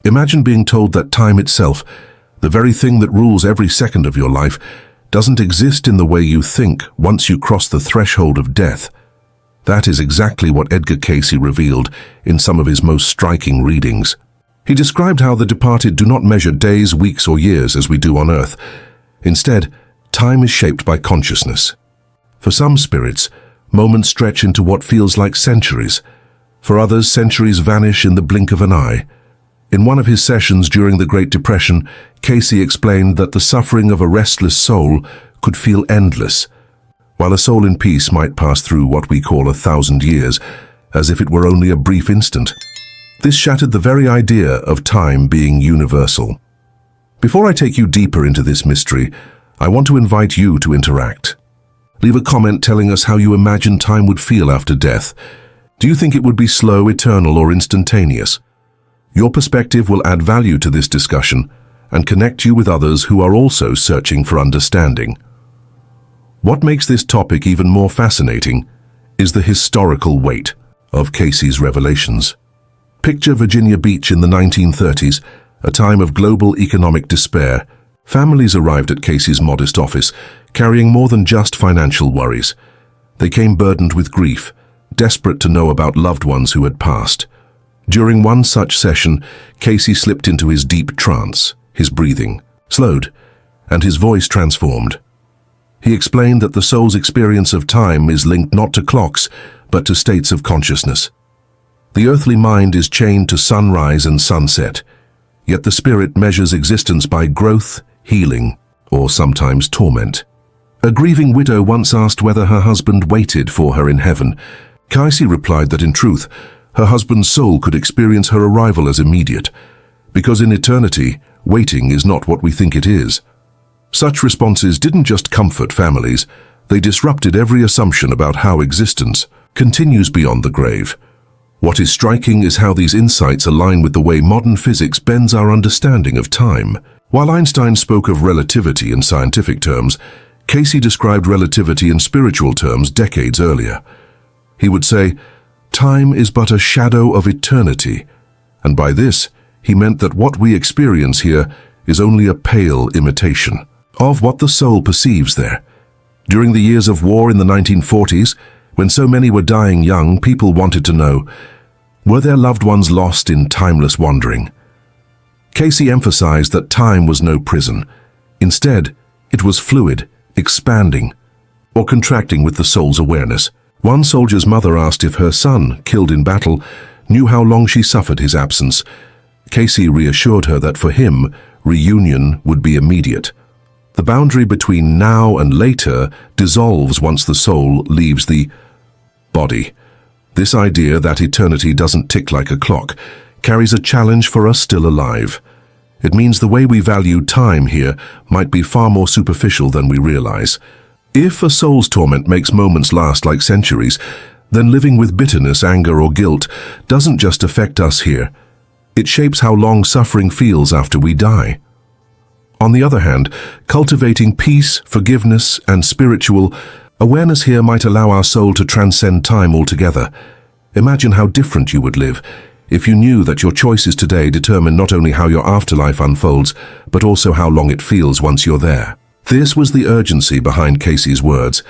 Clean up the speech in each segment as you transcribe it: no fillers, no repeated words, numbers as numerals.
Imagine being told that time itself, the very thing that rules every second of your life, doesn't exist in the way you think once you cross the threshold of death. That is exactly what Edgar Cayce revealed in some of his most striking readings. He described how the departed do not measure days, weeks, or years as we do on earth. Instead, time is shaped by consciousness. For some spirits, moments stretch into what feels like centuries. For others, centuries vanish in the blink of an eye. In one of his sessions during the Great Depression, Cayce explained that the suffering of a restless soul could feel endless, while a soul in peace might pass through what we call 1,000 years, as if it were only a brief instant. This shattered the very idea of time being universal. Before I take you deeper into this mystery, I want to invite you to interact. Leave a comment telling us how you imagine time would feel after death. Do you think it would be slow, eternal, or instantaneous? Your perspective will add value to this discussion and connect you with others who are also searching for understanding. What makes this topic even more fascinating is the historical weight of Cayce's revelations. Picture Virginia Beach in the 1930s, a time of global economic despair. Families arrived at Cayce's modest office, carrying more than just financial worries. They came burdened with grief, desperate to know about loved ones who had passed. During one such session, Cayce slipped into his deep trance. His breathing slowed, and his voice transformed. He explained that the soul's experience of time is linked not to clocks, but to states of consciousness. The earthly mind is chained to sunrise and sunset, yet the spirit measures existence by growth, healing, or sometimes torment. A grieving widow once asked whether her husband waited for her in heaven. Cayce replied that in truth, her husband's soul could experience her arrival as immediate, because in eternity, waiting is not what we think it is. Such responses didn't just comfort families, they disrupted every assumption about how existence continues beyond the grave. What is striking is how these insights align with the way modern physics bends our understanding of time. While Einstein spoke of relativity in scientific terms, Cayce described relativity in spiritual terms decades earlier. He would say, "Time is but a shadow of eternity," and by this, he meant that what we experience here is only a pale imitation of what the soul perceives there. During the years of war in the 1940s, when so many were dying young, people wanted to know, were their loved ones lost in timeless wandering? Cayce emphasized that time was no prison. Instead, it was fluid, expanding, or contracting with the soul's awareness. One soldier's mother asked if her son, killed in battle, knew how long she suffered his absence. Cayce reassured her that for him, reunion would be immediate. The boundary between now and later dissolves once the soul leaves the body. This idea that eternity doesn't tick like a clock carries a challenge for us still alive. It means the way we value time here might be far more superficial than we realize. If a soul's torment makes moments last like centuries, then living with bitterness, anger, or guilt doesn't just affect us here. It shapes how long suffering feels after we die. On the other hand, cultivating peace, forgiveness, and spiritual awareness here might allow our soul to transcend time altogether. Imagine how different you would live if you knew that your choices today determine not only how your afterlife unfolds, but also how long it feels once you're there. This was the urgency behind Cayce's words,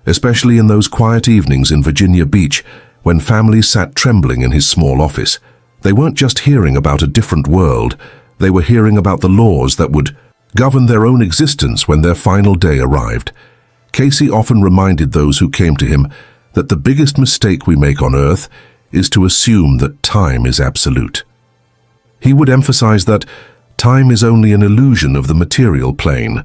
especially in those quiet evenings in Virginia Beach when families sat trembling in his small office. They weren't just hearing about a different world, they were hearing about the laws that would govern their own existence when their final day arrived. Cayce often reminded those who came to him that the biggest mistake we make on earth is to assume that time is absolute. He would emphasize that time is only an illusion of the material plane.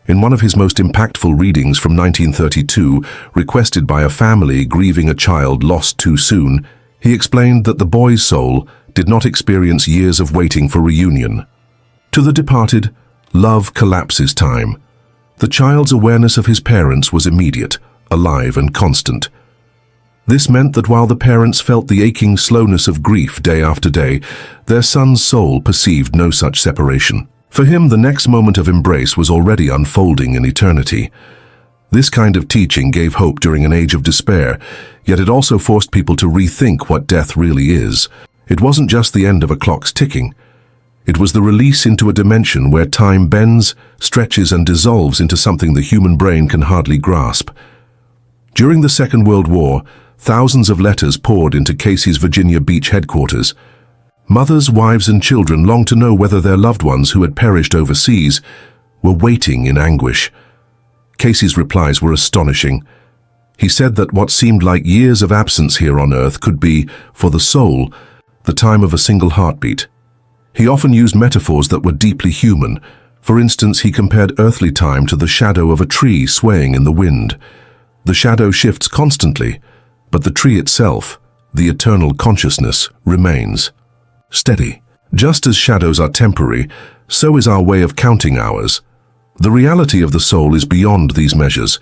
In one of his most impactful readings from 1932, requested by a family grieving a child lost too soon, he explained that the boy's soul did not experience years of waiting for reunion. To the departed, love collapses time. The child's awareness of his parents was immediate, alive, and constant. This meant that while the parents felt the aching slowness of grief day after day, their son's soul perceived no such separation. For him, the next moment of embrace was already unfolding in eternity. This kind of teaching gave hope during an age of despair, yet it also forced people to rethink what death really is. It wasn't just the end of a clock's ticking. It was the release into a dimension where time bends, stretches, and dissolves into something the human brain can hardly grasp. During the Second World War, thousands of letters poured into Cayce's Virginia Beach headquarters. Mothers, wives, and children longed to know whether their loved ones who had perished overseas were waiting in anguish. Cayce's replies were astonishing. He said that what seemed like years of absence here on Earth could be, for the soul, the time of a single heartbeat. He often used metaphors that were deeply human. For instance, he compared earthly time to the shadow of a tree swaying in the wind. The shadow shifts constantly, but the tree itself, the eternal consciousness, remains steady. Just as shadows are temporary, so is our way of counting hours. The reality of the soul is beyond these measures.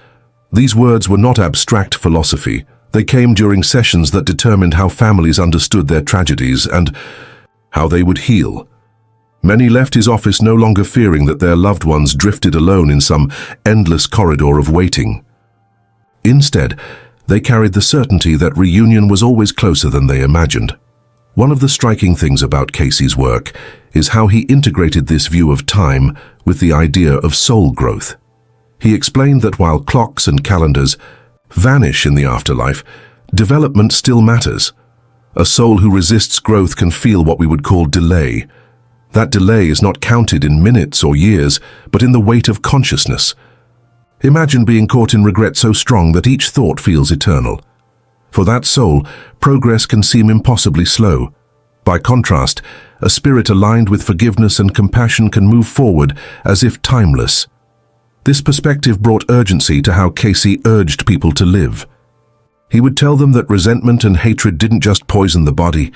These words were not abstract philosophy. They came during sessions that determined how families understood their tragedies and how they would heal. Many left his office no longer fearing that their loved ones drifted alone in some endless corridor of waiting. Instead, they carried the certainty that reunion was always closer than they imagined. One of the striking things about Cayce's work is how he integrated this view of time with the idea of soul growth. He explained that while clocks and calendars vanish in the afterlife, development still matters. A soul who resists growth can feel what we would call delay. That delay is not counted in minutes or years, but in the weight of consciousness. Imagine being caught in regret so strong that each thought feels eternal. For that soul, progress can seem impossibly slow. By contrast, a spirit aligned with forgiveness and compassion can move forward as if timeless. This perspective brought urgency to how Cayce urged people to live. He would tell them that resentment and hatred didn't just poison the body,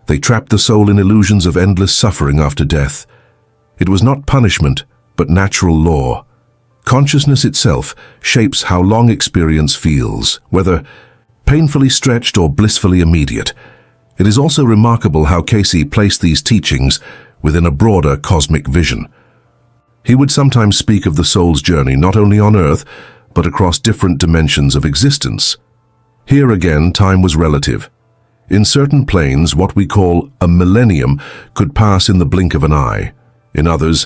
they trapped the soul in illusions of endless suffering after death. It was not punishment, but natural law. Consciousness itself shapes how long experience feels, whether painfully stretched or blissfully immediate. It is also remarkable how Cayce placed these teachings within a broader cosmic vision. He would sometimes speak of the soul's journey not only on Earth, but across different dimensions of existence. Here again, time was relative. In certain planes, what we call a millennium could pass in the blink of an eye. In others,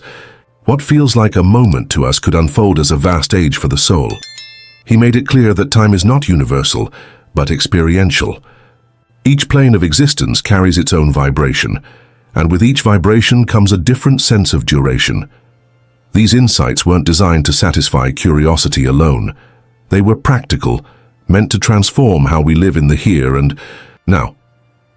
what feels like a moment to us could unfold as a vast age for the soul. He made it clear that time is not universal, but experiential. Each plane of existence carries its own vibration, and with each vibration comes a different sense of duration. These insights weren't designed to satisfy curiosity alone. They were practical, meant to transform how we live in the here and now.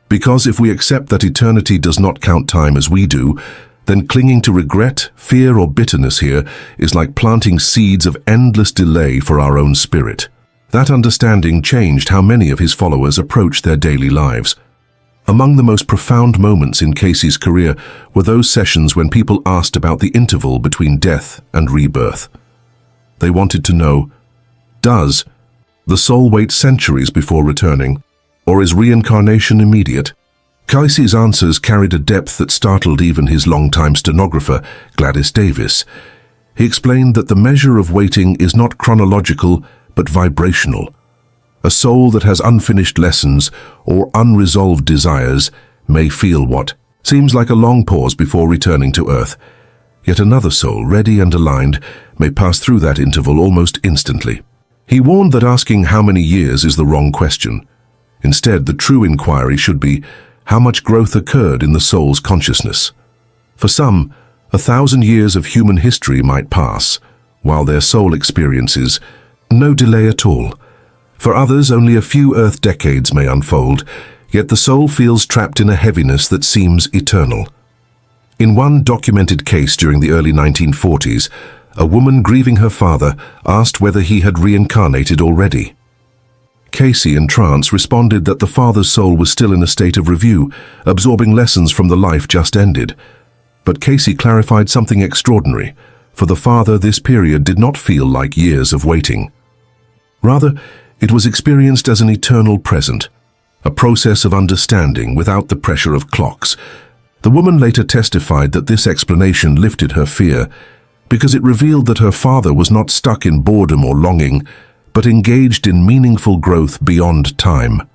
Because if we accept that eternity does not count time as we do, then clinging to regret, fear, or bitterness here is like planting seeds of endless delay for our own spirit. That understanding changed how many of his followers approached their daily lives. Among the most profound moments in Cayce's career were those sessions when people asked about the interval between death and rebirth. They wanted to know, does the soul wait centuries before returning, or is reincarnation immediate? Cayce's answers carried a depth that startled even his longtime stenographer, Gladys Davis. He explained that the measure of waiting is not chronological, but vibrational. A soul that has unfinished lessons or unresolved desires may feel what seems like a long pause before returning to Earth. Yet another soul, ready and aligned, may pass through that interval almost instantly. He warned that asking how many years is the wrong question. Instead, the true inquiry should be, how much growth occurred in the soul's consciousness? For some, 1,000 years of human history might pass, while their soul experiences no delay at all. For others, only a few Earth decades may unfold, yet the soul feels trapped in a heaviness that seems eternal. In one documented case during the early 1940s, a woman grieving her father asked whether he had reincarnated already. Cayce, in trance, responded that the father's soul was still in a state of review, absorbing lessons from the life just ended. But Cayce clarified something extraordinary. For the father, this period did not feel like years of waiting. Rather, it was experienced as an eternal present, a process of understanding without the pressure of clocks. The woman later testified that this explanation lifted her fear, because it revealed that her father was not stuck in boredom or longing, but engaged in meaningful growth beyond time.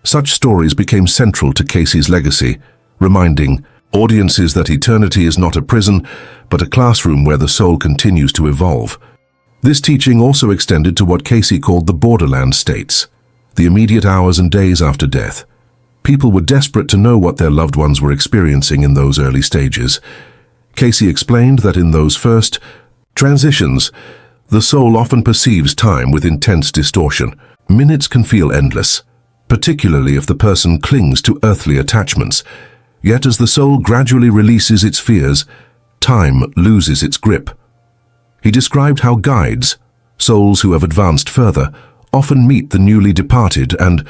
Such stories became central to Cayce's legacy, reminding audiences that eternity is not a prison, but a classroom where the soul continues to evolve. This teaching also extended to what Cayce called the borderland states, the immediate hours and days after death. People were desperate to know what their loved ones were experiencing in those early stages. Cayce explained that in those first transitions, the soul often perceives time with intense distortion. Minutes can feel endless, particularly if the person clings to earthly attachments. Yet as the soul gradually releases its fears, time loses its grip. He described how guides, souls who have advanced further, often meet the newly departed and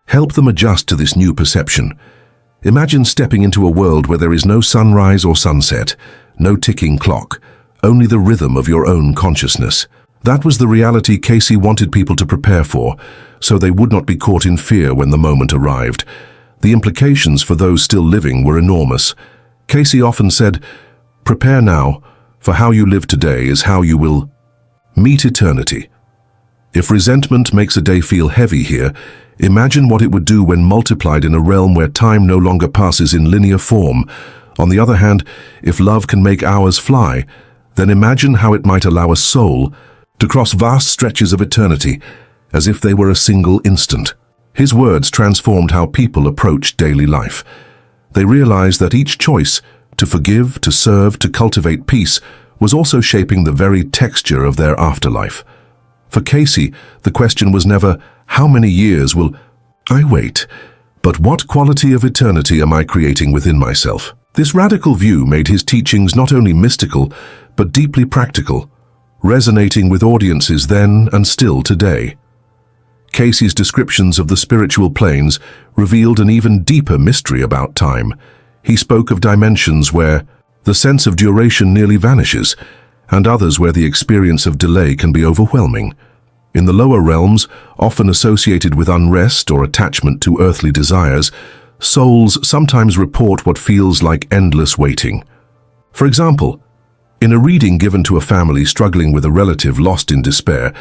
help them adjust to this new perception. Imagine stepping into a world where there is no sunrise or sunset, no ticking clock, only the rhythm of your own consciousness. That was the reality Cayce wanted people to prepare for, so they would not be caught in fear when the moment arrived. The implications for those still living were enormous. Cayce often said, "Prepare now, for how you live today is how you will meet eternity." If resentment makes a day feel heavy here, imagine what it would do when multiplied in a realm where time no longer passes in linear form. On the other hand, if love can make hours fly, then imagine how it might allow a soul to cross vast stretches of eternity, as if they were a single instant. His words transformed how people approached daily life. They realized that each choice, to forgive, to serve, to cultivate peace, was also shaping the very texture of their afterlife. For Cayce, the question was never, how many years will I wait, but what quality of eternity am I creating within myself? This radical view made his teachings not only mystical, but deeply practical, resonating with audiences then and still today. Cayce's descriptions of the spiritual planes revealed an even deeper mystery about time. He spoke of dimensions where the sense of duration nearly vanishes, and others where the experience of delay can be overwhelming. In the lower realms, often associated with unrest or attachment to earthly desires, souls sometimes report what feels like endless waiting. For example, in a reading given to a family struggling with a relative lost in despair,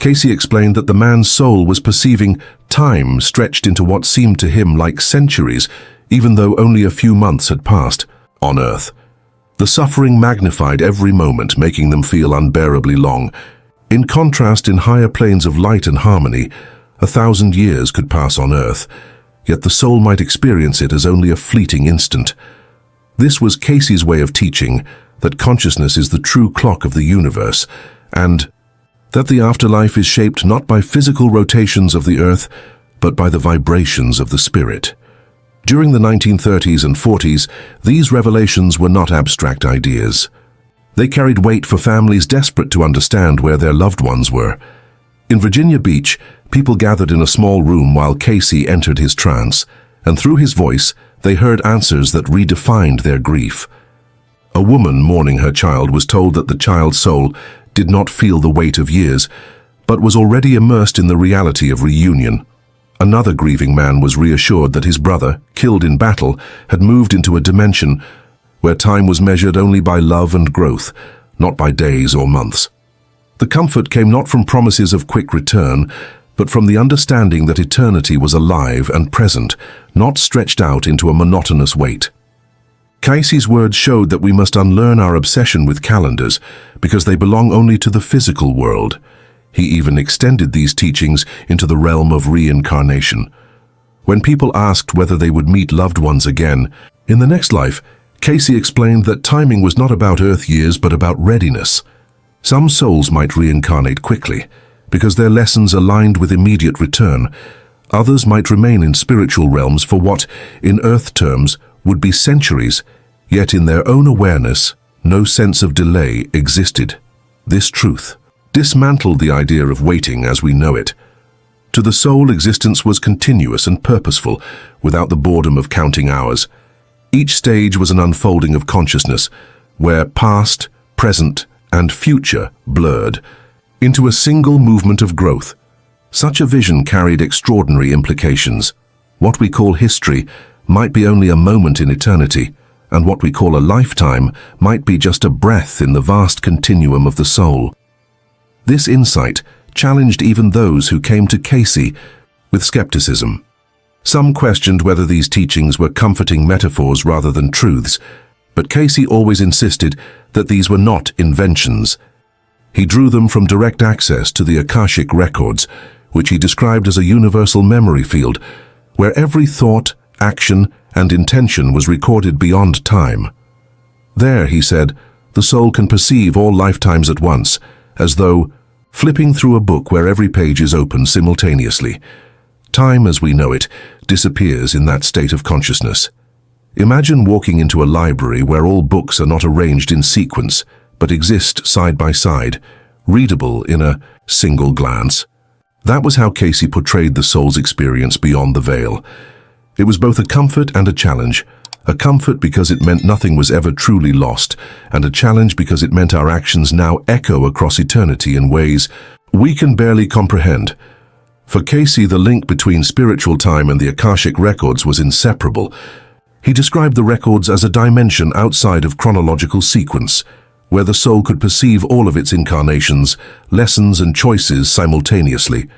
Cayce explained that the man's soul was perceiving time stretched into what seemed to him like centuries, even though only a few months had passed on Earth. The suffering magnified every moment, making them feel unbearably long. In contrast, in higher planes of light and harmony, 1,000 years could pass on Earth, yet the soul might experience it as only a fleeting instant. This was Cayce's way of teaching that consciousness is the true clock of the universe, and that the afterlife is shaped not by physical rotations of the earth, but by the vibrations of the spirit. During the 1930s and 40s, these revelations were not abstract ideas. They carried weight for families desperate to understand where their loved ones were. In Virginia Beach, people gathered in a small room while Cayce entered his trance, and through his voice, they heard answers that redefined their grief. A woman mourning her child was told that the child's soul did not feel the weight of years, but was already immersed in the reality of reunion. Another grieving man was reassured that his brother, killed in battle, had moved into a dimension where time was measured only by love and growth, not by days or months. The comfort came not from promises of quick return, but from the understanding that eternity was alive and present, not stretched out into a monotonous wait. Cayce's words showed that we must unlearn our obsession with calendars because they belong only to the physical world. He even extended these teachings into the realm of reincarnation. When people asked whether they would meet loved ones again in the next life, Cayce explained that timing was not about Earth years but about readiness. Some souls might reincarnate quickly because their lessons aligned with immediate return. Others might remain in spiritual realms for what, in Earth terms, would be centuries, yet in their own awareness, no sense of delay existed. This truth dismantled the idea of waiting as we know it. To the soul, existence was continuous and purposeful, without the boredom of counting hours. Each stage was an unfolding of consciousness, where past, present, and future blurred into a single movement of growth. Such a vision carried extraordinary implications. What we call history might be only a moment in eternity, and what we call a lifetime might be just a breath in the vast continuum of the soul. This insight challenged even those who came to Cayce with skepticism. Some questioned whether these teachings were comforting metaphors rather than truths, but Cayce always insisted that these were not inventions. He drew them from direct access to the Akashic records, which he described as a universal memory field, where every thought, action, and intention was recorded beyond time. There, he said, the soul can perceive all lifetimes at once, as though flipping through a book where every page is open simultaneously. Time, as we know it, disappears in that state of consciousness. Imagine walking into a library where all books are not arranged in sequence, but exist side by side, readable in a single glance. That was how Cayce portrayed the soul's experience beyond the veil. It was both a comfort and a challenge. A comfort because it meant nothing was ever truly lost, and a challenge because it meant our actions now echo across eternity in ways we can barely comprehend. For Cayce, the link between spiritual time and the Akashic records was inseparable. He described the records as a dimension outside of chronological sequence, where the soul could perceive all of its incarnations, lessons and choices simultaneously.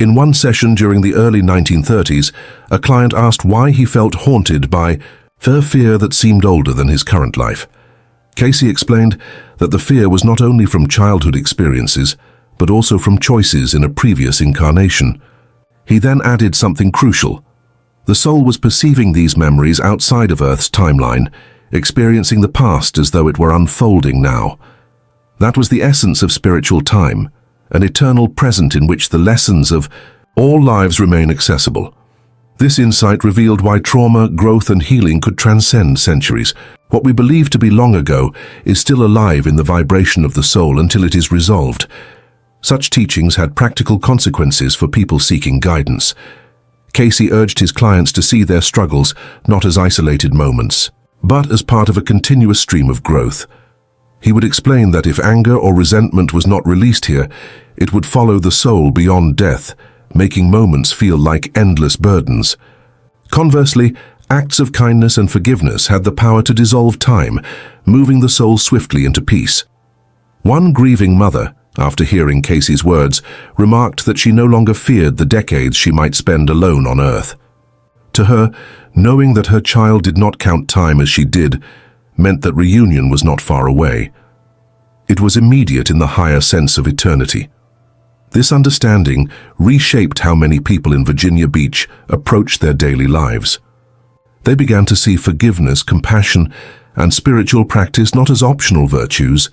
In one session during the early 1930s, a client asked why he felt haunted by a fear that seemed older than his current life. Cayce explained that the fear was not only from childhood experiences, but also from choices in a previous incarnation. He then added something crucial. The soul was perceiving these memories outside of Earth's timeline, experiencing the past as though it were unfolding now. That was the essence of spiritual time, an eternal present in which the lessons of all lives remain accessible. This insight revealed why trauma, growth, and healing could transcend centuries. What we believe to be long ago is still alive in the vibration of the soul until it is resolved. Such teachings had practical consequences for people seeking guidance. Cayce urged his clients to see their struggles not as isolated moments, but as part of a continuous stream of growth. He would explain that if anger or resentment was not released here, it would follow the soul beyond death, making moments feel like endless burdens. Conversely, acts of kindness and forgiveness had the power to dissolve time, moving the soul swiftly into peace. One grieving mother, after hearing Cayce's words, remarked that she no longer feared the decades she might spend alone on Earth. To her, knowing that her child did not count time as she did, meant that reunion was not far away. It was immediate in the higher sense of eternity. This understanding reshaped how many people in Virginia Beach approached their daily lives. They began to see forgiveness, compassion, and spiritual practice not as optional virtues,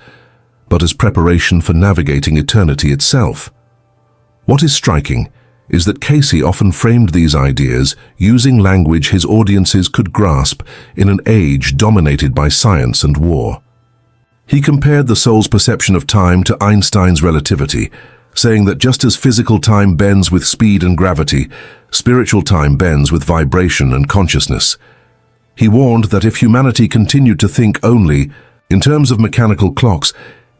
but as preparation for navigating eternity itself. What is striking is that Cayce often framed these ideas using language his audiences could grasp in an age dominated by science and war. He compared the soul's perception of time to Einstein's relativity, saying that just as physical time bends with speed and gravity, spiritual time bends with vibration and consciousness. He warned that if humanity continued to think only in terms of mechanical clocks,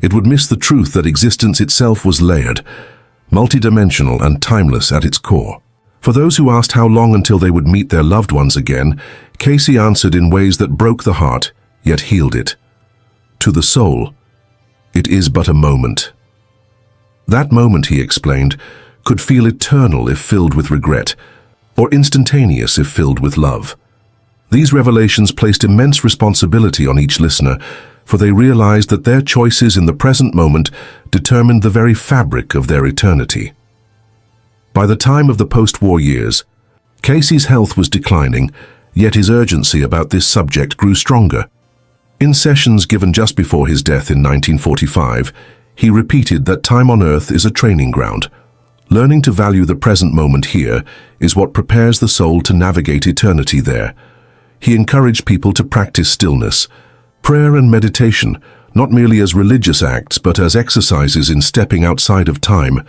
it would miss the truth that existence itself was layered, multidimensional and timeless at its core. For those who asked how long until they would meet their loved ones again, Cayce answered in ways that broke the heart, yet healed it. To the soul, it is but a moment. That moment, he explained, could feel eternal if filled with regret, or instantaneous if filled with love. These revelations placed immense responsibility on each listener, for they realized that their choices in the present moment determined the very fabric of their eternity. By the time of the post-war years, Cayce's health was declining, yet his urgency about this subject grew stronger. In sessions given just before his death in 1945, he repeated that time on Earth is a training ground. Learning to value the present moment here is what prepares the soul to navigate eternity there. He encouraged people to practice stillness, prayer and meditation, not merely as religious acts, but as exercises in stepping outside of time.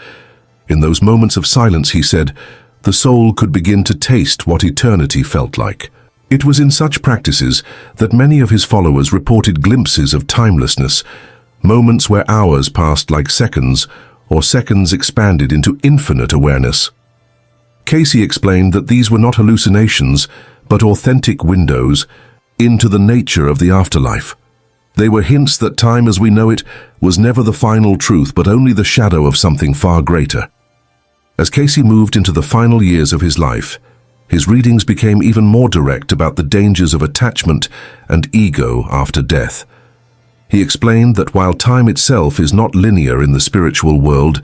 In those moments of silence, he said, the soul could begin to taste what eternity felt like. It was in such practices that many of his followers reported glimpses of timelessness, moments where hours passed like seconds, or seconds expanded into infinite awareness. Cayce explained that these were not hallucinations, but authentic windows into the nature of the afterlife. They were hints that time as we know it was never the final truth, but only the shadow of something far greater. As Cayce moved into the final years of his life, His readings became even more direct about the dangers of attachment and ego after death. He explained that while time itself is not linear in the spiritual world,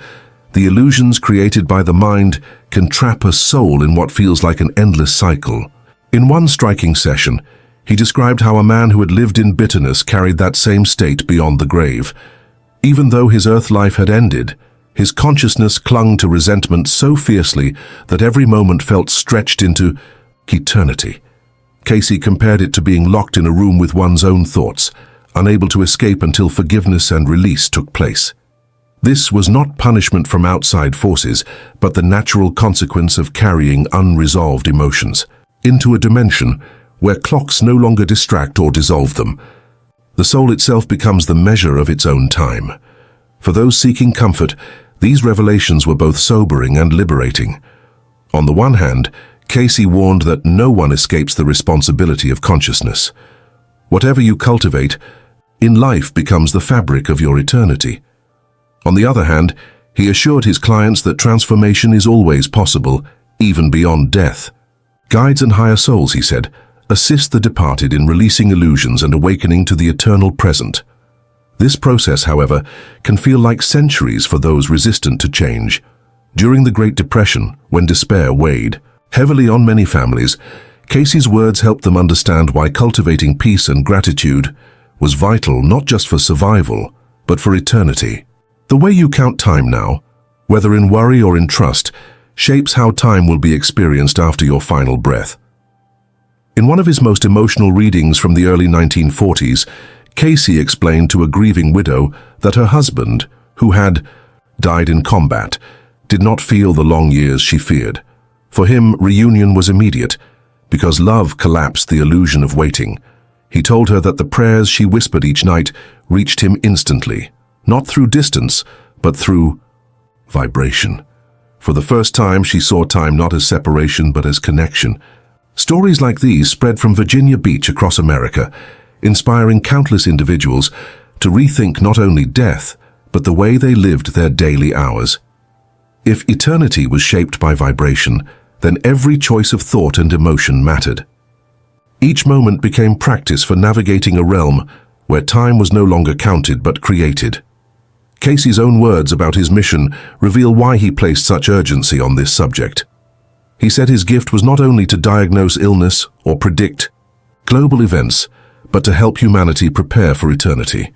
the illusions created by the mind can trap a soul in what feels like an endless cycle. In one striking session, he described how a man who had lived in bitterness carried that same state beyond the grave. Even though his earth life had ended, his consciousness clung to resentment so fiercely that every moment felt stretched into eternity. Cayce compared it to being locked in a room with one's own thoughts, unable to escape until forgiveness and release took place. This was not punishment from outside forces, but the natural consequence of carrying unresolved emotions into a dimension where clocks no longer distract or dissolve them. The soul itself becomes the measure of its own time. For those seeking comfort, these revelations were both sobering and liberating. On the one hand, Cayce warned that no one escapes the responsibility of consciousness. Whatever you cultivate in life becomes the fabric of your eternity. On the other hand, he assured his clients that transformation is always possible, even beyond death. Guides and higher souls, he said, assist the departed in releasing illusions and awakening to the eternal present. This process, however, can feel like centuries for those resistant to change. During the Great Depression, when despair weighed heavily on many families, Cayce's words helped them understand why cultivating peace and gratitude was vital not just for survival, but for eternity. The way you count time now, whether in worry or in trust, shapes how time will be experienced after your final breath. In one of his most emotional readings from the early 1940s, Cayce explained to a grieving widow that her husband, who had died in combat, did not feel the long years she feared. For him, reunion was immediate, because love collapsed the illusion of waiting. He told her that the prayers she whispered each night reached him instantly, not through distance, but through vibration. For the first time, she saw time not as separation, but as connection. Stories like these spread from Virginia Beach across America, inspiring countless individuals to rethink not only death, but the way they lived their daily hours. If eternity was shaped by vibration, then every choice of thought and emotion mattered. Each moment became practice for navigating a realm where time was no longer counted but created. Cayce's own words about his mission reveal why he placed such urgency on this subject. He said his gift was not only to diagnose illness or predict global events, but to help humanity prepare for eternity.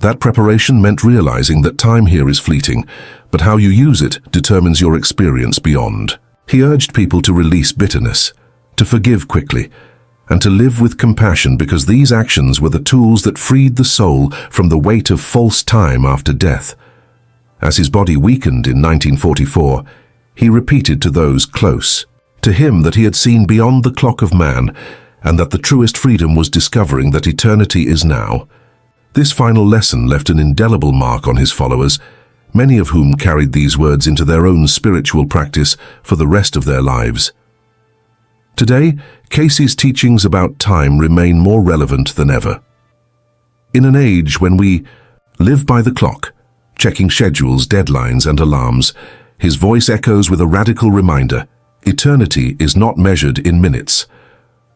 That preparation meant realizing that time here is fleeting, but how you use it determines your experience beyond. He urged people to release bitterness, to forgive quickly, and to live with compassion, because these actions were the tools that freed the soul from the weight of false time after death. As his body weakened in 1944, he repeated to those close to him that he had seen beyond the clock of man, and that the truest freedom was discovering that eternity is now. This final lesson left an indelible mark on his followers, many of whom carried these words into their own spiritual practice for the rest of their lives. Today, Cayce's teachings about time remain more relevant than ever. In an age when we live by the clock, checking schedules, deadlines, and alarms, his voice echoes with a radical reminder: eternity is not measured in minutes.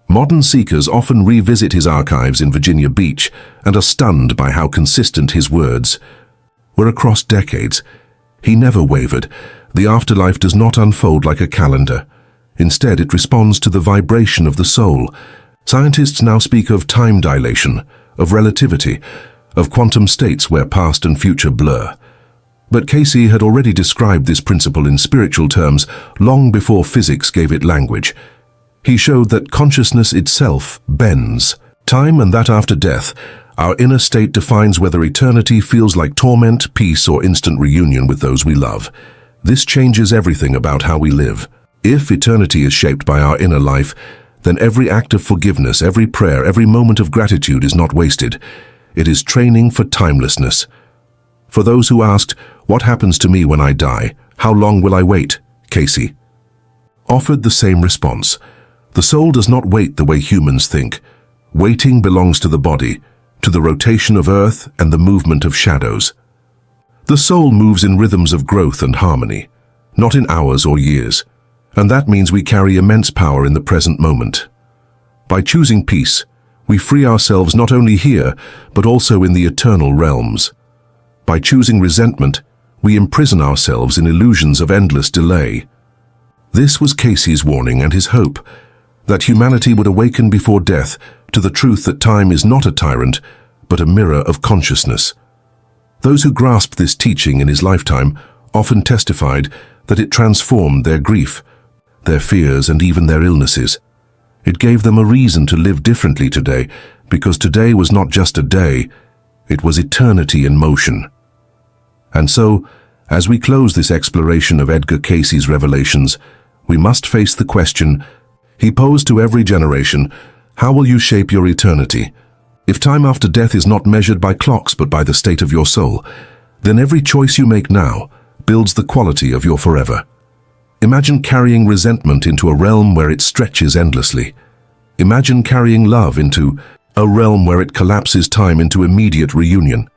Modern seekers often revisit his archives in Virginia Beach and are stunned by how consistent his words were across decades. He never wavered. The afterlife does not unfold like a calendar. Instead, it responds to the vibration of the soul. Scientists now speak of time dilation, of relativity, of quantum states where past and future blur. But Cayce had already described this principle in spiritual terms long before physics gave it language. He showed that consciousness itself bends. Time, and that after death, our inner state defines whether eternity feels like torment, peace, or instant reunion with those we love. This changes everything about how we live. If eternity is shaped by our inner life, then every act of forgiveness, every prayer, every moment of gratitude is not wasted. It is training for timelessness. For those who asked, "What happens to me when I die? How long will I wait?" Cayce offered the same response. The soul does not wait the way humans think. Waiting belongs to the body, to the rotation of earth and the movement of shadows. The soul moves in rhythms of growth and harmony, not in hours or years. And that means we carry immense power in the present moment. By choosing peace, we free ourselves not only here, but also in the eternal realms. By choosing resentment, we imprison ourselves in illusions of endless delay. This was Cayce's warning and his hope, that humanity would awaken before death to the truth that time is not a tyrant, but a mirror of consciousness. Those who grasped this teaching in his lifetime often testified that it transformed their grief, their fears, and even their illnesses. It gave them a reason to live differently today, because today was not just a day, it was eternity in motion. And so, as we close this exploration of Edgar Cayce's revelations, we must face the question he posed to every generation: how will you shape your eternity? If time after death is not measured by clocks but by the state of your soul, then every choice you make now builds the quality of your forever. Imagine carrying resentment into a realm where it stretches endlessly. Imagine carrying love into a realm where it collapses time into immediate reunion.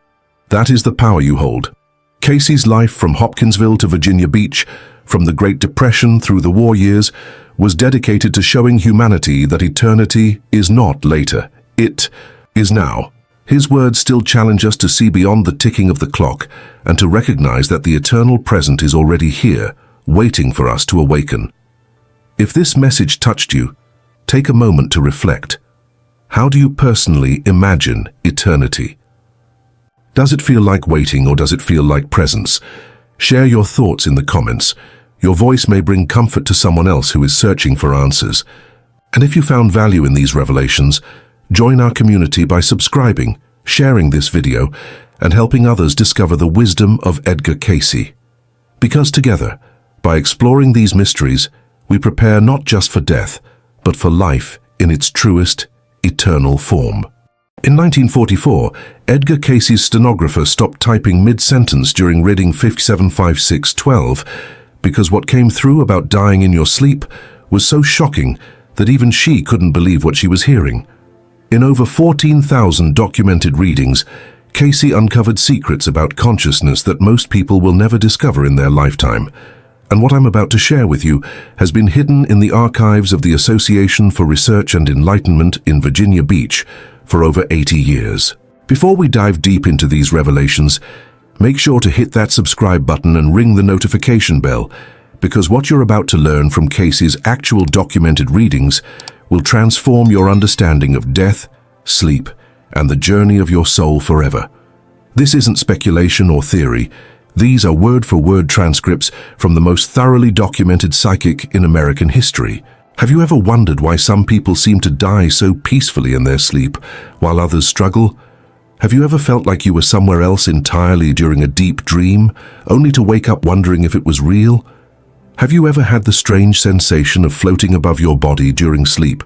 That is the power you hold. Cayce's life from Hopkinsville to Virginia Beach, from the Great Depression through the war years, was dedicated to showing humanity that eternity is not later. It is now. His words still challenge us to see beyond the ticking of the clock and to recognize that the eternal present is already here, waiting for us to awaken. If this message touched you, take a moment to reflect. How do you personally imagine eternity? Does it feel like waiting, or does it feel like presence? Share your thoughts in the comments. Your voice may bring comfort to someone else who is searching for answers. And if you found value in these revelations, join our community by subscribing, sharing this video, and helping others discover the wisdom of Edgar Cayce. Because together, by exploring these mysteries, we prepare not just for death, but for life in its truest, eternal form. In 1944, Edgar Cayce's stenographer stopped typing mid-sentence during reading 575612 because what came through about dying in your sleep was so shocking that even she couldn't believe what she was hearing. In over 14,000 documented readings, Cayce uncovered secrets about consciousness that most people will never discover in their lifetime. And what I'm about to share with you has been hidden in the archives of the Association for Research and Enlightenment in Virginia Beach for over 80 years. Before we dive deep into these revelations, make sure to hit that subscribe button and ring the notification bell, because what you're about to learn from Cayce's actual documented readings will transform your understanding of death, sleep, and the journey of your soul forever. This isn't speculation or theory. These are word-for-word transcripts from the most thoroughly documented psychic in American history. Have you ever wondered why some people seem to die so peacefully in their sleep, while others struggle? Have you ever felt like you were somewhere else entirely during a deep dream, only to wake up wondering if it was real? Have you ever had the strange sensation of floating above your body during sleep?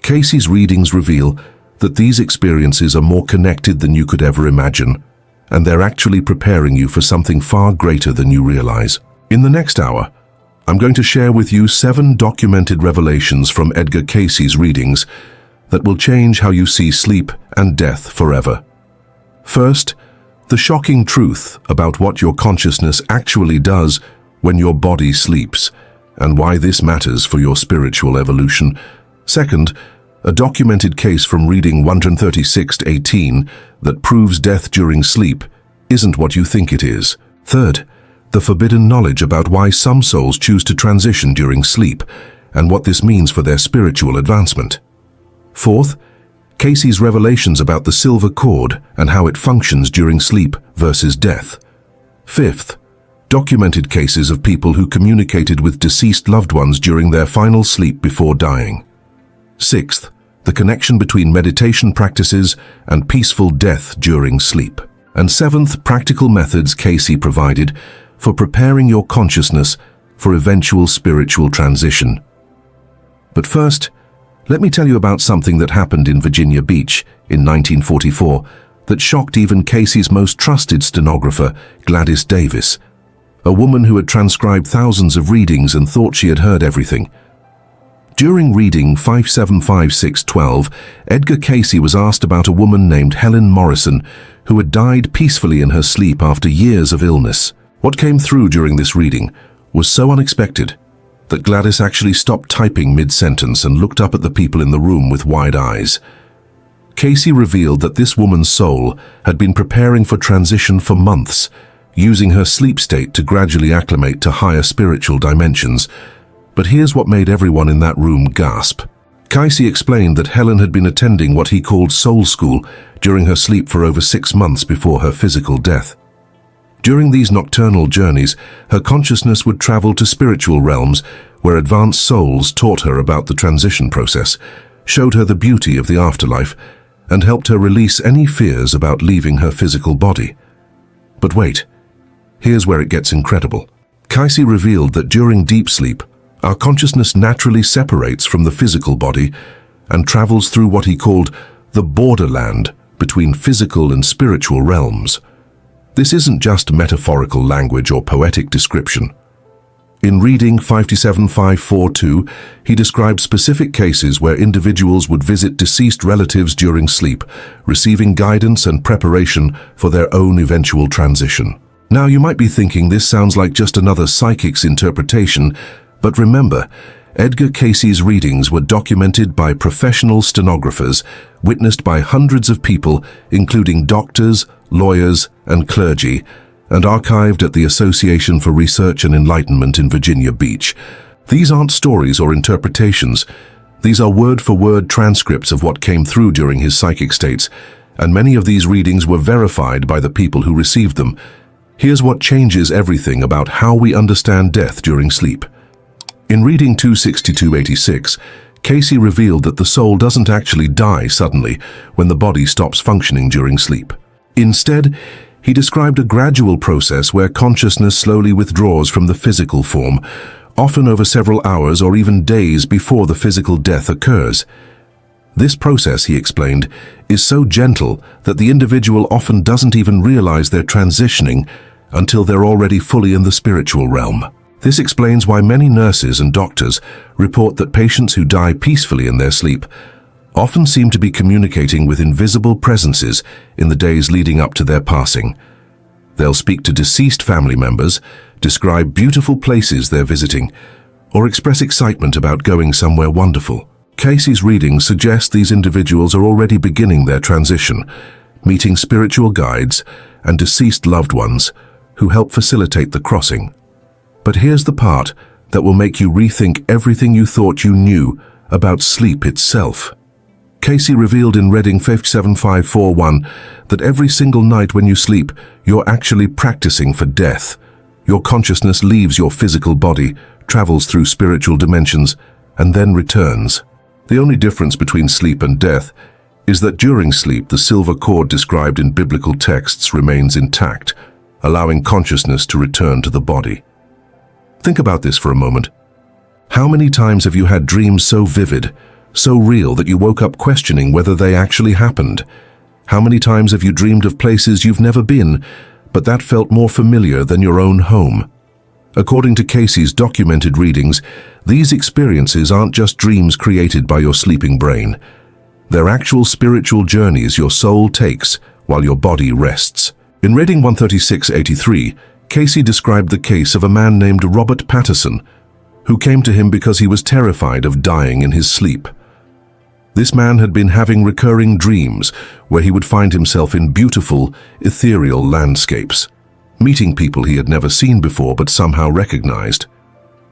Cayce's readings reveal that these experiences are more connected than you could ever imagine, and they're actually preparing you for something far greater than you realize. In the next hour, I'm going to share with you 7 documented revelations from Edgar Cayce's readings that will change how you see sleep and death forever. First, the shocking truth about what your consciousness actually does when your body sleeps, and why this matters for your spiritual evolution. Second, a documented case from reading 136-18 that proves death during sleep isn't what you think it is. Third, the forbidden knowledge about why some souls choose to transition during sleep and what this means for their spiritual advancement. Fourth, Cayce's revelations about the silver cord and how it functions during sleep versus death. Fifth, documented cases of people who communicated with deceased loved ones during their final sleep before dying. Sixth, the connection between meditation practices and peaceful death during sleep. And seventh, practical methods Cayce provided for preparing your consciousness for eventual spiritual transition. But first, let me tell you about something that happened in Virginia Beach in 1944 that shocked even Cayce's most trusted stenographer, Gladys Davis, a woman who had transcribed thousands of readings and thought she had heard everything. During reading 575612, Edgar Cayce was asked about a woman named Helen Morrison who had died peacefully in her sleep after years of illness. What came through during this reading was so unexpected that Gladys actually stopped typing mid-sentence and looked up at the people in the room with wide eyes. Cayce revealed that this woman's soul had been preparing for transition for months, using her sleep state to gradually acclimate to higher spiritual dimensions. But here's what made everyone in that room gasp. Cayce explained that Helen had been attending what he called soul school during her sleep for over 6 months before her physical death. During these nocturnal journeys, her consciousness would travel to spiritual realms where advanced souls taught her about the transition process, showed her the beauty of the afterlife, and helped her release any fears about leaving her physical body. But wait, here's where it gets incredible. Cayce revealed that during deep sleep, our consciousness naturally separates from the physical body and travels through what he called the borderland between physical and spiritual realms. This isn't just metaphorical language or poetic description. In reading 57542, he described specific cases where individuals would visit deceased relatives during sleep, receiving guidance and preparation for their own eventual transition. Now, you might be thinking this sounds like just another psychic's interpretation, but remember, Edgar Cayce's readings were documented by professional stenographers, witnessed by hundreds of people, including doctors, lawyers, and clergy, and archived at the Association for Research and Enlightenment in Virginia Beach. These aren't stories or interpretations. These are word-for-word transcripts of what came through during his psychic states, and many of these readings were verified by the people who received them. Here's what changes everything about how we understand death during sleep. In reading 26286, Cayce revealed that the soul doesn't actually die suddenly when the body stops functioning during sleep. Instead, he described a gradual process where consciousness slowly withdraws from the physical form, often over several hours or even days before the physical death occurs. This process, he explained, is so gentle that the individual often doesn't even realize they're transitioning until they're already fully in the spiritual realm. This explains why many nurses and doctors report that patients who die peacefully in their sleep often seem to be communicating with invisible presences in the days leading up to their passing. They'll speak to deceased family members, describe beautiful places they're visiting, or express excitement about going somewhere wonderful. Cayce's readings suggest these individuals are already beginning their transition, meeting spiritual guides and deceased loved ones who help facilitate the crossing. But here's the part that will make you rethink everything you thought you knew about sleep itself. Cayce revealed in reading 57541 that every single night when you sleep, you're actually practicing for death. Your consciousness leaves your physical body, travels through spiritual dimensions, and then returns. The only difference between sleep and death is that during sleep, the silver cord described in biblical texts remains intact, allowing consciousness to return to the body. Think about this for a moment. How many times have you had dreams so vivid, so real that you woke up questioning whether they actually happened? How many times have you dreamed of places you've never been, but that felt more familiar than your own home? According to Cayce's documented readings, these experiences aren't just dreams created by your sleeping brain. They're actual spiritual journeys your soul takes while your body rests. In reading 13683, Cayce described the case of a man named Robert Patterson, who came to him because he was terrified of dying in his sleep. This man had been having recurring dreams where he would find himself in beautiful, ethereal landscapes, meeting people he had never seen before but somehow recognized.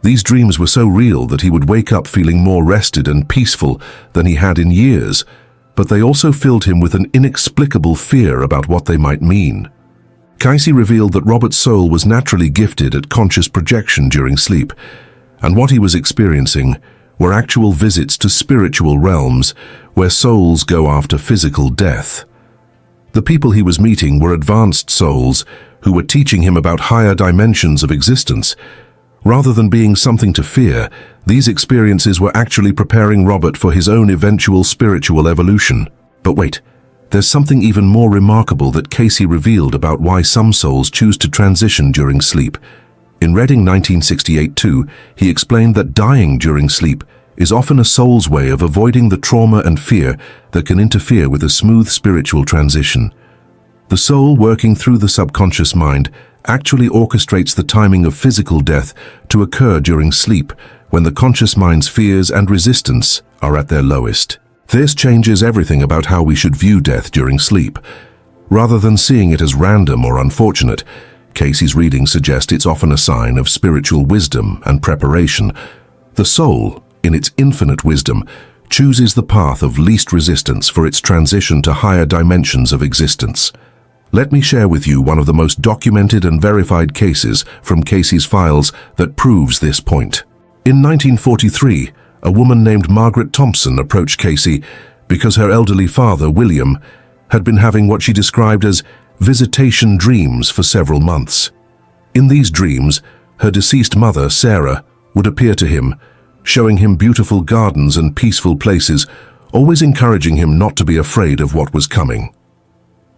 These dreams were so real that he would wake up feeling more rested and peaceful than he had in years, but they also filled him with an inexplicable fear about what they might mean. Cayce revealed that Robert's soul was naturally gifted at conscious projection during sleep, and what he was experiencing were actual visits to spiritual realms where souls go after physical death. The people he was meeting were advanced souls who were teaching him about higher dimensions of existence. Rather than being something to fear, these experiences were actually preparing Robert for his own eventual spiritual evolution. But wait, there's something even more remarkable that Cayce revealed about why some souls choose to transition during sleep. In reading 1968-2, he explained that dying during sleep is often a soul's way of avoiding the trauma and fear that can interfere with a smooth spiritual transition. The soul, working through the subconscious mind, actually orchestrates the timing of physical death to occur during sleep, when the conscious mind's fears and resistance are at their lowest. This changes everything about how we should view death during sleep. Rather than seeing it as random or unfortunate, Cayce's readings suggest it's often a sign of spiritual wisdom and preparation. The soul, in its infinite wisdom, chooses the path of least resistance for its transition to higher dimensions of existence. Let me share with you one of the most documented and verified cases from Cayce's files that proves this point. In 1943, a woman named Margaret Thompson approached Cayce because her elderly father, William, had been having what she described as visitation dreams for several months. In these dreams, her deceased mother, Sarah, would appear to him, showing him beautiful gardens and peaceful places, always encouraging him not to be afraid of what was coming.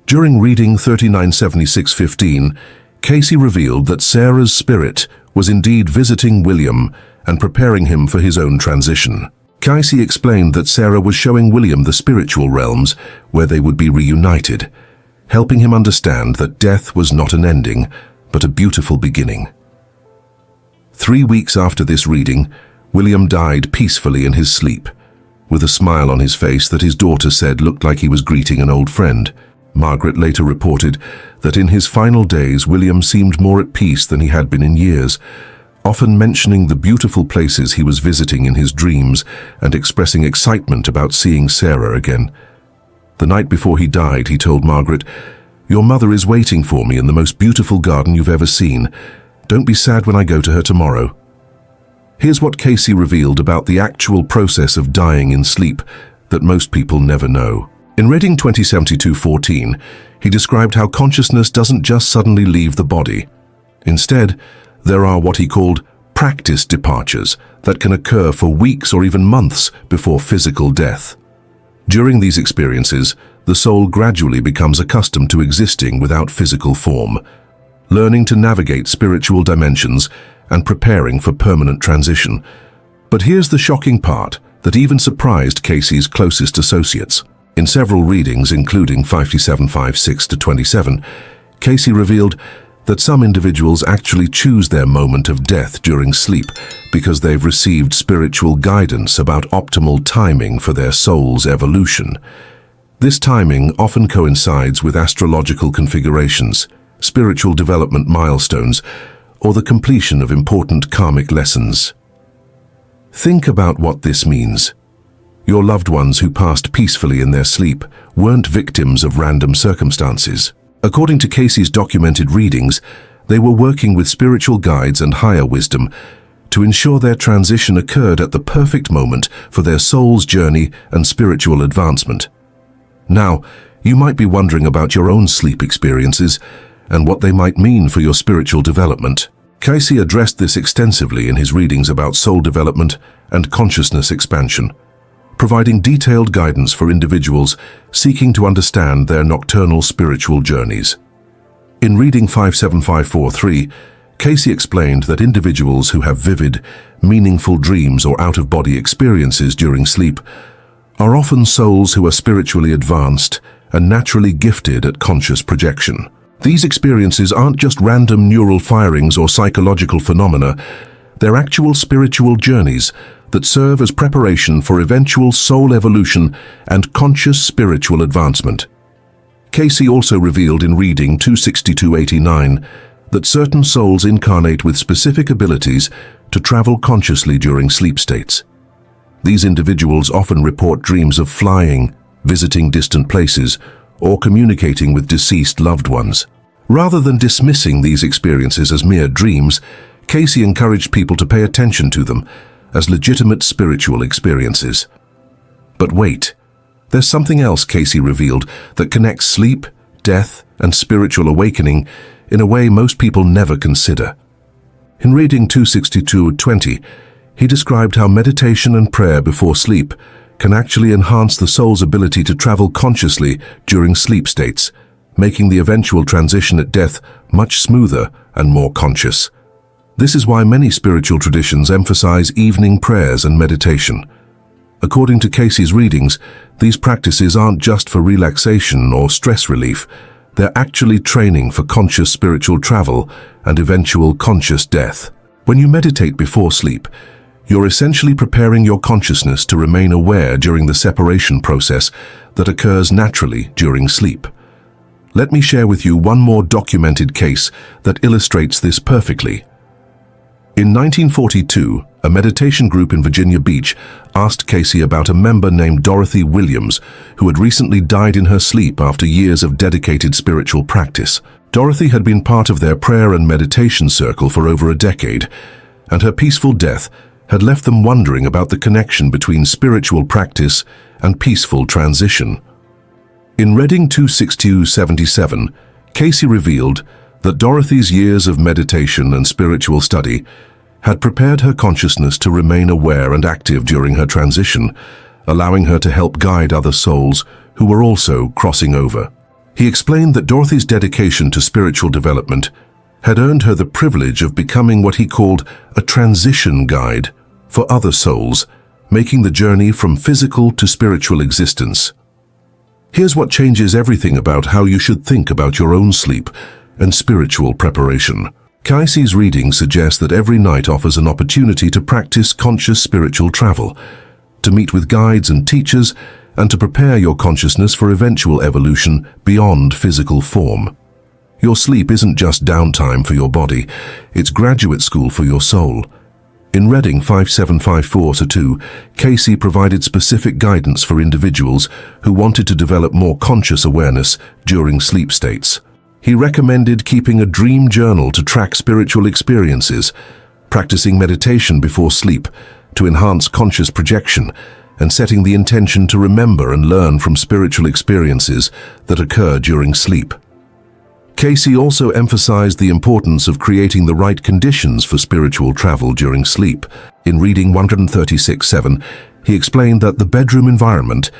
During reading 397615, Cayce revealed that Sarah's spirit was indeed visiting William and preparing him for his own transition. Cayce explained that Sarah was showing William the spiritual realms where they would be reunited, helping him understand that death was not an ending, but a beautiful beginning. 3 weeks after this reading, William died peacefully in his sleep, with a smile on his face that his daughter said looked like he was greeting an old friend. Margaret later reported that in his final days, William seemed more at peace than he had been in years, often mentioning the beautiful places he was visiting in his dreams and expressing excitement about seeing Sarah again. The night before he died, he told Margaret, "Your mother is waiting for me in the most beautiful garden you've ever seen. Don't be sad when I go to her tomorrow." Here's what Cayce revealed about the actual process of dying in sleep that most people never know. In reading 207214, he described how consciousness doesn't just suddenly leave the body. Instead, there are what he called practice departures that can occur for weeks or even months before physical death. During these experiences, the soul gradually becomes accustomed to existing without physical form, learning to navigate spiritual dimensions and preparing for permanent transition. But here's the shocking part that even surprised Cayce's closest associates. In several readings, including 5756-27, Cayce revealed that some individuals actually choose their moment of death during sleep because they've received spiritual guidance about optimal timing for their soul's evolution. This timing often coincides with astrological configurations, spiritual development milestones, or the completion of important karmic lessons. Think about what this means. Your loved ones who passed peacefully in their sleep weren't victims of random circumstances. According to Cayce's documented readings, they were working with spiritual guides and higher wisdom to ensure their transition occurred at the perfect moment for their soul's journey and spiritual advancement. Now, you might be wondering about your own sleep experiences and what they might mean for your spiritual development. Cayce addressed this extensively in his readings about soul development and consciousness expansion, providing detailed guidance for individuals seeking to understand their nocturnal spiritual journeys. In reading 57543, Cayce explained that individuals who have vivid, meaningful dreams or out-of-body experiences during sleep are often souls who are spiritually advanced and naturally gifted at conscious projection. These experiences aren't just random neural firings or psychological phenomena, they're actual spiritual journeys that serve as preparation for eventual soul evolution and conscious spiritual advancement. Cayce also revealed in reading 26289 that certain souls incarnate with specific abilities to travel consciously during sleep states. These individuals often report dreams of flying, visiting distant places, or communicating with deceased loved ones. Rather than dismissing these experiences as mere dreams, Cayce encouraged people to pay attention to them as legitimate spiritual experiences. But wait, there's something else Cayce revealed that connects sleep, death, and spiritual awakening in a way most people never consider. In reading 26220, he described how meditation and prayer before sleep can actually enhance the soul's ability to travel consciously during sleep states, making the eventual transition at death much smoother and more conscious. This is why many spiritual traditions emphasize evening prayers and meditation. According to Cayce's readings, these practices aren't just for relaxation or stress relief, they're actually training for conscious spiritual travel and eventual conscious death. When you meditate before sleep, You're essentially preparing your consciousness to remain aware during the separation process that occurs naturally during sleep. Let me share with you one more documented case that illustrates this perfectly. In 1942, a meditation group in Virginia Beach asked Cayce about a member named Dorothy Williams, who had recently died in her sleep after years of dedicated spiritual practice. Dorothy had been part of their prayer and meditation circle for over a decade, and her peaceful death had left them wondering about the connection between spiritual practice and peaceful transition. In Reading 26277, Cayce revealed that Dorothy's years of meditation and spiritual study had prepared her consciousness to remain aware and active during her transition, allowing her to help guide other souls who were also crossing over. He explained that Dorothy's dedication to spiritual development had earned her the privilege of becoming what he called a transition guide for other souls, making the journey from physical to spiritual existence. Here's what changes everything about how you should think about your own sleep and spiritual preparation. Cayce's reading suggests that every night offers an opportunity to practice conscious spiritual travel, to meet with guides and teachers, and to prepare your consciousness for eventual evolution beyond physical form. Your sleep isn't just downtime for your body, it's graduate school for your soul. In Reading 5754-2, Cayce provided specific guidance for individuals who wanted to develop more conscious awareness during sleep states. He recommended keeping a dream journal to track spiritual experiences, practicing meditation before sleep to enhance conscious projection, and setting the intention to remember and learn from spiritual experiences that occur during sleep. Cayce also emphasized the importance of creating the right conditions for spiritual travel during sleep. In Reading 136-7, he explained that the bedroom environment,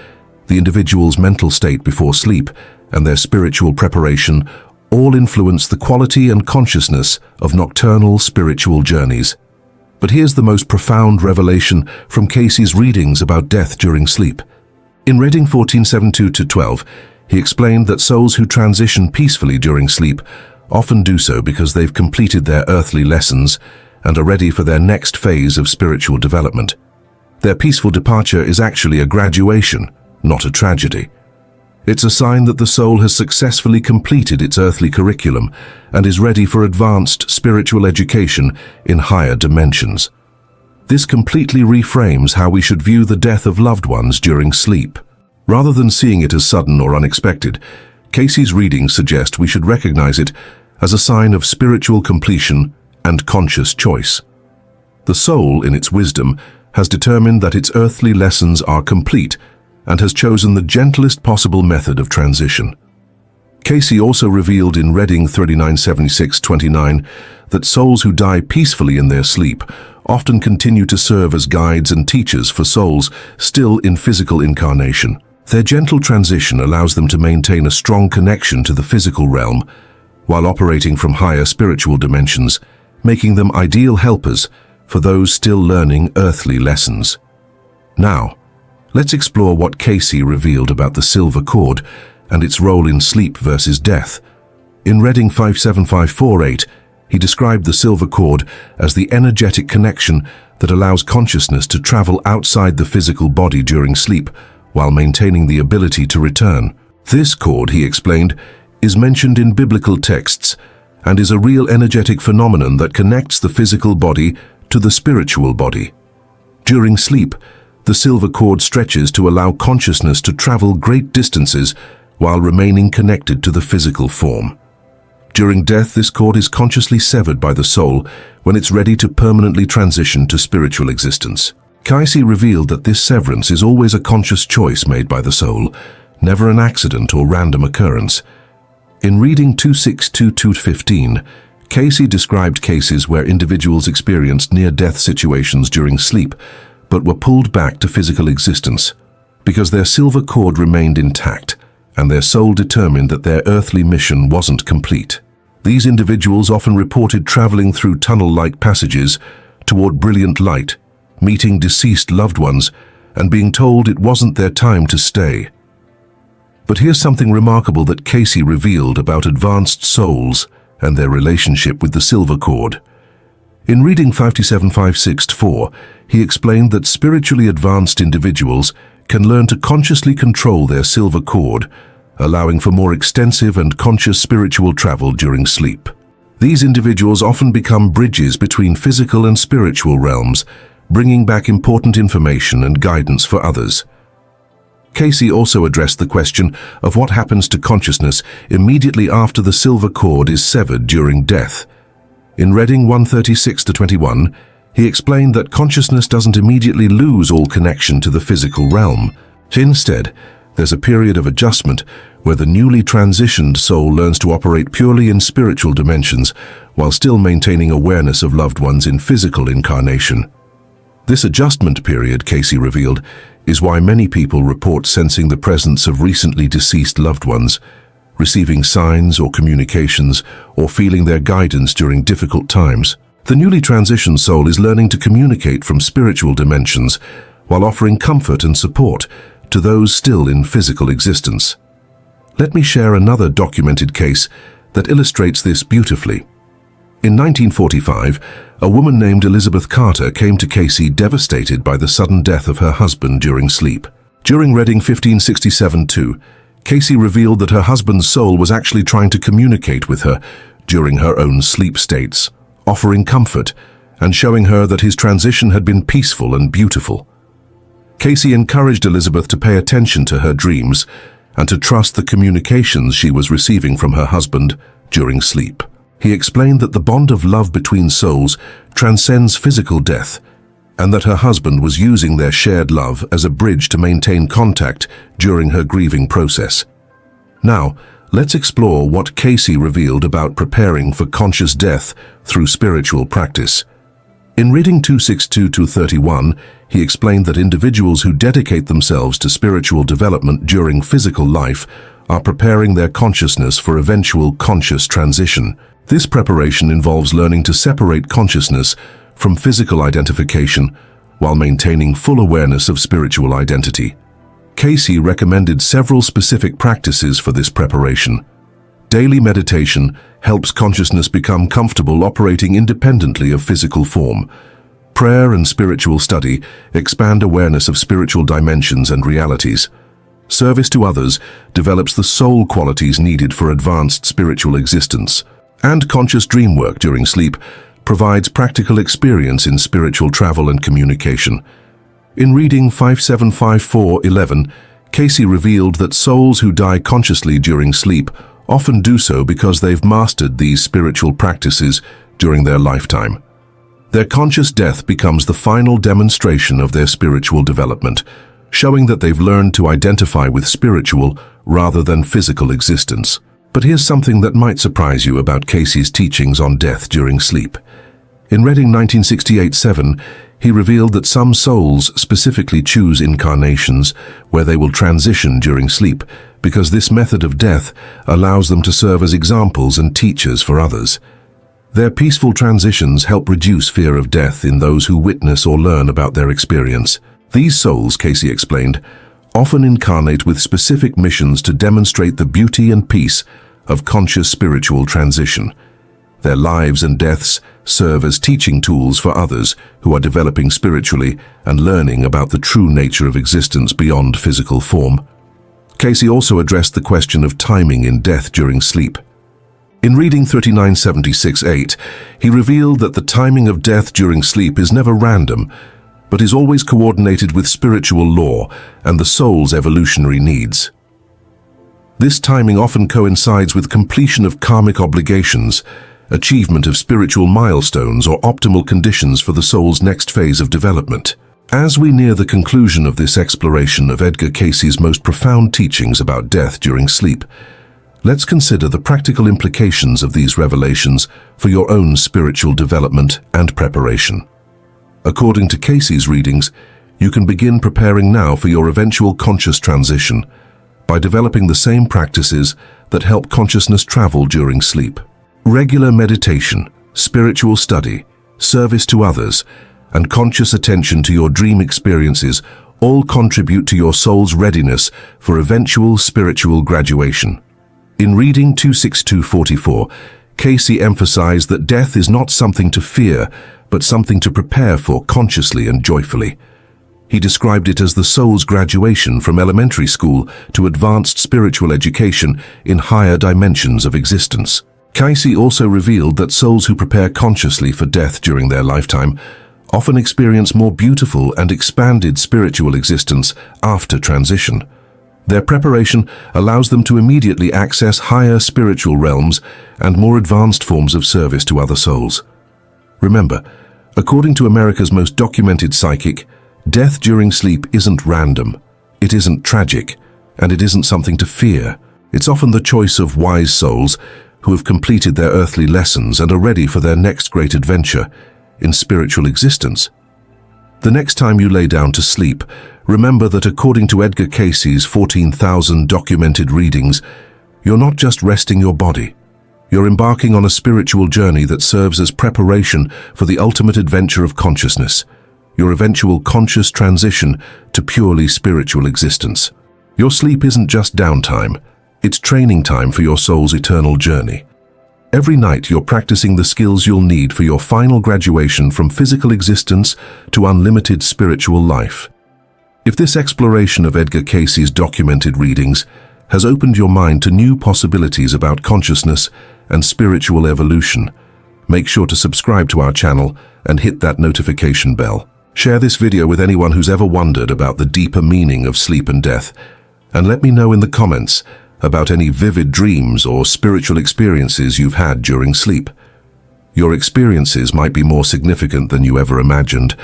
the individual's mental state before sleep, and their spiritual preparation all influence the quality and consciousness of nocturnal spiritual journeys. But here's the most profound revelation from Cayce's readings about death during sleep. In Reading 1472-12, he explained that souls who transition peacefully during sleep often do so because they've completed their earthly lessons and are ready for their next phase of spiritual development. Their peaceful departure is actually a graduation, not a tragedy. It's a sign that the soul has successfully completed its earthly curriculum and is ready for advanced spiritual education in higher dimensions. This completely reframes how we should view the death of loved ones during sleep. Rather than seeing it as sudden or unexpected, Cayce's readings suggest we should recognize it as a sign of spiritual completion and conscious choice. The soul, in its wisdom, has determined that its earthly lessons are complete and has chosen the gentlest possible method of transition. Cayce also revealed in Reading 3976-29 that souls who die peacefully in their sleep often continue to serve as guides and teachers for souls still in physical incarnation. Their gentle transition allows them to maintain a strong connection to the physical realm while operating from higher spiritual dimensions, making them ideal helpers for those still learning earthly lessons. Now, let's explore what Cayce revealed about the silver cord and its role in sleep versus death. In Reading 5754-8, he described the silver cord as the energetic connection that allows consciousness to travel outside the physical body during sleep while maintaining the ability to return. This cord, he explained, is mentioned in biblical texts and is a real energetic phenomenon that connects the physical body to the spiritual body. During sleep, the silver cord stretches to allow consciousness to travel great distances while remaining connected to the physical form. During death, this cord is consciously severed by the soul when it's ready to permanently transition to spiritual existence. Cayce revealed that this severance is always a conscious choice made by the soul, never an accident or random occurrence. In Reading 2622-15, Cayce described cases where individuals experienced near-death situations during sleep, but were pulled back to physical existence because their silver cord remained intact and their soul determined that their earthly mission wasn't complete. These individuals often reported traveling through tunnel-like passages toward brilliant light, meeting deceased loved ones, and being told it wasn't their time to stay. But here's something remarkable that Cayce revealed about advanced souls and their relationship with the silver cord. In reading 57564, he explained that spiritually advanced individuals can learn to consciously control their silver cord, allowing for more extensive and conscious spiritual travel during sleep. These individuals often become bridges between physical and spiritual realms, bringing back important information and guidance for others. Cayce also addressed the question of what happens to consciousness immediately after the silver cord is severed during death. In reading 136-21, he explained that consciousness doesn't immediately lose all connection to the physical realm. Instead, there's a period of adjustment where the newly transitioned soul learns to operate purely in spiritual dimensions while still maintaining awareness of loved ones in physical incarnation. This adjustment period, Cayce revealed, is why many people report sensing the presence of recently deceased loved ones, receiving signs or communications, or feeling their guidance during difficult times. The newly transitioned soul is learning to communicate from spiritual dimensions while offering comfort and support to those still in physical existence. Let me share another documented case that illustrates this beautifully. In 1945, a woman named Elizabeth Carter came to Cayce devastated by the sudden death of her husband during sleep. During reading 1567-2, Cayce revealed that her husband's soul was actually trying to communicate with her during her own sleep states, offering comfort and showing her that his transition had been peaceful and beautiful. Cayce encouraged Elizabeth to pay attention to her dreams and to trust the communications she was receiving from her husband during sleep. He explained that the bond of love between souls transcends physical death, and that her husband was using their shared love as a bridge to maintain contact during her grieving process. Now, let's explore what Cayce revealed about preparing for conscious death through spiritual practice. In reading 262-31, he explained that individuals who dedicate themselves to spiritual development during physical life are preparing their consciousness for eventual conscious transition. This preparation involves learning to separate consciousness from physical identification while maintaining full awareness of spiritual identity. Cayce recommended several specific practices for this preparation. Daily meditation helps consciousness become comfortable operating independently of physical form. Prayer and spiritual study expand awareness of spiritual dimensions and realities. Service to others develops the soul qualities needed for advanced spiritual existence. And conscious dream work during sleep provides practical experience in spiritual travel and communication. In reading 5754-11, Cayce revealed that souls who die consciously during sleep often do so because they've mastered these spiritual practices during their lifetime. Their conscious death becomes the final demonstration of their spiritual development, showing that they've learned to identify with spiritual rather than physical existence. But here's something that might surprise you about Cayce's teachings on death during sleep. In reading 1968-7, he revealed that some souls specifically choose incarnations where they will transition during sleep because this method of death allows them to serve as examples and teachers for others. Their peaceful transitions help reduce fear of death in those who witness or learn about their experience. These souls, Cayce explained, often incarnate with specific missions to demonstrate the beauty and peace of conscious spiritual transition. Their lives and deaths serve as teaching tools for others who are developing spiritually and learning about the true nature of existence beyond physical form. Cayce also addressed the question of timing in death during sleep. In reading 3976-8, he revealed that the timing of death during sleep is never random, but is always coordinated with spiritual law and the soul's evolutionary needs. This timing often coincides with completion of karmic obligations, achievement of spiritual milestones, or optimal conditions for the soul's next phase of development. As we near the conclusion of this exploration of Edgar Cayce's most profound teachings about death during sleep, let's consider the practical implications of these revelations for your own spiritual development and preparation. According to Cayce's readings, you can begin preparing now for your eventual conscious transition by developing the same practices that help consciousness travel during sleep. Regular meditation, spiritual study, service to others, and conscious attention to your dream experiences all contribute to your soul's readiness for eventual spiritual graduation. In reading 26244, Cayce emphasized that death is not something to fear, but something to prepare for consciously and joyfully. He described it as the soul's graduation from elementary school to advanced spiritual education in higher dimensions of existence. Cayce also revealed that souls who prepare consciously for death during their lifetime often experience more beautiful and expanded spiritual existence after transition. Their preparation allows them to immediately access higher spiritual realms and more advanced forms of service to other souls. Remember, according to America's most documented psychic, death during sleep isn't random, it isn't tragic, and it isn't something to fear. It's often the choice of wise souls who have completed their earthly lessons and are ready for their next great adventure in spiritual existence. The next time you lay down to sleep, remember that according to Edgar Cayce's 14,000 documented readings, you're not just resting your body. You're embarking on a spiritual journey that serves as preparation for the ultimate adventure of consciousness, your eventual conscious transition to purely spiritual existence. Your sleep isn't just downtime, it's training time for your soul's eternal journey. Every night you're practicing the skills you'll need for your final graduation from physical existence to unlimited spiritual life. If this exploration of Edgar Cayce's documented readings has opened your mind to new possibilities about consciousness and spiritual evolution, make sure to subscribe to our channel and hit that notification bell. Share this video with anyone who's ever wondered about the deeper meaning of sleep and death, and let me know in the comments about any vivid dreams or spiritual experiences you've had during sleep. Your experiences might be more significant than you ever imagined,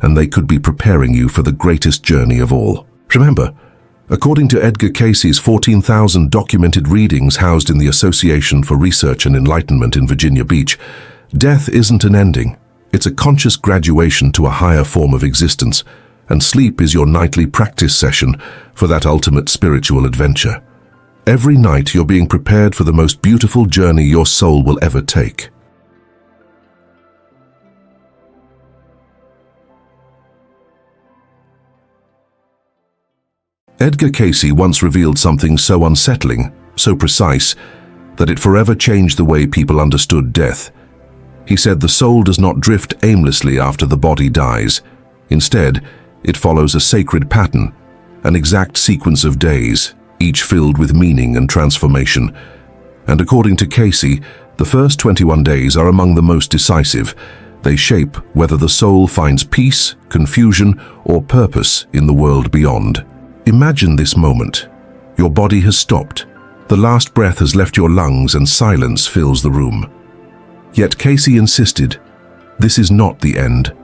and they could be preparing you for the greatest journey of all. Remember, according to Edgar Cayce's 14,000 documented readings housed in the Association for Research and Enlightenment in Virginia Beach, death isn't an ending. It's a conscious graduation to a higher form of existence, and sleep is your nightly practice session for that ultimate spiritual adventure. Every night you're being prepared for the most beautiful journey your soul will ever take. Edgar Cayce once revealed something so unsettling, so precise, that it forever changed the way people understood death. He said the soul does not drift aimlessly after the body dies. Instead, it follows a sacred pattern, an exact sequence of days, each filled with meaning and transformation. And according to Cayce, the first 21 days are among the most decisive. They shape whether the soul finds peace, confusion, or purpose in the world beyond. Imagine this moment. Your body has stopped. The last breath has left your lungs and silence fills the room. Yet Cayce insisted, this is not the end.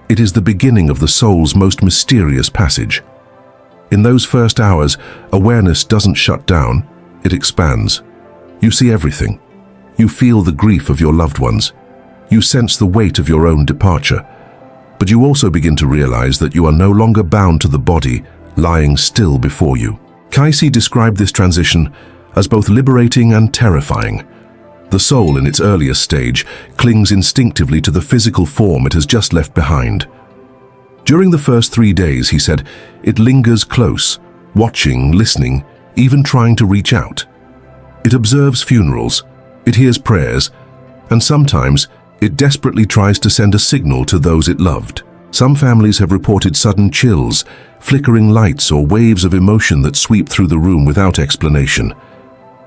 It is the beginning of the soul's most mysterious passage. In those first hours, awareness doesn't shut down, it expands. You see everything. You feel the grief of your loved ones. You sense the weight of your own departure. But you also begin to realize that you are no longer bound to the body lying still before you. Cayce described this transition as both liberating and terrifying. The soul, in its earliest stage, clings instinctively to the physical form it has just left behind. During the first 3 days, he said, it lingers close, watching, listening, even trying to reach out. It observes funerals, it hears prayers, and sometimes it desperately tries to send a signal to those it loved. Some families have reported sudden chills, flickering lights, or waves of emotion that sweep through the room without explanation.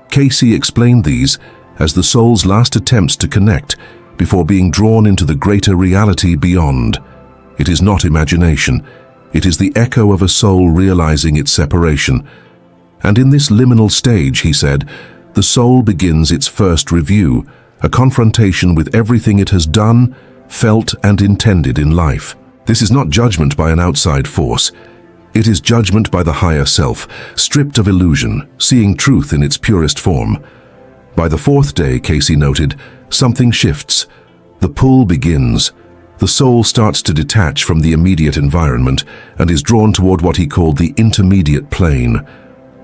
Cayce explained these as the soul's last attempts to connect before being drawn into the greater reality beyond. It is not imagination. It is the echo of a soul realizing its separation. And in this liminal stage, he said, the soul begins its first review, a confrontation with everything it has done, felt, and intended in life. This is not judgment by an outside force. It is judgment by the higher self, stripped of illusion, seeing truth in its purest form. By the 4th day, Cayce noted, something shifts. The pull begins. The soul starts to detach from the immediate environment and is drawn toward what he called the intermediate plane.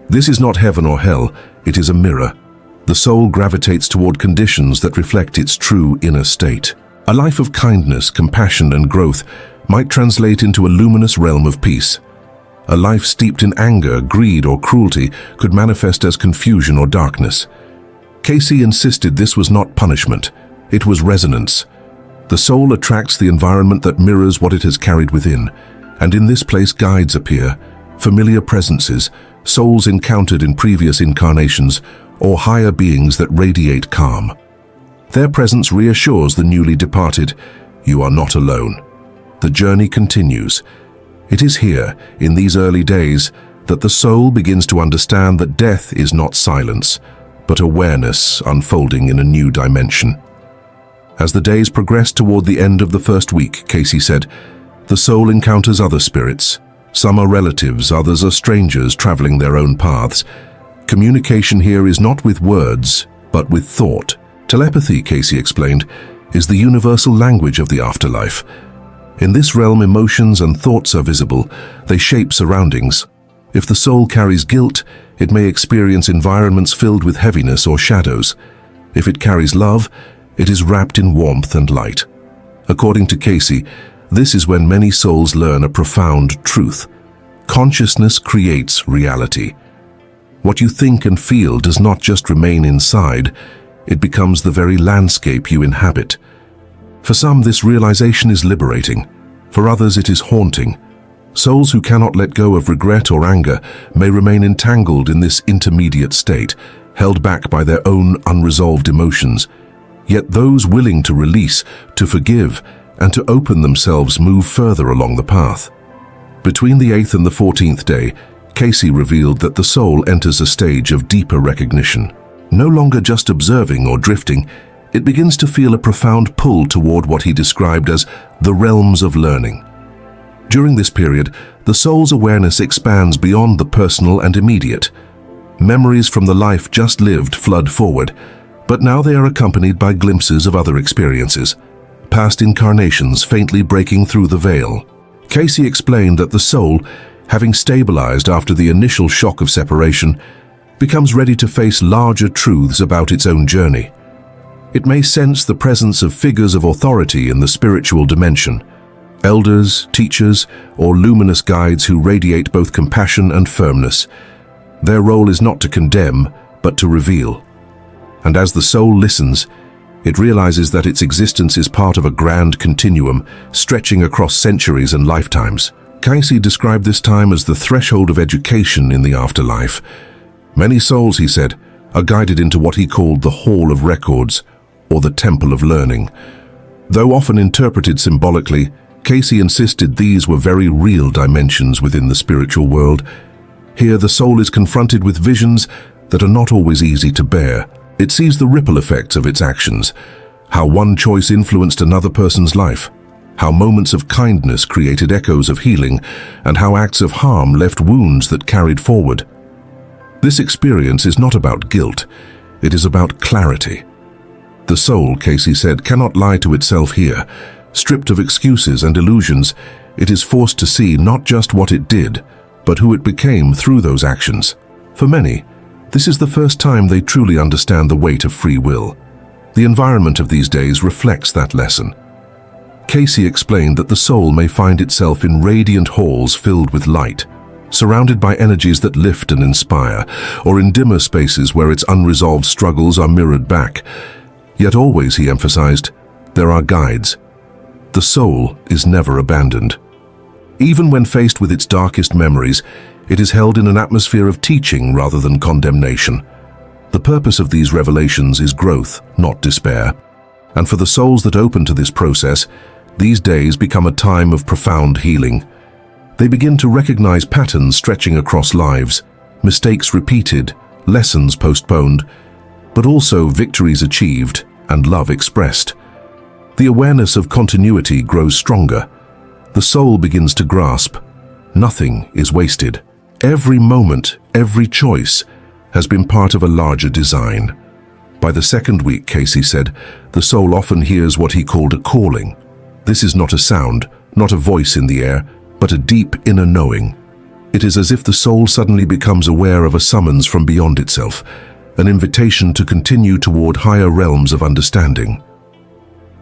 This is not heaven or hell, it is a mirror. The soul gravitates toward conditions that reflect its true inner state. A life of kindness, compassion, and growth might translate into a luminous realm of peace. A life steeped in anger, greed, or cruelty could manifest as confusion or darkness. Cayce insisted this was not punishment, it was resonance. The soul attracts the environment that mirrors what it has carried within, and in this place guides appear, familiar presences, souls encountered in previous incarnations, or higher beings that radiate calm. Their presence reassures the newly departed, you are not alone. The journey continues. It is here, in these early days, that the soul begins to understand that death is not silence, but awareness unfolding in a new dimension. As the days progress toward the end of the first week, Cayce said, the soul encounters other spirits. Some are relatives, others are strangers traveling their own paths. Communication here is not with words, but with thought. Telepathy, Cayce explained, is the universal language of the afterlife. In this realm, emotions and thoughts are visible. They shape surroundings. If the soul carries guilt, it may experience environments filled with heaviness or shadows. If it carries love, it is wrapped in warmth and light. According to Cayce, this is when many souls learn a profound truth. Consciousness creates reality. What you think and feel does not just remain inside, it becomes the very landscape you inhabit. For some, this realization is liberating. For others, it is haunting. Souls who cannot let go of regret or anger may remain entangled in this intermediate state, held back by their own unresolved emotions. Yet those willing to release, to forgive, and to open themselves move further along the path. Between the 8th and the 14th day, Cayce revealed that the soul enters a stage of deeper recognition. No longer just observing or drifting, it begins to feel a profound pull toward what he described as the realms of learning. During this period, the soul's awareness expands beyond the personal and immediate. Memories from the life just lived flood forward, but now they are accompanied by glimpses of other experiences, past incarnations faintly breaking through the veil. Cayce explained that the soul, having stabilized after the initial shock of separation, becomes ready to face larger truths about its own journey. It may sense the presence of figures of authority in the spiritual dimension, elders, teachers, or luminous guides who radiate both compassion and firmness. Their role is not to condemn, but to reveal. And as the soul listens, it realizes that its existence is part of a grand continuum stretching across centuries and lifetimes. Cayce described this time as the threshold of education in the afterlife. Many souls, he said, are guided into what he called the Hall of Records, or the Temple of Learning. Though often interpreted symbolically, Cayce insisted these were very real dimensions within the spiritual world. Here the soul is confronted with visions that are not always easy to bear. It sees the ripple effects of its actions, how one choice influenced another person's life, how moments of kindness created echoes of healing, and how acts of harm left wounds that carried forward. This experience is not about guilt, it is about clarity. The soul, Cayce said, cannot lie to itself here. Stripped of excuses and illusions, it is forced to see not just what it did, but who it became through those actions. For many, this is the first time they truly understand the weight of free will. The environment of these days reflects that lesson. Cayce explained that the soul may find itself in radiant halls filled with light, surrounded by energies that lift and inspire, or in dimmer spaces where its unresolved struggles are mirrored back. Yet always, he emphasized, there are guides. The soul is never abandoned. Even when faced with its darkest memories, it is held in an atmosphere of teaching rather than condemnation. The purpose of these revelations is growth, not despair. And for the souls that open to this process, these days become a time of profound healing. They begin to recognize patterns stretching across lives, mistakes repeated, lessons postponed, but also victories achieved and love expressed. The awareness of continuity grows stronger. The soul begins to grasp. Nothing is wasted. Every moment, every choice has been part of a larger design. By the second week, Cayce said, the soul often hears what he called a calling. This is not a sound, not a voice in the air, but a deep inner knowing. It is as if the soul suddenly becomes aware of a summons from beyond itself, an invitation to continue toward higher realms of understanding.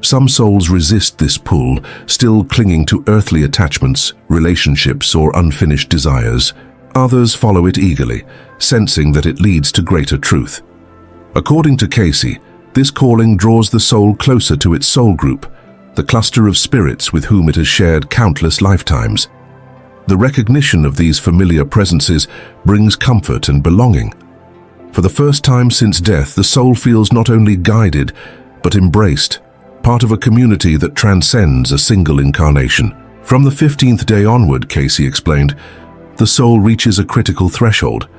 Some souls resist this pull, still clinging to earthly attachments, relationships, or unfinished desires. Others follow it eagerly, sensing that it leads to greater truth. According to Cayce, this calling draws the soul closer to its soul group, the cluster of spirits with whom it has shared countless lifetimes. The recognition of these familiar presences brings comfort and belonging. For the first time since death, the soul feels not only guided, but embraced, part of a community that transcends a single incarnation. From the 15th day onward, Cayce explained, the soul reaches a critical threshold.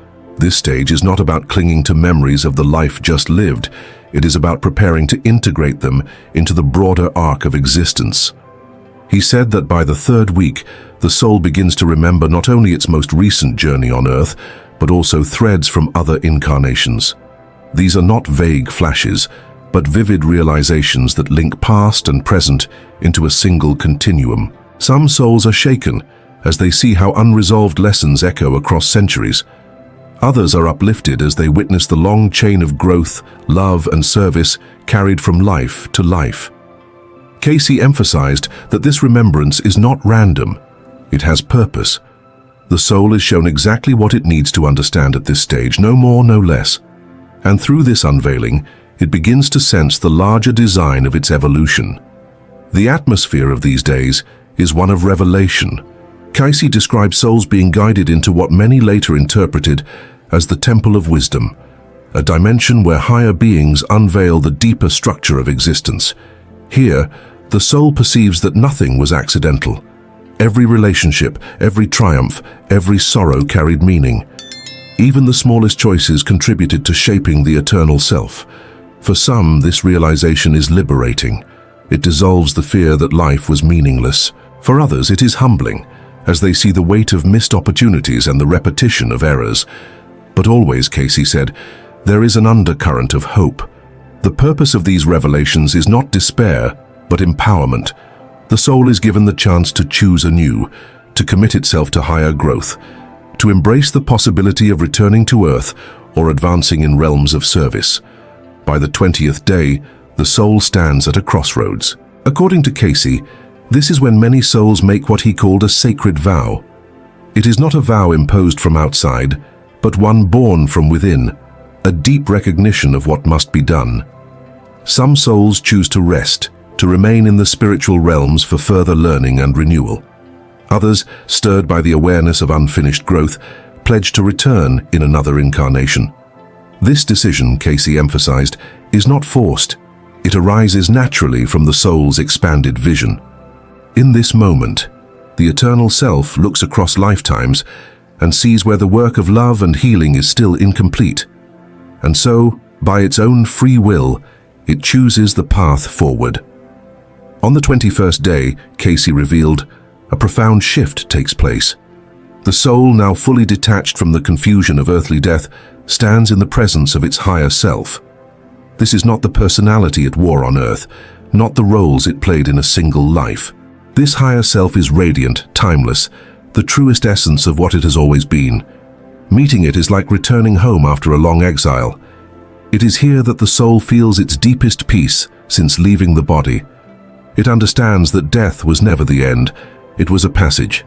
This stage is not about clinging to memories of the life just lived. It is about preparing to integrate them into the broader arc of existence. He said that by the 3rd week, the soul begins to remember not only its most recent journey on Earth, but also threads from other incarnations. These are not vague flashes, but vivid realizations that link past and present into a single continuum. Some souls are shaken as they see how unresolved lessons echo across centuries. Others are uplifted as they witness the long chain of growth, love, and service carried from life to life. Cayce emphasized that this remembrance is not random. It has purpose. The soul is shown exactly what it needs to understand at this stage, no more, no less. And through this unveiling, it begins to sense the larger design of its evolution. The atmosphere of these days is one of revelation. Cayce describes souls being guided into what many later interpreted as the Temple of Wisdom, a dimension where higher beings unveil the deeper structure of existence. Here, the soul perceives that nothing was accidental. Every relationship, every triumph, every sorrow carried meaning. Even the smallest choices contributed to shaping the eternal self. For some, this realization is liberating. It dissolves the fear that life was meaningless. For others, it is humbling, as they see the weight of missed opportunities and the repetition of errors. But always, Cayce said, there is an undercurrent of hope. The purpose of these revelations is not despair, but empowerment. The soul is given the chance to choose anew, to commit itself to higher growth, to embrace the possibility of returning to Earth or advancing in realms of service. By the 20th day, the soul stands at a crossroads. According to Cayce, this is when many souls make what he called a sacred vow. It is not a vow imposed from outside, but one born from within, a deep recognition of what must be done. Some souls choose to rest, to remain in the spiritual realms for further learning and renewal. Others, stirred by the awareness of unfinished growth, pledge to return in another incarnation. This decision, Cayce emphasized, is not forced. It arises naturally from the soul's expanded vision. In this moment, the eternal self looks across lifetimes and sees where the work of love and healing is still incomplete. And so, by its own free will, it chooses the path forward. On the 21st day, Cayce revealed, a profound shift takes place. The soul, now fully detached from the confusion of earthly death, stands in the presence of its higher self. This is not the personality it wore on earth, not the roles it played in a single life. This higher self is radiant, timeless, the truest essence of what it has always been. Meeting it is like returning home after a long exile. It is here that the soul feels its deepest peace since leaving the body. It understands that death was never the end, it was a passage.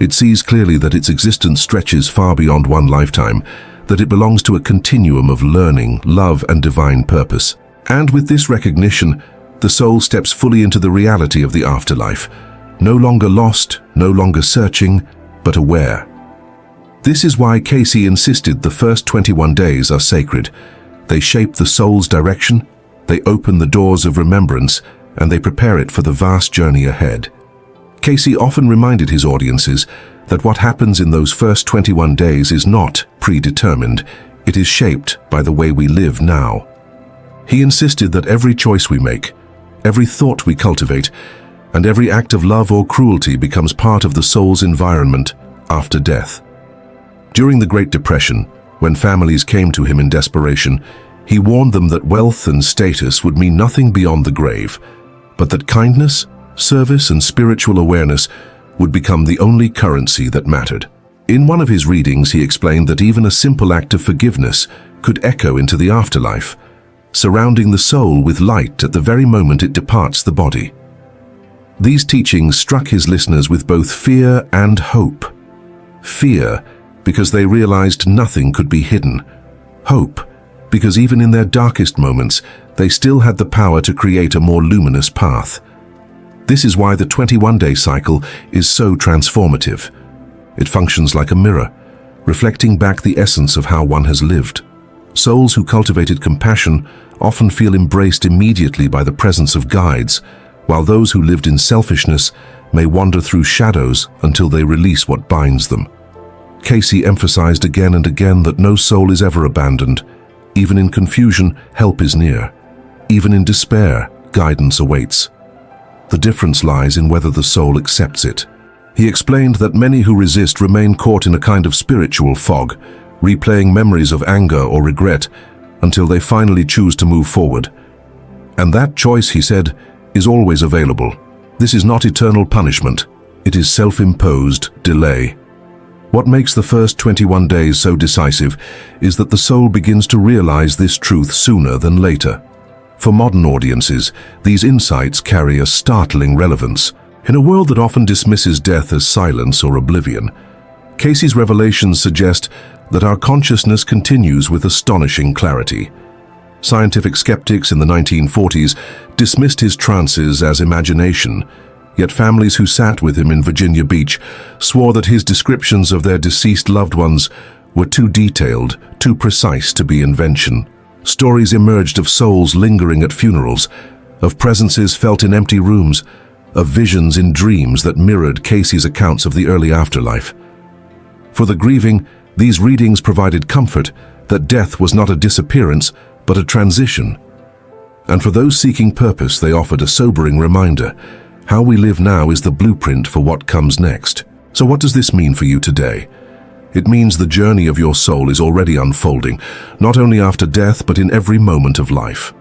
It sees clearly that its existence stretches far beyond one lifetime, that it belongs to a continuum of learning, love, and divine purpose. And with this recognition, the soul steps fully into the reality of the afterlife, no longer lost, no longer searching, but aware. This is why Cayce insisted the first 21 days are sacred. They shape the soul's direction, they open the doors of remembrance, and they prepare it for the vast journey ahead. Cayce often reminded his audiences that what happens in those first 21 days is not predetermined, it is shaped by the way we live now. He insisted that every choice we make, every thought we cultivate, and every act of love or cruelty becomes part of the soul's environment after death. During the Great Depression, when families came to him in desperation, he warned them that wealth and status would mean nothing beyond the grave, but that kindness, service, and spiritual awareness would become the only currency that mattered. In one of his readings, he explained that even a simple act of forgiveness could echo into the afterlife, surrounding the soul with light at the very moment it departs the body. These teachings struck his listeners with both fear and hope. Fear, because they realized nothing could be hidden. Hope, because even in their darkest moments, they still had the power to create a more luminous path. This is why the 21-day cycle is so transformative. It functions like a mirror, reflecting back the essence of how one has lived. Souls who cultivated compassion often feel embraced immediately by the presence of guides, while those who lived in selfishness may wander through shadows until they release what binds them. Cayce emphasized again and again that no soul is ever abandoned. Even in confusion, help is near. Even in despair, guidance awaits. The difference lies in whether the soul accepts it. He explained that many who resist remain caught in a kind of spiritual fog, replaying memories of anger or regret until they finally choose to move forward. And that choice, he said, is always available. This is not eternal punishment. It is self-imposed delay. What makes the first 21 days so decisive is that the soul begins to realize this truth sooner than later. For modern audiences, these insights carry a startling relevance. In a world that often dismisses death as silence or oblivion, Cayce's revelations suggest that our consciousness continues with astonishing clarity. Scientific skeptics in the 1940s dismissed his trances as imagination, yet families who sat with him in Virginia Beach swore that his descriptions of their deceased loved ones were too detailed, too precise to be invention. Stories emerged of souls lingering at funerals, of presences felt in empty rooms, of visions in dreams that mirrored Cayce's accounts of the early afterlife. For the grieving, these readings provided comfort that death was not a disappearance, but a transition. And for those seeking purpose, they offered a sobering reminder. How we live now is the blueprint for what comes next. So what does this mean for you today? It means the journey of your soul is already unfolding, not only after death, but in every moment of life.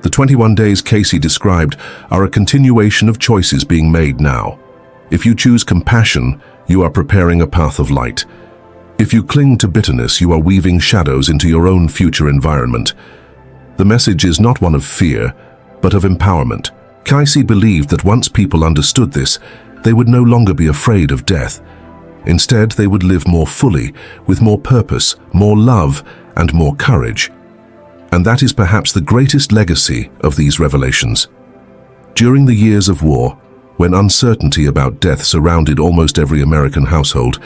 The 21 days Cayce described are a continuation of choices being made now. If you choose compassion, you are preparing a path of light. If you cling to bitterness, you are weaving shadows into your own future environment. The message is not one of fear, but of empowerment. Cayce believed that once people understood this, they would no longer be afraid of death. Instead, they would live more fully, with more purpose, more love, and more courage. And that is perhaps the greatest legacy of these revelations. During the years of war, when uncertainty about death surrounded almost every American household,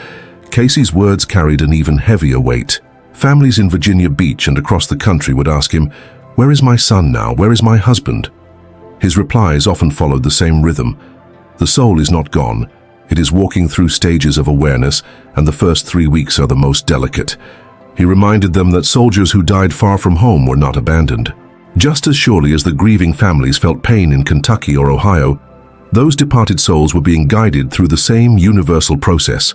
Cayce's words carried an even heavier weight. Families in Virginia Beach and across the country would ask him, "Where is my son now? Where is my husband?" His replies often followed the same rhythm. The soul is not gone. It is walking through stages of awareness, and the first 3 weeks are the most delicate. He reminded them that soldiers who died far from home were not abandoned. Just as surely as the grieving families felt pain in Kentucky or Ohio, those departed souls were being guided through the same universal process,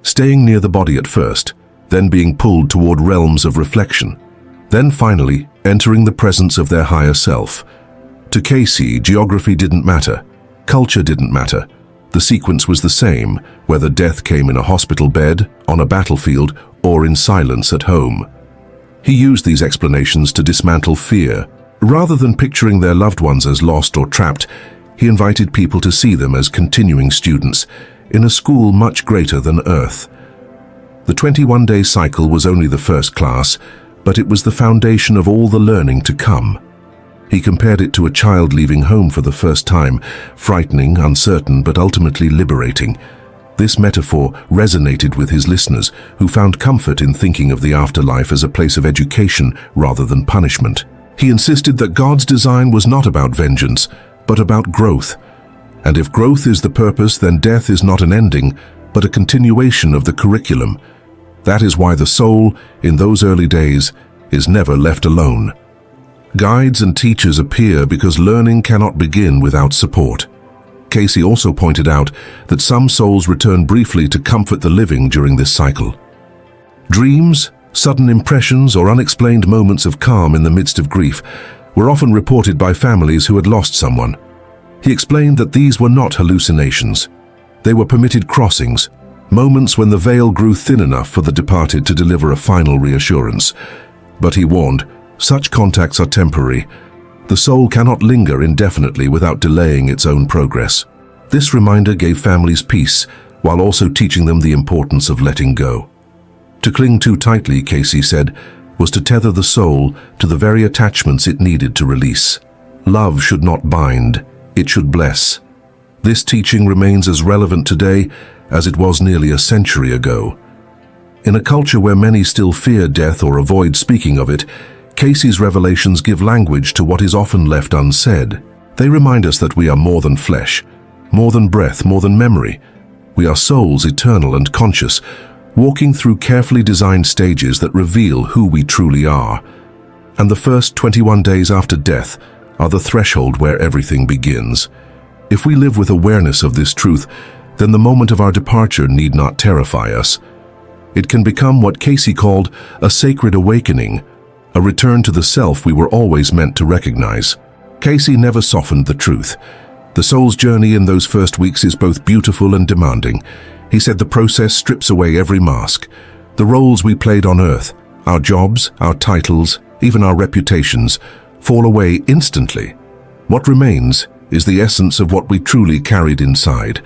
staying near the body at first, then being pulled toward realms of reflection, then finally entering the presence of their higher self. To Cayce, geography didn't matter, culture didn't matter. The sequence was the same, whether death came in a hospital bed, on a battlefield, or in silence at home. He used these explanations to dismantle fear. Rather than picturing their loved ones as lost or trapped, he invited people to see them as continuing students in a school much greater than Earth. The 21-day cycle was only the first class, but it was the foundation of all the learning to come. He compared it to a child leaving home for the first time, frightening, uncertain, but ultimately liberating. This metaphor resonated with his listeners, who found comfort in thinking of the afterlife as a place of education rather than punishment. He insisted that God's design was not about vengeance, but about growth. And if growth is the purpose, then death is not an ending, but a continuation of the curriculum. That is why the soul, in those early days, is never left alone. Guides and teachers appear because learning cannot begin without support. Cayce also pointed out that some souls return briefly to comfort the living during this cycle. Dreams, sudden impressions, or unexplained moments of calm in the midst of grief were often reported by families who had lost someone. He explained that these were not hallucinations. They were permitted crossings, moments when the veil grew thin enough for the departed to deliver a final reassurance. But he warned, such contacts are temporary. The soul cannot linger indefinitely without delaying its own progress. This reminder gave families peace, while also teaching them the importance of letting go. To cling too tightly, Cayce said, was to tether the soul to the very attachments it needed to release. Love should not bind, it should bless. This teaching remains as relevant today as it was nearly a century ago. In a culture where many still fear death or avoid speaking of it, Cayce's revelations give language to what is often left unsaid. They remind us that we are more than flesh, more than breath, more than memory. We are souls eternal and conscious, walking through carefully designed stages that reveal who we truly are. And the first 21 days after death are the threshold where everything begins. If we live with awareness of this truth, then the moment of our departure need not terrify us. It can become what Cayce called a sacred awakening, a return to the self we were always meant to recognize. Cayce never softened the truth. The soul's journey in those first weeks is both beautiful and demanding. He said the process strips away every mask. The roles we played on earth, our jobs, our titles, even our reputations, fall away instantly. What remains is the essence of what we truly carried inside.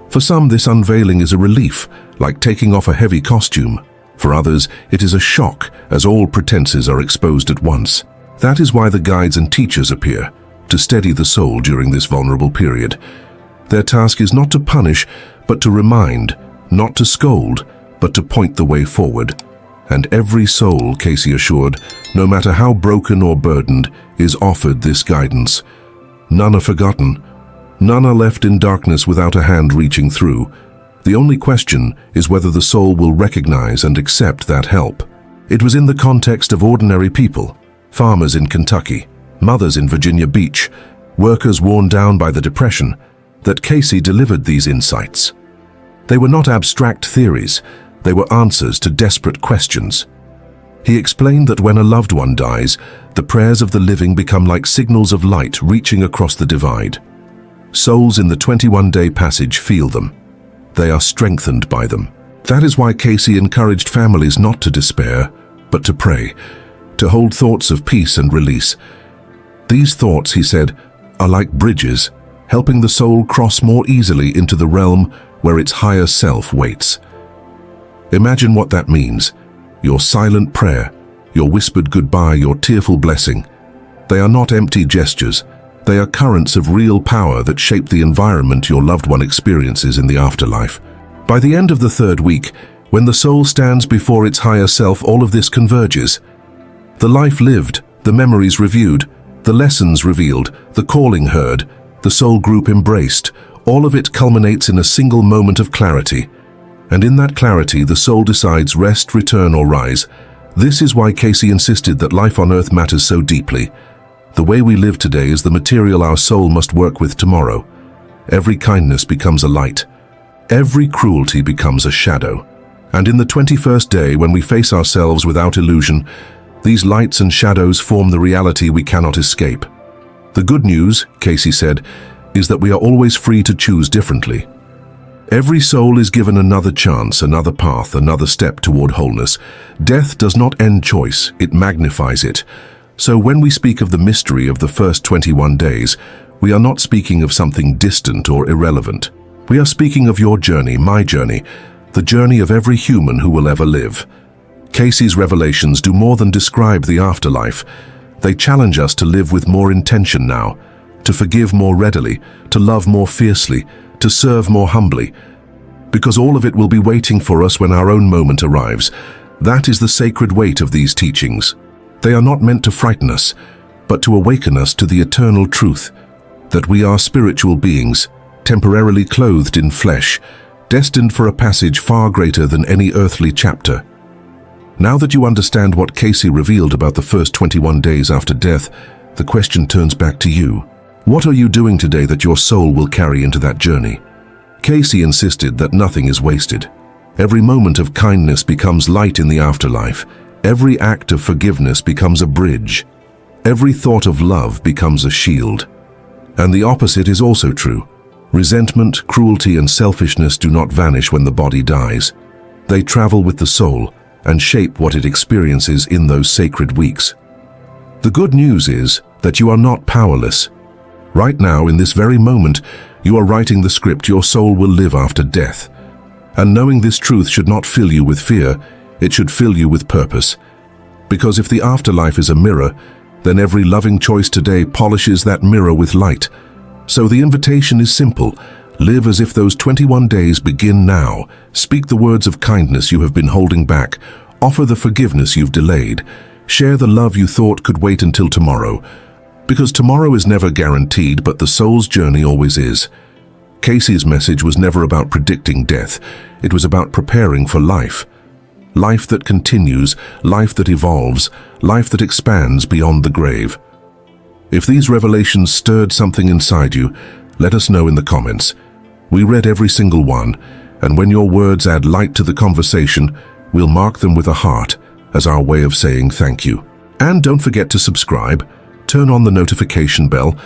For some, this unveiling is a relief, like taking off a heavy costume. For others, it is a shock, as all pretenses are exposed at once. That is why the guides and teachers appear, to steady the soul during this vulnerable period. Their task is not to punish, but to remind, not to scold, but to point the way forward. And every soul, Cayce assured, no matter how broken or burdened, is offered this guidance. None are forgotten. None are left in darkness without a hand reaching through. The only question is whether the soul will recognize and accept that help. It was in the context of ordinary people, farmers in Kentucky, mothers in Virginia Beach, workers worn down by the Depression, that Cayce delivered these insights. They were not abstract theories, they were answers to desperate questions. He explained that when a loved one dies, the prayers of the living become like signals of light reaching across the divide. Souls in the 21-day passage feel them. They are strengthened by them. That is why Cayce encouraged families not to despair, but to pray, to hold thoughts of peace and release. These thoughts, he said, are like bridges, helping the soul cross more easily into the realm where its higher self waits. Imagine what that means. Your silent prayer, your whispered goodbye, your tearful blessing. They are not empty gestures. They are currents of real power that shape the environment your loved one experiences in the afterlife. By the end of the third week, when the soul stands before its higher self, all of this converges. The life lived, the memories reviewed, the lessons revealed, the calling heard, the soul group embraced. All of it culminates in a single moment of clarity. And in that clarity, the soul decides rest, return, or rise. This is why Cayce insisted that life on earth matters so deeply. The way we live today is the material our soul must work with tomorrow. Every kindness becomes a light. Every cruelty becomes a shadow. And in the 21st day, when we face ourselves without illusion, these lights and shadows form the reality we cannot escape. The good news, Cayce said, is that we are always free to choose differently. Every soul is given another chance, another path, another step toward wholeness. Death does not end choice, it magnifies it. So when we speak of the mystery of the first 21 days, we are not speaking of something distant or irrelevant. We are speaking of your journey, my journey, the journey of every human who will ever live. Cayce's revelations do more than describe the afterlife. They challenge us to live with more intention now, to forgive more readily, to love more fiercely, to serve more humbly, because all of it will be waiting for us when our own moment arrives. That is the sacred weight of these teachings. They are not meant to frighten us, but to awaken us to the eternal truth, that we are spiritual beings, temporarily clothed in flesh, destined for a passage far greater than any earthly chapter. Now that you understand what Cayce revealed about the first 21 days after death, the question turns back to you. What are you doing today that your soul will carry into that journey? Cayce insisted that nothing is wasted. Every moment of kindness becomes light in the afterlife. Every act of forgiveness becomes a bridge. Every thought of love becomes a shield. And the opposite is also true. Resentment, cruelty, and selfishness do not vanish when the body dies. They travel with the soul and shape what it experiences in those sacred weeks. The good news is that you are not powerless. Right now, in this very moment, you are writing the script your soul will live after death. And knowing this truth should not fill you with fear, it should fill you with purpose. Because if the afterlife is a mirror, then every loving choice today polishes that mirror with light. So the invitation is simple. Live as if those 21 days begin now. Speak the words of kindness you have been holding back. Offer the forgiveness you've delayed. Share the love you thought could wait until tomorrow. Because tomorrow is never guaranteed, but the soul's journey always is. Cayce's message was never about predicting death. It was about preparing for life. Life that continues, life that evolves, life that expands beyond the grave. If these revelations stirred something inside you, let us know in the comments. We read every single one, and when your words add light to the conversation, we'll mark them with a heart as our way of saying thank you. And don't forget to subscribe, turn on the notification bell,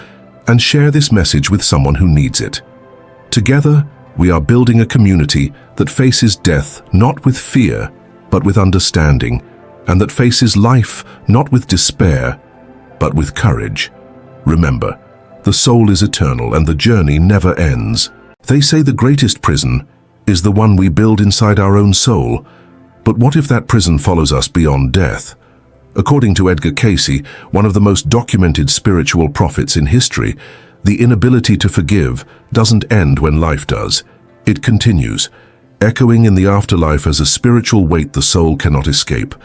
and share this message with someone who needs it. Together, we are building a community that faces death not with fear, but with understanding, and that faces life not with despair, but with courage. Remember, the soul is eternal and the journey never ends. They say the greatest prison is the one we build inside our own soul. But what if that prison follows us beyond death? According to Edgar Cayce, one of the most documented spiritual prophets in history, the inability to forgive doesn't end when life does. It continues, echoing in the afterlife as a spiritual weight the soul cannot escape.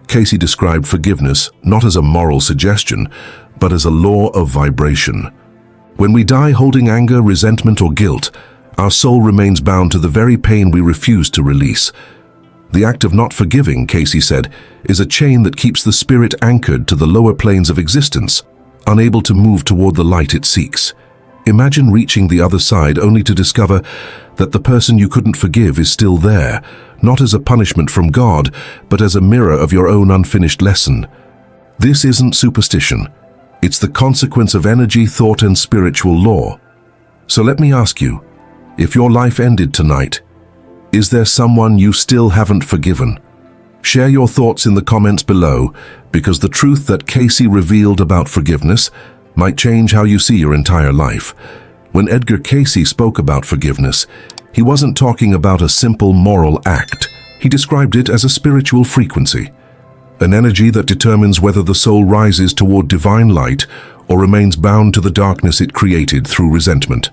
Cayce described forgiveness not as a moral suggestion, but as a law of vibration. When we die holding anger, resentment, or guilt, our soul remains bound to the very pain we refuse to release. The act of not forgiving, Cayce said, is a chain that keeps the spirit anchored to the lower planes of existence, unable to move toward the light it seeks. Imagine reaching the other side only to discover that the person you couldn't forgive is still there, not as a punishment from God, but as a mirror of your own unfinished lesson. This isn't superstition. It's the consequence of energy, thought, and spiritual law. So let me ask you, if your life ended tonight, is there someone you still haven't forgiven? Share your thoughts in the comments below, because the truth that Cayce revealed about forgiveness might change how you see your entire life. When Edgar Cayce spoke about forgiveness, he wasn't talking about a simple moral act. He described it as a spiritual frequency, an energy that determines whether the soul rises toward divine light or remains bound to the darkness it created through resentment.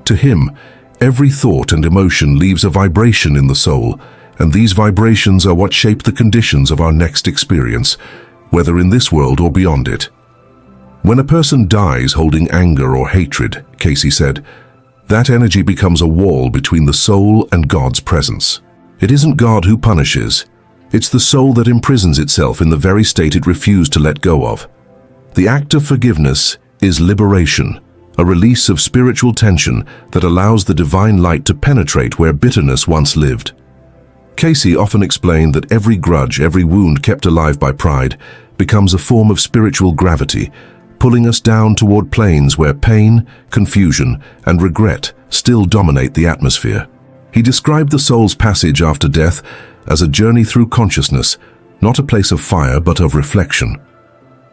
To him, every thought and emotion leaves a vibration in the soul, and these vibrations are what shape the conditions of our next experience, whether in this world or beyond it. When a person dies holding anger or hatred, Cayce said, that energy becomes a wall between the soul and God's presence. It isn't God who punishes. It's the soul that imprisons itself in the very state it refused to let go of. The act of forgiveness is liberation, a release of spiritual tension that allows the divine light to penetrate where bitterness once lived. Cayce often explained that every grudge, every wound kept alive by pride, becomes a form of spiritual gravity, pulling us down toward planes where pain, confusion, and regret still dominate the atmosphere. He described the soul's passage after death as a journey through consciousness, not a place of fire but of reflection.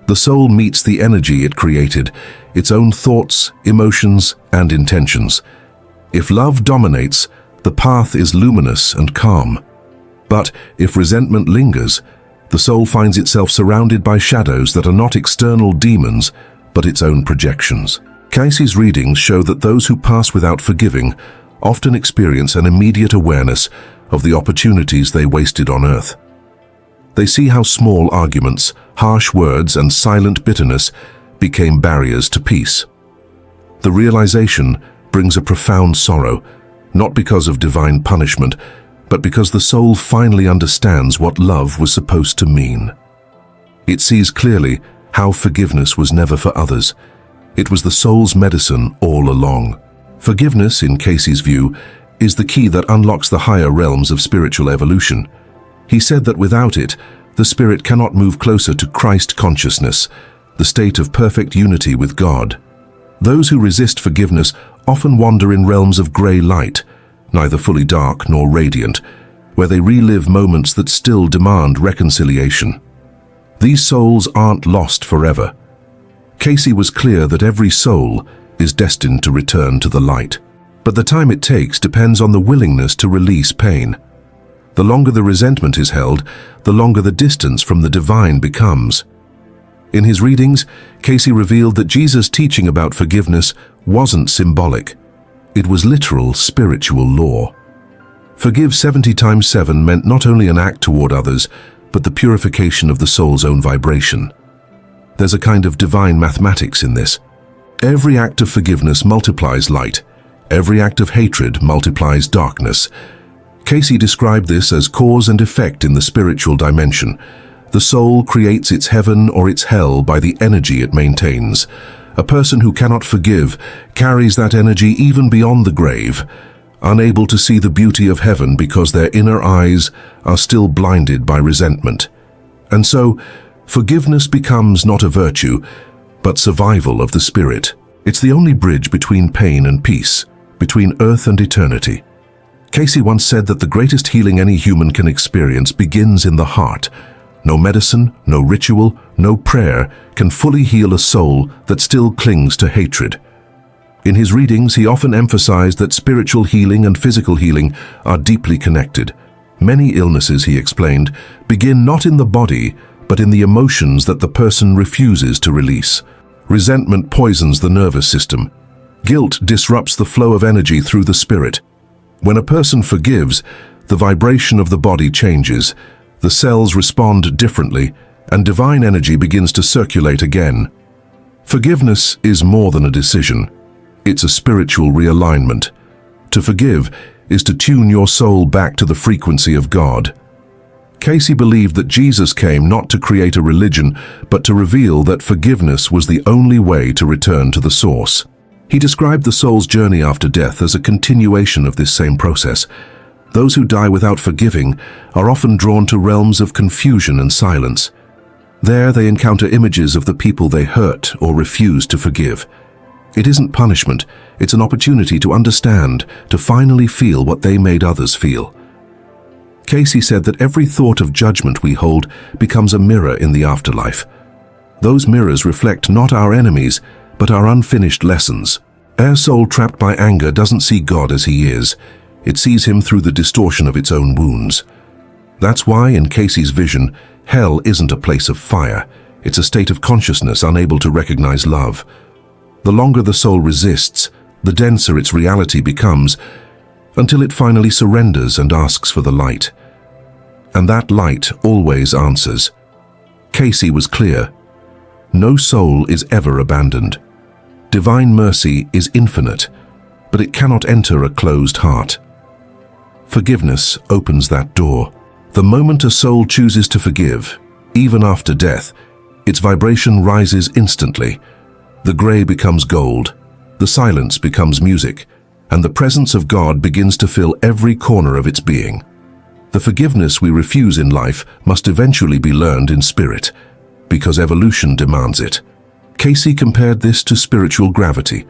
The soul meets the energy it created, its own thoughts, emotions, and intentions. If love dominates, the path is luminous and calm. But if resentment lingers, the soul finds itself surrounded by shadows that are not external demons, but its own projections. Cayce's readings show that those who pass without forgiving often experience an immediate awareness of the opportunities they wasted on earth. They see how small arguments, harsh words, and silent bitterness became barriers to peace. The realization brings a profound sorrow, not because of divine punishment, but because the soul finally understands what love was supposed to mean. It sees clearly how forgiveness was never for others. It was the soul's medicine all along. Forgiveness, in Cayce's view, is the key that unlocks the higher realms of spiritual evolution. He said that without it, the spirit cannot move closer to Christ consciousness, the state of perfect unity with God. Those who resist forgiveness often wander in realms of grey light, neither fully dark nor radiant, where they relive moments that still demand reconciliation. These souls aren't lost forever. Cayce was clear that every soul is destined to return to the light, but the time it takes depends on the willingness to release pain. The longer the resentment is held, the longer the distance from the divine becomes. In his readings, Cayce revealed that Jesus' teaching about forgiveness wasn't symbolic. It was literal spiritual law. Forgive 70 times 7 meant not only an act toward others, but the purification of the soul's own vibration. There's a kind of divine mathematics in this. Every act of forgiveness multiplies light. Every act of hatred multiplies darkness. Cayce described this as cause and effect in the spiritual dimension. The soul creates its heaven or its hell by the energy it maintains. A person who cannot forgive carries that energy even beyond the grave, unable to see the beauty of heaven because their inner eyes are still blinded by resentment. And so, forgiveness becomes not a virtue, but survival of the spirit. It's the only bridge between pain and peace, between earth and eternity. Cayce once said that the greatest healing any human can experience begins in the heart. No medicine, no ritual, no prayer can fully heal a soul that still clings to hatred. In his readings, he often emphasized that spiritual healing and physical healing are deeply connected. Many illnesses, he explained, begin not in the body, but in the emotions that the person refuses to release. Resentment poisons the nervous system. Guilt disrupts the flow of energy through the spirit. When a person forgives, the vibration of the body changes. The cells respond differently, and divine energy begins to circulate again. Forgiveness is more than a decision. It's a spiritual realignment. To forgive is to tune your soul back to the frequency of God. Cayce believed that Jesus came not to create a religion, but to reveal that forgiveness was the only way to return to the source. He described the soul's journey after death as a continuation of this same process. Those who die without forgiving are often drawn to realms of confusion and silence. There they encounter images of the people they hurt or refuse to forgive. It isn't punishment, it's an opportunity to understand, to finally feel what they made others feel. Cayce said that every thought of judgment we hold becomes a mirror in the afterlife. Those mirrors reflect not our enemies, but our unfinished lessons. Our soul trapped by anger doesn't see God as he is. It sees him through the distortion of its own wounds. That's why, in Cayce's vision, hell isn't a place of fire. It's a state of consciousness unable to recognize love. The longer the soul resists, the denser its reality becomes, until it finally surrenders and asks for the light. And that light always answers. Cayce was clear. No soul is ever abandoned. Divine mercy is infinite, but it cannot enter a closed heart. Forgiveness opens that door. The moment a soul chooses to forgive, even after death, its vibration rises instantly. The gray becomes gold, the silence becomes music, and the presence of God begins to fill every corner of its being. The forgiveness we refuse in life must eventually be learned in spirit, because evolution demands it. Cayce compared this to spiritual gravity.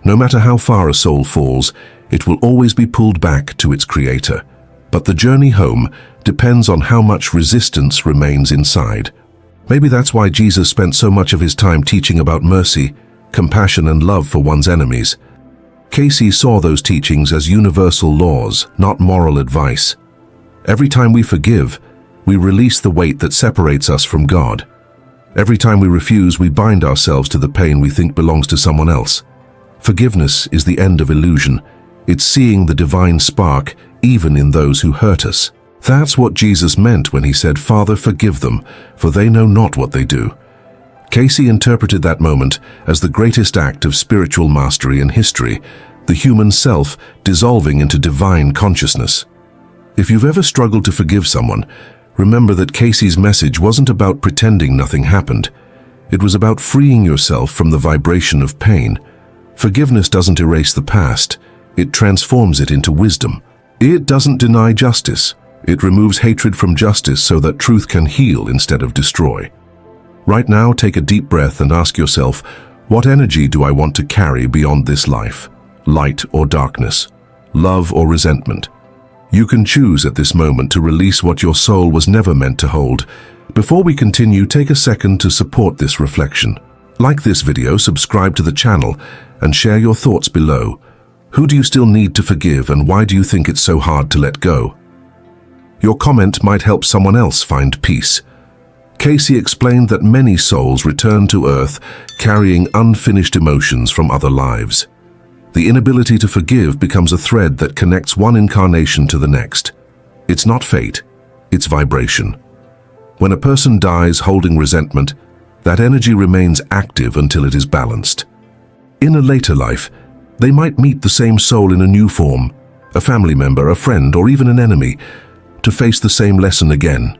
No matter how far a soul falls, it will always be pulled back to its creator. But the journey home depends on how much resistance remains inside. Maybe that's why Jesus spent so much of his time teaching about mercy, compassion, and love for one's enemies. Cayce saw those teachings as universal laws, not moral advice. Every time we forgive, we release the weight that separates us from God. Every time we refuse, we bind ourselves to the pain we think belongs to someone else. Forgiveness is the end of illusion. It's seeing the divine spark even in those who hurt us. That's what Jesus meant when he said, "Father, forgive them, for they know not what they do." Cayce interpreted that moment as the greatest act of spiritual mastery in history, the human self dissolving into divine consciousness. If you've ever struggled to forgive someone, remember that Cayce's message wasn't about pretending nothing happened. It was about freeing yourself from the vibration of pain. Forgiveness doesn't erase the past. It transforms it into wisdom. It doesn't deny justice. It removes hatred from justice so that truth can heal instead of destroy. Right now, take a deep breath and ask yourself, what energy do I want to carry beyond this life? Light or darkness? Love or resentment? You can choose at this moment to release what your soul was never meant to hold. Before we continue, take a second to support this reflection. Like this video, subscribe to the channel, and share your thoughts below. Who do you still need to forgive, and why do you think it's so hard to let go? Your comment might help someone else find peace. Cayce explained that many souls return to Earth carrying unfinished emotions from other lives. The inability to forgive becomes a thread that connects one incarnation to the next. It's not fate, it's vibration. When a person dies holding resentment, that energy remains active until it is balanced. In a later life, they might meet the same soul in a new form, a family member, a friend, or even an enemy, to face the same lesson again.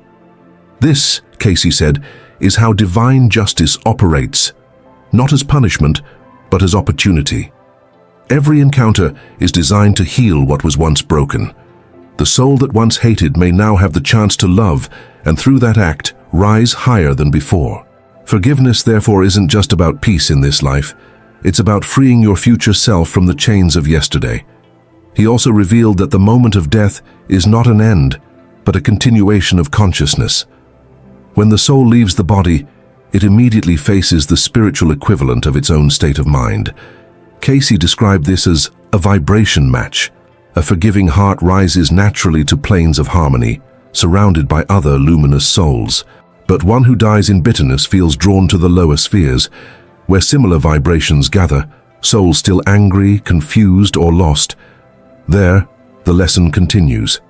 This, Cayce said, is how divine justice operates, not as punishment, but as opportunity. Every encounter is designed to heal what was once broken. The soul that once hated may now have the chance to love, and through that act, rise higher than before. Forgiveness, therefore, isn't just about peace in this life. It's about freeing your future self from the chains of yesterday. He also revealed that the moment of death is not an end, but a continuation of consciousness. When the soul leaves the body, it immediately faces the spiritual equivalent of its own state of mind. Cayce described this as a vibration match. A forgiving heart rises naturally to planes of harmony, surrounded by other luminous souls. But one who dies in bitterness feels drawn to the lower spheres, where similar vibrations gather, souls still angry, confused, or lost. There, the lesson continues.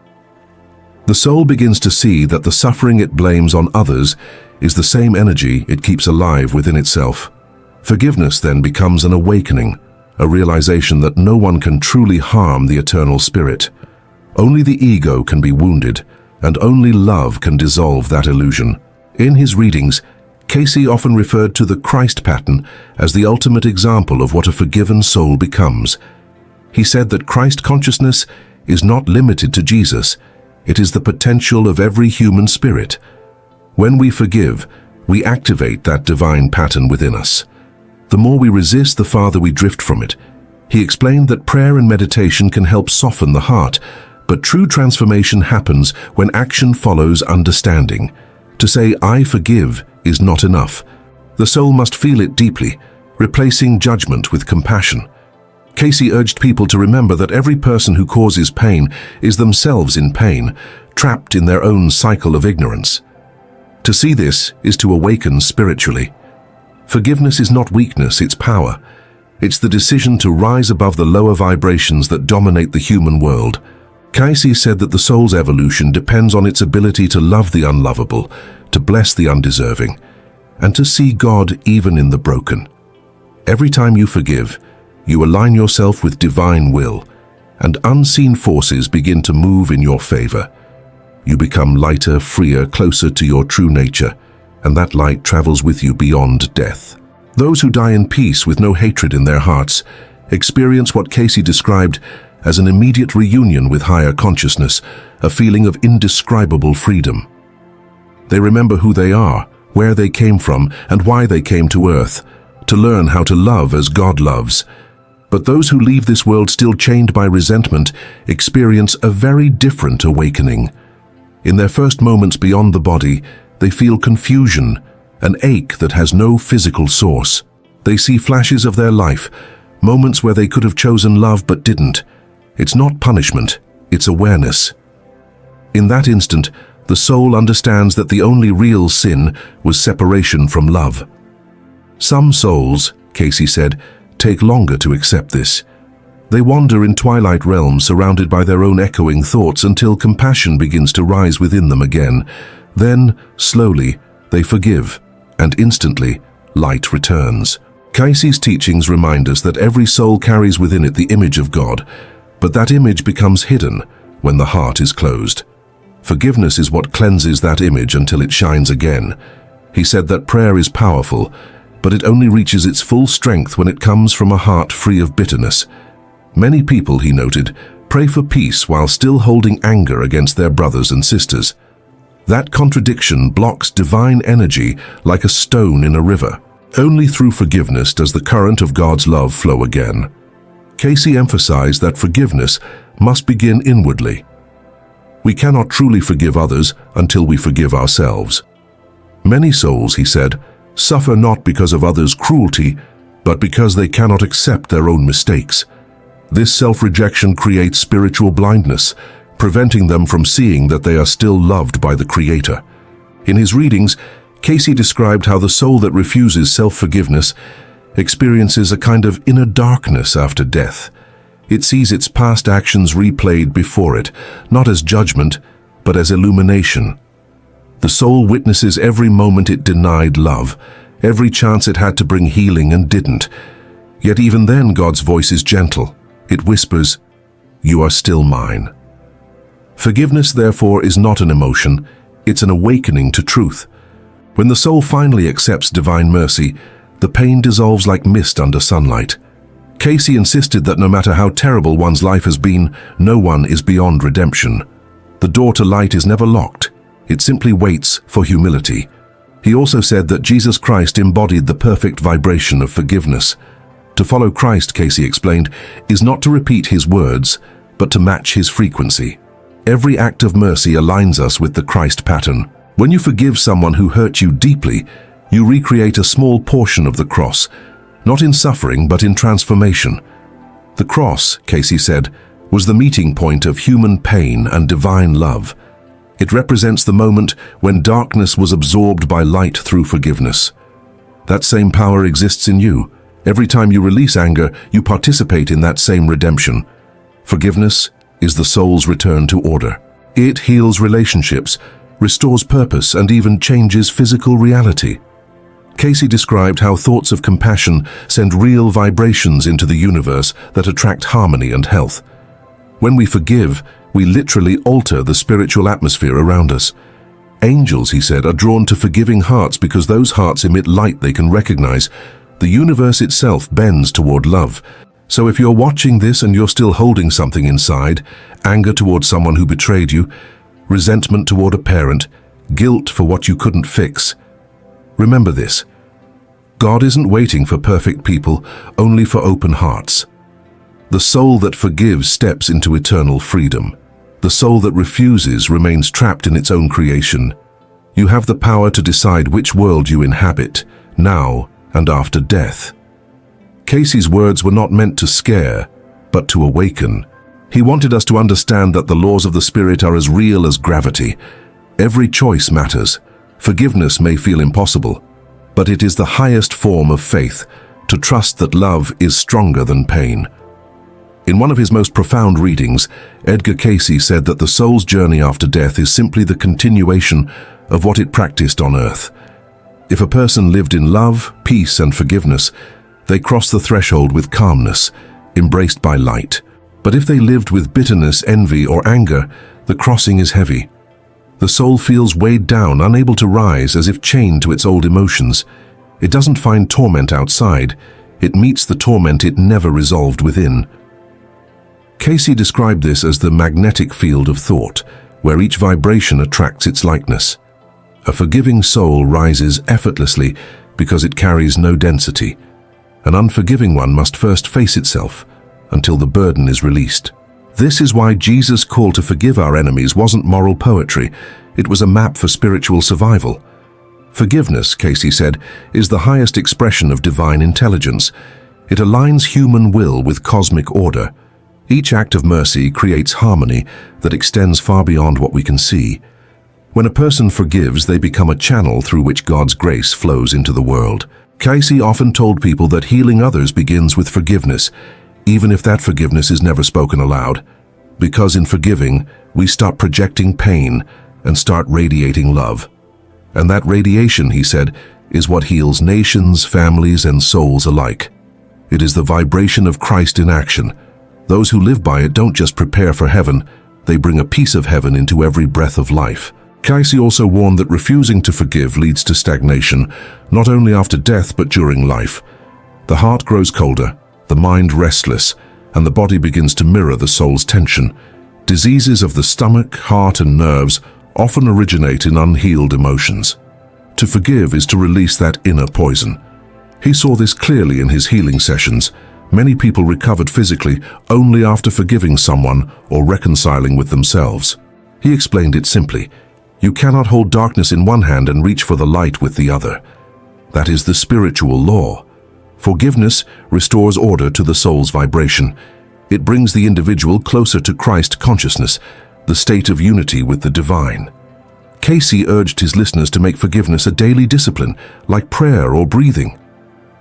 The soul begins to see that the suffering it blames on others is the same energy it keeps alive within itself. Forgiveness then becomes an awakening, a realization that no one can truly harm the eternal spirit. Only the ego can be wounded, and only love can dissolve that illusion. In his readings, Cayce often referred to the Christ pattern as the ultimate example of what a forgiven soul becomes. He said that Christ consciousness is not limited to Jesus. It is the potential of every human spirit. When we forgive, we activate that divine pattern within us. The more we resist, the farther we drift from it. He explained that prayer and meditation can help soften the heart, but true transformation happens when action follows understanding. To say, "I forgive," is not enough. The soul must feel it deeply, replacing judgment with compassion. Cayce urged people to remember that every person who causes pain is themselves in pain, trapped in their own cycle of ignorance. To see this is to awaken spiritually. Forgiveness is not weakness, it's power. It's the decision to rise above the lower vibrations that dominate the human world. Cayce said that the soul's evolution depends on its ability to love the unlovable, to bless the undeserving, and to see God even in the broken. Every time you forgive, you align yourself with divine will, and unseen forces begin to move in your favor. You become lighter, freer, closer to your true nature, and that light travels with you beyond death. Those who die in peace with no hatred in their hearts experience what Cayce described as an immediate reunion with higher consciousness, a feeling of indescribable freedom. They remember who they are, where they came from, and why they came to Earth, to learn how to love as God loves. But those who leave this world still chained by resentment experience a very different awakening. In their first moments beyond the body, they feel confusion, an ache that has no physical source. They see flashes of their life, moments where they could have chosen love but didn't. It's not punishment, it's awareness. In that instant, the soul understands that the only real sin was separation from love. Some souls, Cayce said, take longer to accept this. They wander in twilight realms surrounded by their own echoing thoughts until compassion begins to rise within them again. Then, slowly, they forgive, and instantly, light returns. Cayce's teachings remind us that every soul carries within it the image of God, but that image becomes hidden when the heart is closed. Forgiveness is what cleanses that image until it shines again. He said that prayer is powerful, but it only reaches its full strength when it comes from a heart free of bitterness. Many people, he noted, pray for peace while still holding anger against their brothers and sisters. That contradiction blocks divine energy like a stone in a river. Only through forgiveness does the current of God's love flow again. Cayce emphasized that forgiveness must begin inwardly. We cannot truly forgive others until we forgive ourselves. Many souls, he said, suffer not because of others' cruelty, but because they cannot accept their own mistakes. This self-rejection creates spiritual blindness. preventing them from seeing that they are still loved by the Creator. In his readings, Cayce described how the soul that refuses self-forgiveness experiences a kind of inner darkness after death. It sees its past actions replayed before it, not as judgment, but as illumination. The soul witnesses every moment it denied love, every chance it had to bring healing and didn't. Yet even then, God's voice is gentle. It whispers, "You are still mine." Forgiveness, therefore, is not an emotion, it's an awakening to truth. When the soul finally accepts divine mercy, the pain dissolves like mist under sunlight. Cayce insisted that no matter how terrible one's life has been, no one is beyond redemption. The door to light is never locked. It simply waits for humility. He also said that Jesus Christ embodied the perfect vibration of forgiveness. To follow Christ, Cayce explained, is not to repeat his words, but to match his frequency. Every act of mercy aligns us with the Christ pattern. When you forgive someone who hurt you deeply, you recreate a small portion of the cross, not in suffering but in transformation. The cross, Cayce said, was the meeting point of human pain and divine love. It represents the moment when darkness was absorbed by light through forgiveness. That same power exists in you. Every time you release anger, you participate in that same redemption. Forgiveness is the soul's return to order. It heals relationships, restores purpose, and even changes physical reality. Cayce described how thoughts of compassion send real vibrations into the universe that attract harmony and health. When we forgive, we literally alter the spiritual atmosphere around us. Angels, he said, are drawn to forgiving hearts because those hearts emit light they can recognize. The universe itself bends toward love. So if you're watching this and you're still holding something inside, anger toward someone who betrayed you, resentment toward a parent, guilt for what you couldn't fix, remember this: God isn't waiting for perfect people, only for open hearts. The soul that forgives steps into eternal freedom. The soul that refuses remains trapped in its own creation. You have the power to decide which world you inhabit, now and after death. Cayce's words were not meant to scare, but to awaken. He wanted us to understand that the laws of the Spirit are as real as gravity. Every choice matters. Forgiveness may feel impossible, but it is the highest form of faith, to trust that love is stronger than pain. In one of his most profound readings, Edgar Cayce said that the soul's journey after death is simply the continuation of what it practiced on earth. If a person lived in love, peace, and forgiveness, they cross the threshold with calmness, embraced by light. But if they lived with bitterness, envy, or anger, the crossing is heavy. The soul feels weighed down, unable to rise, as if chained to its old emotions. It doesn't find torment outside. It meets the torment it never resolved within. Cayce described this as the magnetic field of thought, where each vibration attracts its likeness. A forgiving soul rises effortlessly because it carries no density. An unforgiving one must first face itself until the burden is released. This is why Jesus' call to forgive our enemies wasn't moral poetry. It was a map for spiritual survival. Forgiveness, Cayce said, is the highest expression of divine intelligence. It aligns human will with cosmic order. Each act of mercy creates harmony that extends far beyond what we can see. When a person forgives, they become a channel through which God's grace flows into the world. Cayce often told people that healing others begins with forgiveness, even if that forgiveness is never spoken aloud. Because in forgiving, we stop projecting pain and start radiating love. And that radiation, he said, is what heals nations, families, and souls alike. It is the vibration of Christ in action. Those who live by it don't just prepare for heaven, they bring a piece of heaven into every breath of life. Cayce also warned that refusing to forgive leads to stagnation, not only after death but during life. The heart grows colder, the mind restless, and the body begins to mirror the soul's tension. Diseases of the stomach, heart, and nerves often originate in unhealed emotions. To forgive is to release that inner poison. He saw this clearly in his healing sessions. Many people recovered physically only after forgiving someone or reconciling with themselves. He explained it simply. You cannot hold darkness in one hand and reach for the light with the other. That is the spiritual law. Forgiveness restores order to the soul's vibration. It brings the individual closer to Christ consciousness. the state of unity with the divine. Cayce urged his listeners to make forgiveness a daily discipline, like prayer or breathing.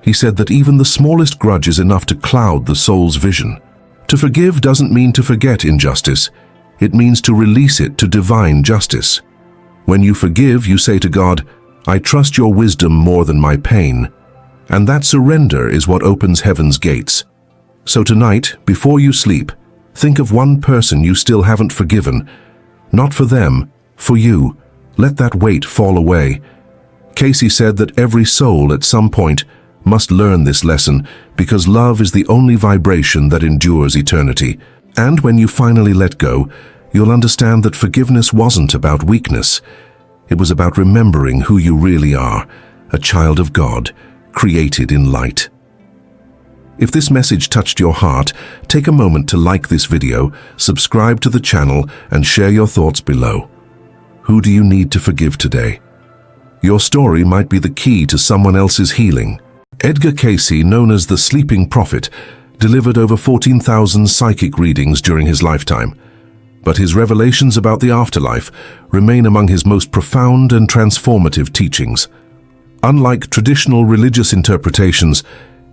He said that even the smallest grudge is enough to cloud the soul's vision. To forgive doesn't mean to forget injustice. It means to release it to divine justice. When you forgive, you say to God, "I trust your wisdom more than my pain." And that surrender is what opens heaven's gates. So tonight, before you sleep, think of one person you still haven't forgiven. Not for them, for you. Let that weight fall away. Cayce said that every soul at some point must learn this lesson because love is the only vibration that endures eternity. And when you finally let go, you'll understand that forgiveness wasn't about weakness. It was about remembering who you really are, a child of God, created in light. If this message touched your heart, take a moment to like this video, subscribe to the channel, and share your thoughts below. Who do you need to forgive today? Your story might be the key to someone else's healing. Edgar Cayce, known as the Sleeping Prophet, delivered over 14,000 psychic readings during his lifetime. But his revelations about the afterlife remain among his most profound and transformative teachings. Unlike traditional religious interpretations,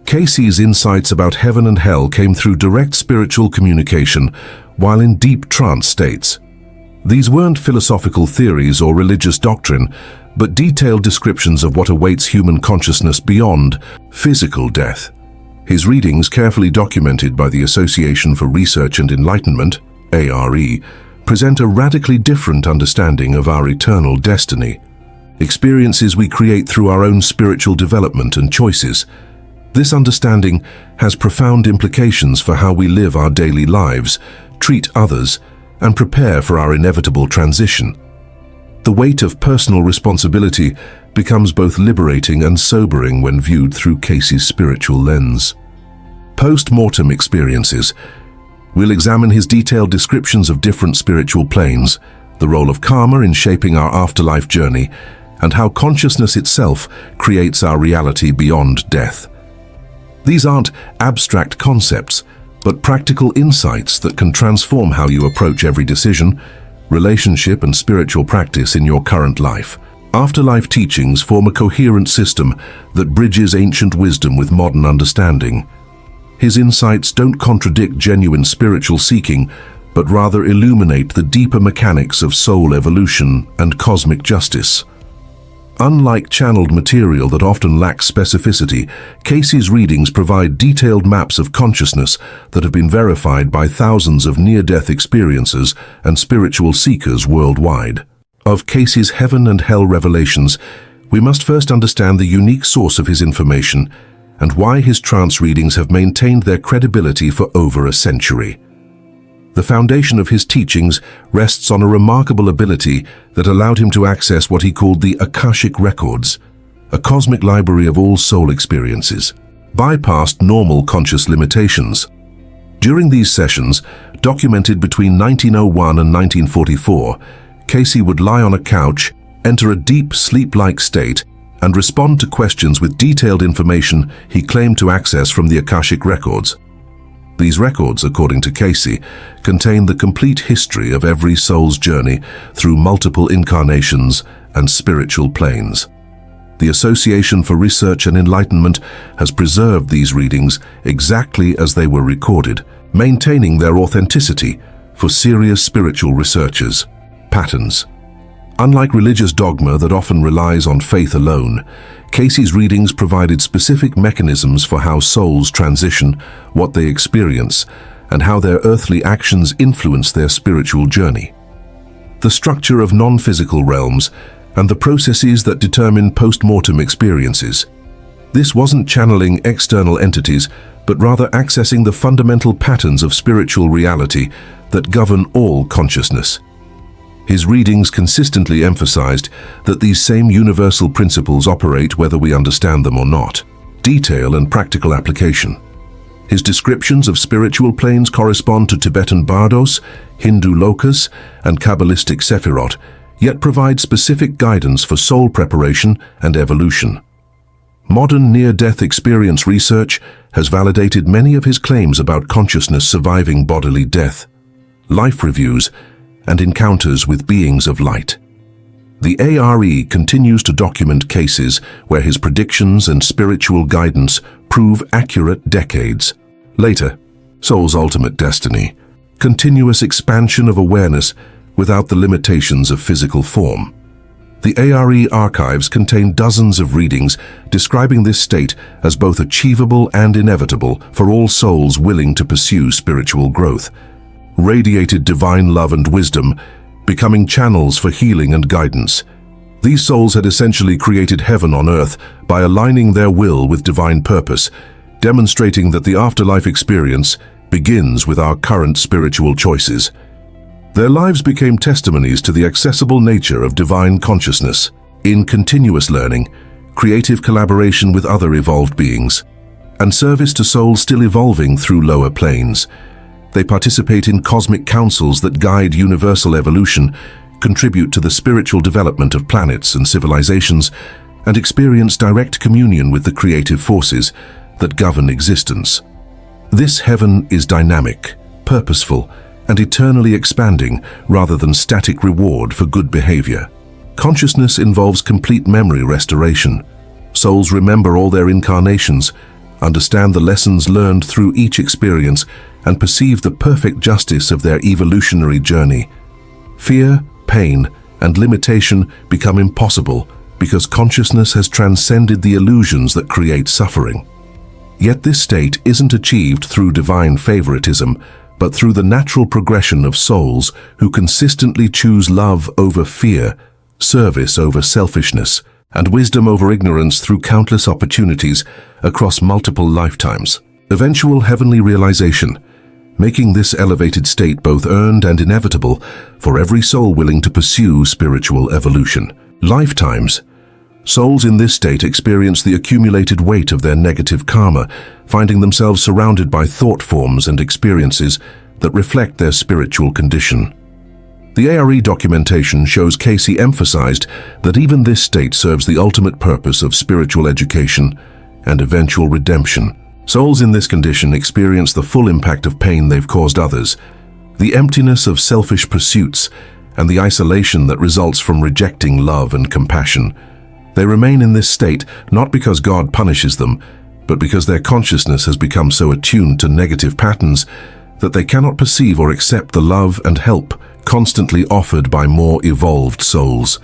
Cayce's insights about heaven and hell came through direct spiritual communication while in deep trance states. These weren't philosophical theories or religious doctrine, but detailed descriptions of what awaits human consciousness beyond physical death. His readings, carefully documented by the Association for Research and Enlightenment, ARE, present a radically different understanding of our eternal destiny. Experiences we create through our own spiritual development and choices. This understanding has profound implications for how we live our daily lives, treat others, and prepare for our inevitable transition. The weight of personal responsibility becomes both liberating and sobering when viewed through Cayce's spiritual lens. Post-mortem experiences. We'll examine his detailed descriptions of different spiritual planes, the role of karma in shaping our afterlife journey, and how consciousness itself creates our reality beyond death. These aren't abstract concepts, but practical insights that can transform how you approach every decision, relationship, and spiritual practice in your current life. Afterlife teachings form a coherent system that bridges ancient wisdom with modern understanding. His insights don't contradict genuine spiritual seeking, but rather illuminate the deeper mechanics of soul evolution and cosmic justice. Unlike channeled material that often lacks specificity, Cayce's readings provide detailed maps of consciousness that have been verified by thousands of near-death experiencers and spiritual seekers worldwide. Of Cayce's heaven and hell revelations, we must first understand the unique source of his information and why his trance readings have maintained their credibility for over a century. The foundation of his teachings rests on a remarkable ability that allowed him to access what he called the Akashic Records, a cosmic library of all soul experiences, bypassed normal conscious limitations. During these sessions, documented between 1901 and 1944, Cayce would lie on a couch, enter a deep sleep-like state, and respond to questions with detailed information he claimed to access from the Akashic Records. These records, according to Cayce, contain the complete history of every soul's journey through multiple incarnations and spiritual planes. The Association for Research and Enlightenment has preserved these readings exactly as they were recorded, maintaining their authenticity for serious spiritual researchers. Patterns. Unlike religious dogma that often relies on faith alone, Cayce's readings provided specific mechanisms for how souls transition, what they experience, and how their earthly actions influence their spiritual journey. The structure of non-physical realms and the processes that determine post-mortem experiences. This wasn't channeling external entities, but rather accessing the fundamental patterns of spiritual reality that govern all consciousness. His readings consistently emphasized that these same universal principles operate whether we understand them or not. Detail and practical application. His descriptions of spiritual planes correspond to Tibetan bardos, Hindu lokas, and Kabbalistic sephirot, yet provide specific guidance for soul preparation and evolution. Modern near-death experience research has validated many of his claims about consciousness surviving bodily death. Life reviews and encounters with beings of light. The ARE continues to document cases where his predictions and spiritual guidance prove accurate decades later. Soul's ultimate destiny: continuous expansion of awareness without the limitations of physical form. The ARE archives contain dozens of readings describing this state as both achievable and inevitable for all souls willing to pursue spiritual growth. Radiated divine love and wisdom, becoming channels for healing and guidance. These souls had essentially created heaven on earth by aligning their will with divine purpose, demonstrating that the afterlife experience begins with our current spiritual choices. Their lives became testimonies to the accessible nature of divine consciousness, in continuous learning, creative collaboration with other evolved beings, and service to souls still evolving through lower planes. They participate in cosmic councils that guide universal evolution, contribute to the spiritual development of planets and civilizations, and experience direct communion with the creative forces that govern existence. This heaven is dynamic, purposeful, and eternally expanding rather than static reward for good behavior. Consciousness involves complete memory restoration. Souls remember all their incarnations, understand the lessons learned through each experience, and perceive the perfect justice of their evolutionary journey. Fear, pain, and limitation become impossible because consciousness has transcended the illusions that create suffering. Yet this state isn't achieved through divine favoritism, but through the natural progression of souls who consistently choose love over fear, service over selfishness, and wisdom over ignorance through countless opportunities across multiple lifetimes. Eventual heavenly realization, making this elevated state both earned and inevitable for every soul willing to pursue spiritual evolution. Lifetimes. Souls in this state experience the accumulated weight of their negative karma, finding themselves surrounded by thought forms and experiences that reflect their spiritual condition. The ARE documentation shows Cayce emphasized that even this state serves the ultimate purpose of spiritual education and eventual redemption. Souls in this condition experience the full impact of pain they've caused others, the emptiness of selfish pursuits, and the isolation that results from rejecting love and compassion. They remain in this state not because God punishes them, but because their consciousness has become so attuned to negative patterns that they cannot perceive or accept the love and help constantly offered by more evolved souls.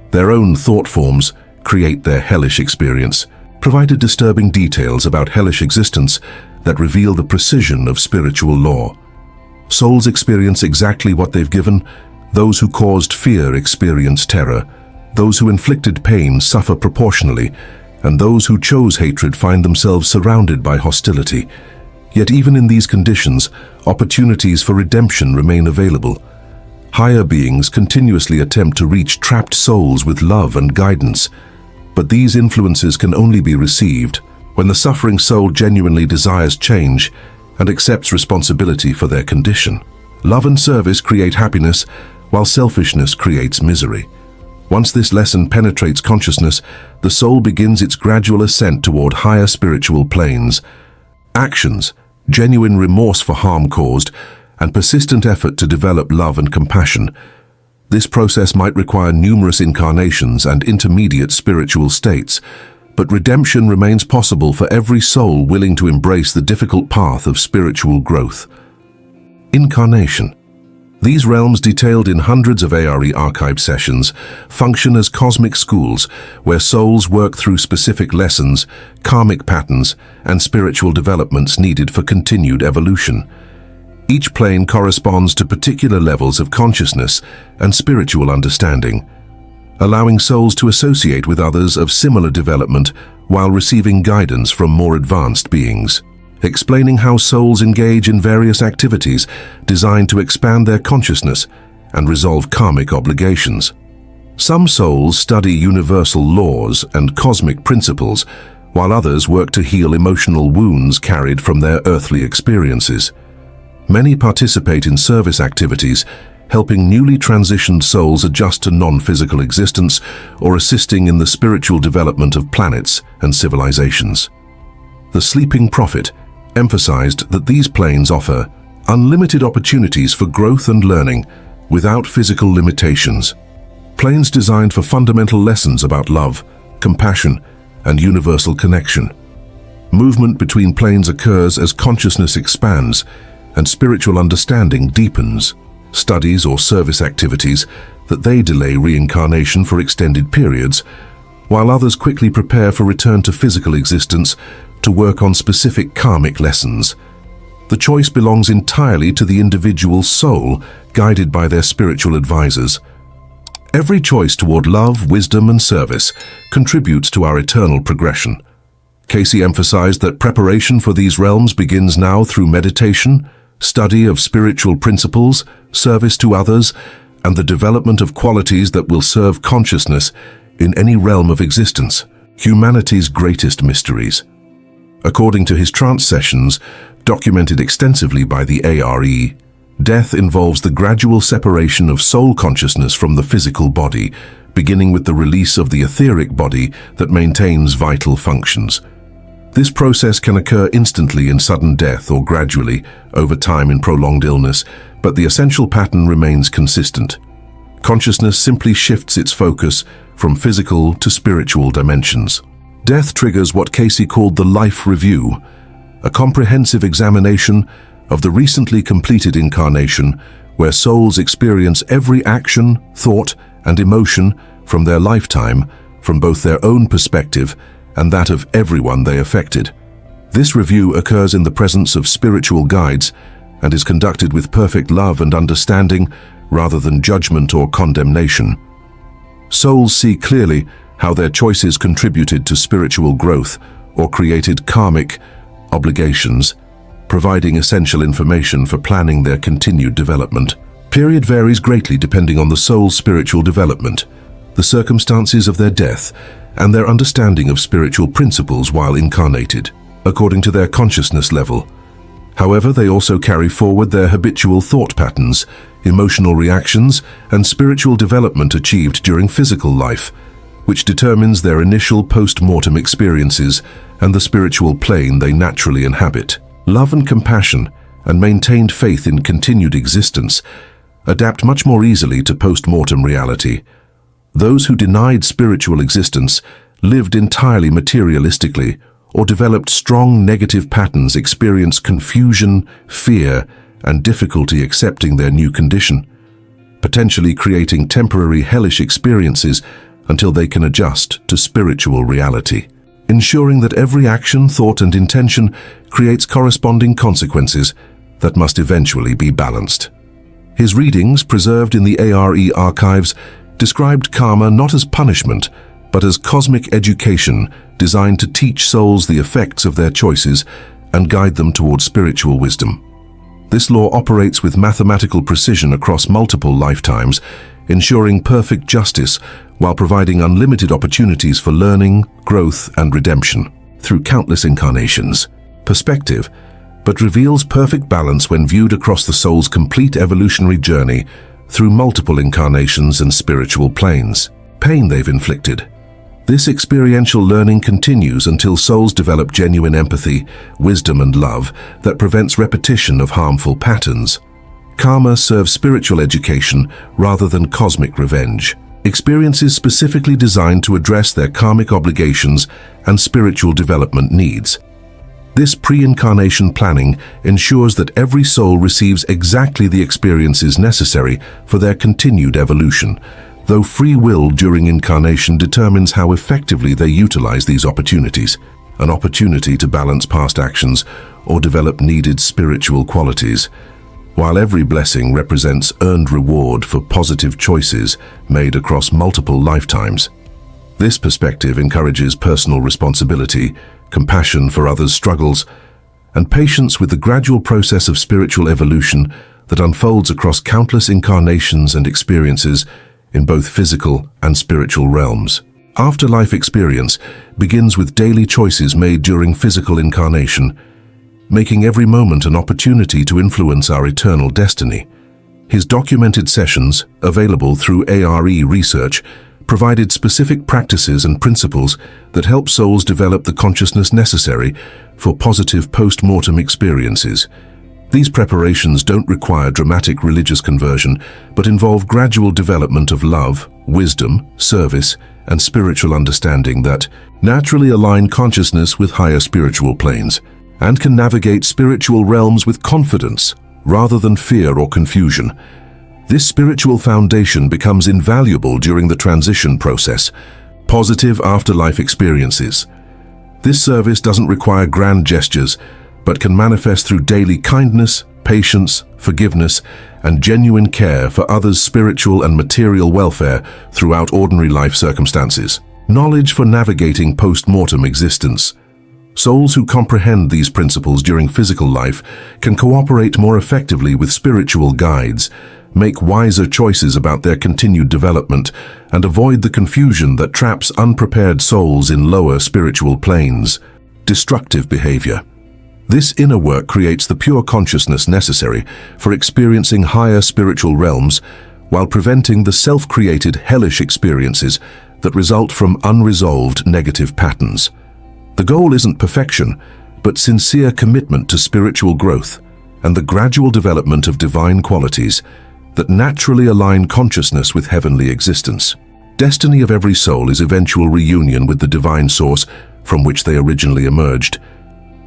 Their own thought forms create their hellish experience, provided disturbing details about hellish existence that reveal the precision of spiritual law. Souls experience exactly what they've given. Those who caused fear experience terror. Those who inflicted pain suffer proportionally, and those who chose hatred find themselves surrounded by hostility. Yet even in these conditions, opportunities for redemption remain available. Higher beings continuously attempt to reach trapped souls with love and guidance, but these influences can only be received when the suffering soul genuinely desires change and accepts responsibility for their condition. Love and service create happiness, while selfishness creates misery. Once this lesson penetrates consciousness, the soul begins its gradual ascent toward higher spiritual planes. Actions, genuine remorse for harm caused, and persistent effort to develop love and compassion. This process might require numerous incarnations and intermediate spiritual states, but redemption remains possible for every soul willing to embrace the difficult path of spiritual growth. Incarnation. These realms, detailed in hundreds of ARE archive sessions, function as cosmic schools where souls work through specific lessons, karmic patterns, and spiritual developments needed for continued evolution. Each plane corresponds to particular levels of consciousness and spiritual understanding, allowing souls to associate with others of similar development while receiving guidance from more advanced beings. Explaining how souls engage in various activities designed to expand their consciousness and resolve karmic obligations. Some souls study universal laws and cosmic principles, while others work to heal emotional wounds carried from their earthly experiences. Many participate in service activities, helping newly transitioned souls adjust to non-physical existence or assisting in the spiritual development of planets and civilizations. The Sleeping Prophet emphasized that these planes offer unlimited opportunities for growth and learning, without physical limitations. Planes designed for fundamental lessons about love, compassion, and universal connection. Movement between planes occurs as consciousness expands and spiritual understanding deepens. Studies or service activities that they delay reincarnation for extended periods, while others quickly prepare for return to physical existence to work on specific karmic lessons. The choice belongs entirely to the individual soul, guided by their spiritual advisors. Every choice toward love, wisdom, and service contributes to our eternal progression. Cayce emphasized that preparation for these realms begins now through meditation, study of spiritual principles, service to others, and the development of qualities that will serve consciousness in any realm of existence. Humanity's greatest mysteries. According to his trance sessions, documented extensively by the ARE, death involves the gradual separation of soul consciousness from the physical body, beginning with the release of the etheric body that maintains vital functions. This process can occur instantly in sudden death or gradually over time in prolonged illness, but the essential pattern remains consistent. Consciousness simply shifts its focus from physical to spiritual dimensions. Death triggers what Cayce called the life review, a comprehensive examination of the recently completed incarnation where souls experience every action, thought, and emotion from their lifetime from both their own perspective and that of everyone they affected. This review occurs in the presence of spiritual guides and is conducted with perfect love and understanding rather than judgment or condemnation. Souls see clearly how their choices contributed to spiritual growth or created karmic obligations, providing essential information for planning their continued development. Period varies greatly depending on the soul's spiritual development, the circumstances of their death, and their understanding of spiritual principles while incarnated, according to their consciousness level. However, they also carry forward their habitual thought patterns, emotional reactions, and spiritual development achieved during physical life, which determines their initial post-mortem experiences and the spiritual plane they naturally inhabit. Love and compassion, and maintained faith in continued existence, adapt much more easily to post-mortem reality. Those who denied spiritual existence, lived entirely materialistically, or developed strong negative patterns experienced confusion, fear, and difficulty accepting their new condition, potentially creating temporary hellish experiences until they can adjust to spiritual reality. Ensuring that every action, thought, and intention creates corresponding consequences that must eventually be balanced. His readings, preserved in the ARE archives, described karma not as punishment, but as cosmic education designed to teach souls the effects of their choices and guide them toward spiritual wisdom. This law operates with mathematical precision across multiple lifetimes, ensuring perfect justice while providing unlimited opportunities for learning, growth, and redemption through countless incarnations. Perspective, but reveals perfect balance when viewed across the soul's complete evolutionary journey through multiple incarnations and spiritual planes. Pain they've inflicted. This experiential learning continues until souls develop genuine empathy, wisdom, and love that prevents repetition of harmful patterns. Karma serves spiritual education rather than cosmic revenge. Experiences specifically designed to address their karmic obligations and spiritual development needs. This pre-incarnation planning ensures that every soul receives exactly the experiences necessary for their continued evolution, though free will during incarnation determines how effectively they utilize these opportunities, an opportunity to balance past actions or develop needed spiritual qualities, while every blessing represents earned reward for positive choices made across multiple lifetimes. This perspective encourages personal responsibility, compassion for others' struggles, and patience with the gradual process of spiritual evolution that unfolds across countless incarnations and experiences in both physical and spiritual realms. Afterlife experience begins with daily choices made during physical incarnation, making every moment an opportunity to influence our eternal destiny. His documented sessions, available through ARE research, provided specific practices and principles that help souls develop the consciousness necessary for positive post-mortem experiences. These preparations don't require dramatic religious conversion, but involve gradual development of love, wisdom, service, and spiritual understanding that naturally align consciousness with higher spiritual planes and can navigate spiritual realms with confidence rather than fear or confusion. This spiritual foundation becomes invaluable during the transition process. Positive afterlife experiences. This service doesn't require grand gestures, but can manifest through daily kindness, patience, forgiveness, and genuine care for others' spiritual and material welfare throughout ordinary life circumstances. Knowledge for navigating post-mortem existence. Souls who comprehend these principles during physical life can cooperate more effectively with spiritual guides, make wiser choices about their continued development, and avoid the confusion that traps unprepared souls in lower spiritual planes. Destructive behavior. This inner work creates the pure consciousness necessary for experiencing higher spiritual realms while preventing the self-created hellish experiences that result from unresolved negative patterns. The goal isn't perfection, but sincere commitment to spiritual growth and the gradual development of divine qualities that naturally align consciousness with heavenly existence. Destiny of every soul is eventual reunion with the divine source from which they originally emerged.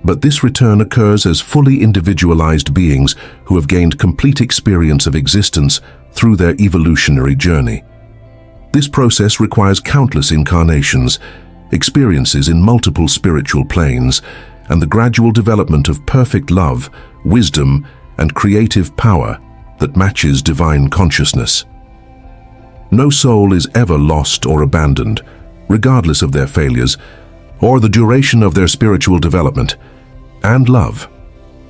But this return occurs as fully individualized beings who have gained complete experience of existence through their evolutionary journey. This process requires countless incarnations, experiences in multiple spiritual planes, and the gradual development of perfect love, wisdom, and creative power that matches divine consciousness. No soul is ever lost or abandoned, regardless of their failures or the duration of their spiritual development. And love.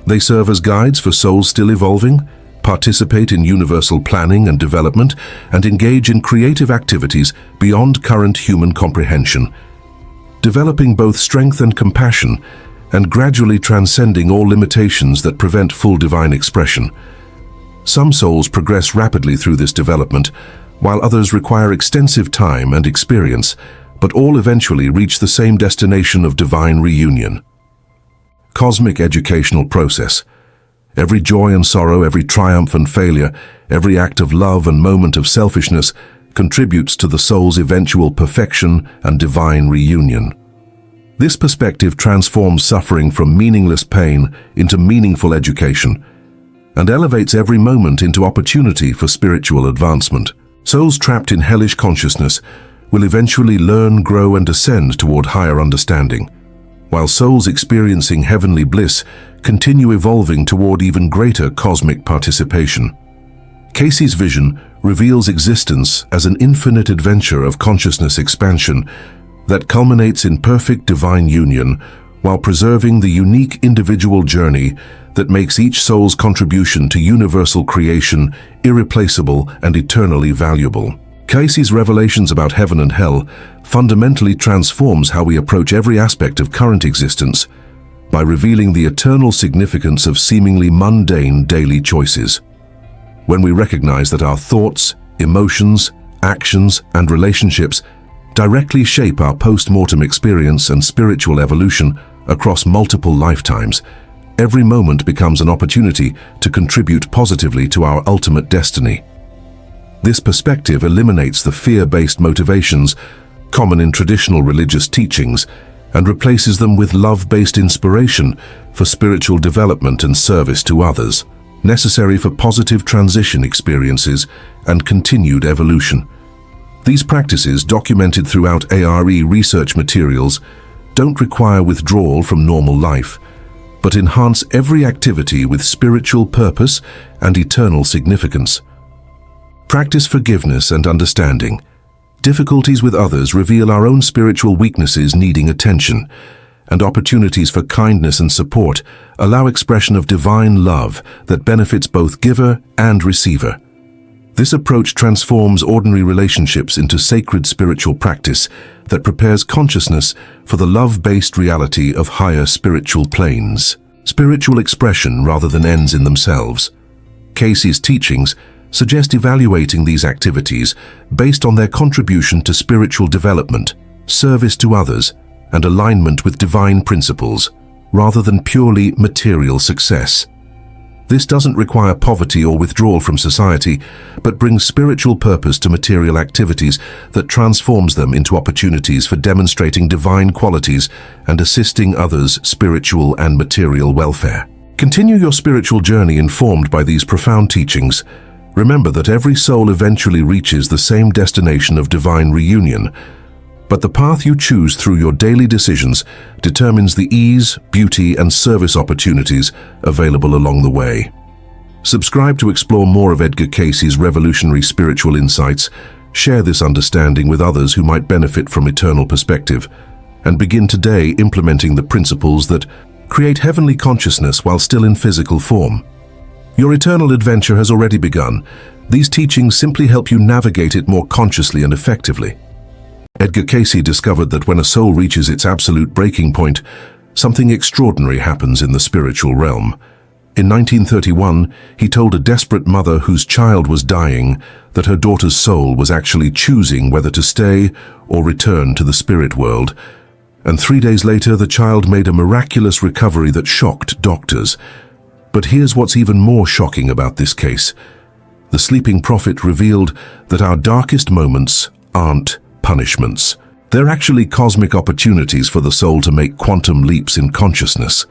They serve as guides for souls still evolving, participate in universal planning and development, and engage in creative activities beyond current human comprehension, developing both strength and compassion, and gradually transcending all limitations that prevent full divine expression. Some souls progress rapidly through this development, while others require extensive time and experience, but all eventually reach the same destination of divine reunion. Cosmic educational process. Every joy and sorrow, every triumph and failure, every act of love and moment of selfishness contributes to the soul's eventual perfection and divine reunion. This perspective transforms suffering from meaningless pain into meaningful education and elevates every moment into opportunity for spiritual advancement. Souls trapped in hellish consciousness will eventually learn, grow, and ascend toward higher understanding, while souls experiencing heavenly bliss continue evolving toward even greater cosmic participation. Cayce's vision reveals existence as an infinite adventure of consciousness expansion that culminates in perfect divine union while preserving the unique individual journey that makes each soul's contribution to universal creation irreplaceable and eternally valuable. Cayce's revelations about heaven and hell fundamentally transforms how we approach every aspect of current existence by revealing the eternal significance of seemingly mundane daily choices. When we recognize that our thoughts, emotions, actions, and relationships directly shape our post-mortem experience and spiritual evolution across multiple lifetimes, every moment becomes an opportunity to contribute positively to our ultimate destiny. This perspective eliminates the fear-based motivations common in traditional religious teachings and replaces them with love-based inspiration for spiritual development and service to others, necessary for positive transition experiences and continued evolution. These practices, documented throughout ARE research materials, don't require withdrawal from normal life, but enhance every activity with spiritual purpose and eternal significance. Practice forgiveness and understanding. Difficulties with others reveal our own spiritual weaknesses needing attention, and opportunities for kindness and support allow expression of divine love that benefits both giver and receiver. This approach transforms ordinary relationships into sacred spiritual practice that prepares consciousness for the love-based reality of higher spiritual planes. Spiritual expression rather than ends in themselves. Cayce's teachings suggest evaluating these activities based on their contribution to spiritual development, service to others, and alignment with divine principles, rather than purely material success. This doesn't require poverty or withdrawal from society, but brings spiritual purpose to material activities that transforms them into opportunities for demonstrating divine qualities and assisting others' spiritual and material welfare. Continue your spiritual journey informed by these profound teachings. Remember that every soul eventually reaches the same destination of divine reunion, but the path you choose through your daily decisions determines the ease, beauty, and service opportunities available along the way. Subscribe to explore more of Edgar Cayce's revolutionary spiritual insights, share this understanding with others who might benefit from eternal perspective, and begin today implementing the principles that create heavenly consciousness while still in physical form. Your eternal adventure has already begun. These teachings simply help you navigate it more consciously and effectively. Edgar Cayce discovered that when a soul reaches its absolute breaking point, something extraordinary happens in the spiritual realm. In 1931, he told a desperate mother whose child was dying that her daughter's soul was actually choosing whether to stay or return to the spirit world. And 3 days later, the child made a miraculous recovery that shocked doctors. But here's what's even more shocking about this case. The sleeping prophet revealed that our darkest moments aren't punishments. They're actually cosmic opportunities for the soul to make quantum leaps in consciousness.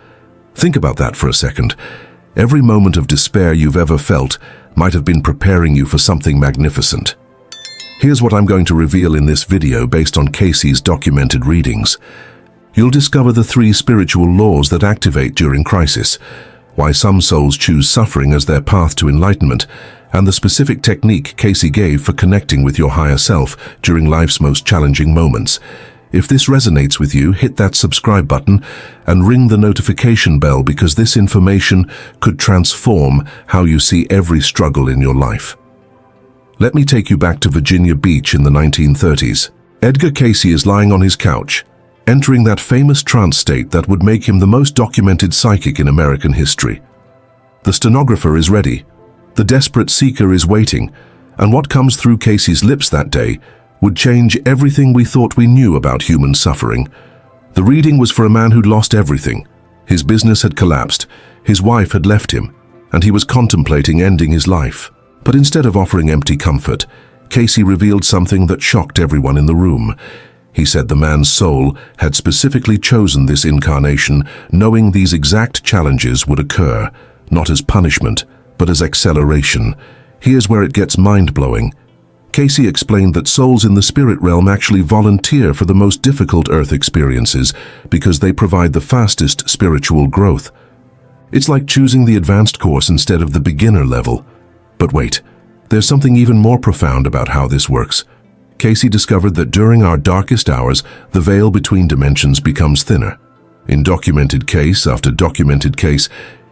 Think about that for a second. Every moment of despair you've ever felt might have been preparing you for something magnificent. Here's what I'm going to reveal in this video based on Cayce's documented readings. You'll discover the 3 spiritual laws that activate during crisis, why some souls choose suffering as their path to enlightenment, and the specific technique Cayce gave for connecting with your higher self during life's most challenging moments. If this resonates with you, hit that subscribe button and ring the notification bell, because this information could transform how you see every struggle in your life. Let me take you back to Virginia Beach in the 1930s. Edgar Cayce is lying on his couch, entering that famous trance state that would make him the most documented psychic in American history. The stenographer is ready. The desperate seeker is waiting, and what comes through Cayce's lips that day would change everything we thought we knew about human suffering. The reading was for a man who'd lost everything. His business had collapsed, his wife had left him, and he was contemplating ending his life. But instead of offering empty comfort, Cayce revealed something that shocked everyone in the room. He said the man's soul had specifically chosen this incarnation, knowing these exact challenges would occur, not as punishment, but as acceleration. Here's where it gets mind-blowing. Cayce explained that souls in the spirit realm actually volunteer for the most difficult Earth experiences because they provide the fastest spiritual growth. It's like choosing the advanced course instead of the beginner level. But wait, there's something even more profound about how this works. Cayce discovered that during our darkest hours, the veil between dimensions becomes thinner. In documented case after documented case,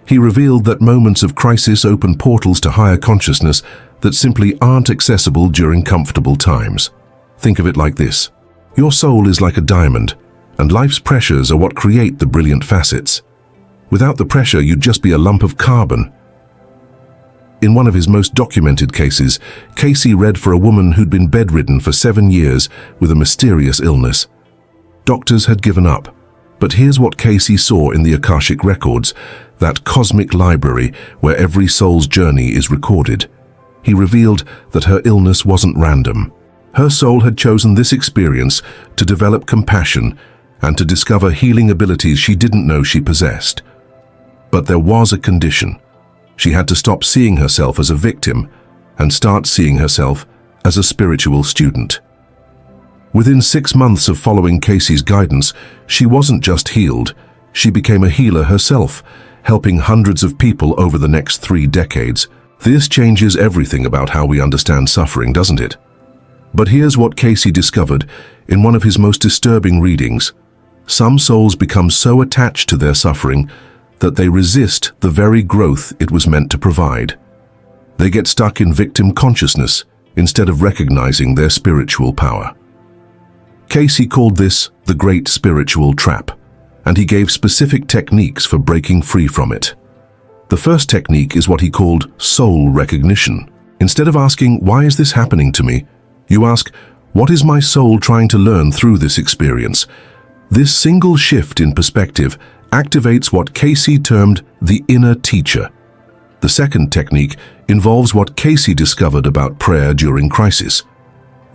he revealed that moments of crisis open portals to higher consciousness that simply aren't accessible during comfortable times. Think of it like this. Your soul is like a diamond, and life's pressures are what create the brilliant facets. Without the pressure, you'd just be a lump of carbon. In one of his most documented cases, Cayce read for a woman who'd been bedridden for 7 years with a mysterious illness. Doctors had given up. But here's what Cayce saw in the Akashic records, that cosmic library where every soul's journey is recorded. He revealed that her illness wasn't random. Her soul had chosen this experience to develop compassion and to discover healing abilities she didn't know she possessed. But there was a condition. She had to stop seeing herself as a victim and start seeing herself as a spiritual student. Within 6 months of following Cayce's guidance, she wasn't just healed, she became a healer herself, helping hundreds of people over the next 3 decades. This changes everything about how we understand suffering, doesn't it? But here's what Cayce discovered in one of his most disturbing readings. Some souls become so attached to their suffering that they resist the very growth it was meant to provide. They get stuck in victim consciousness instead of recognizing their spiritual power. Cayce called this the Great Spiritual Trap, and he gave specific techniques for breaking free from it. The first technique is what he called soul recognition. Instead of asking, "Why is this happening to me?" you ask, "What is my soul trying to learn through this experience?" This single shift in perspective activates what Cayce termed the inner teacher. The second technique involves what Cayce discovered about prayer during crisis.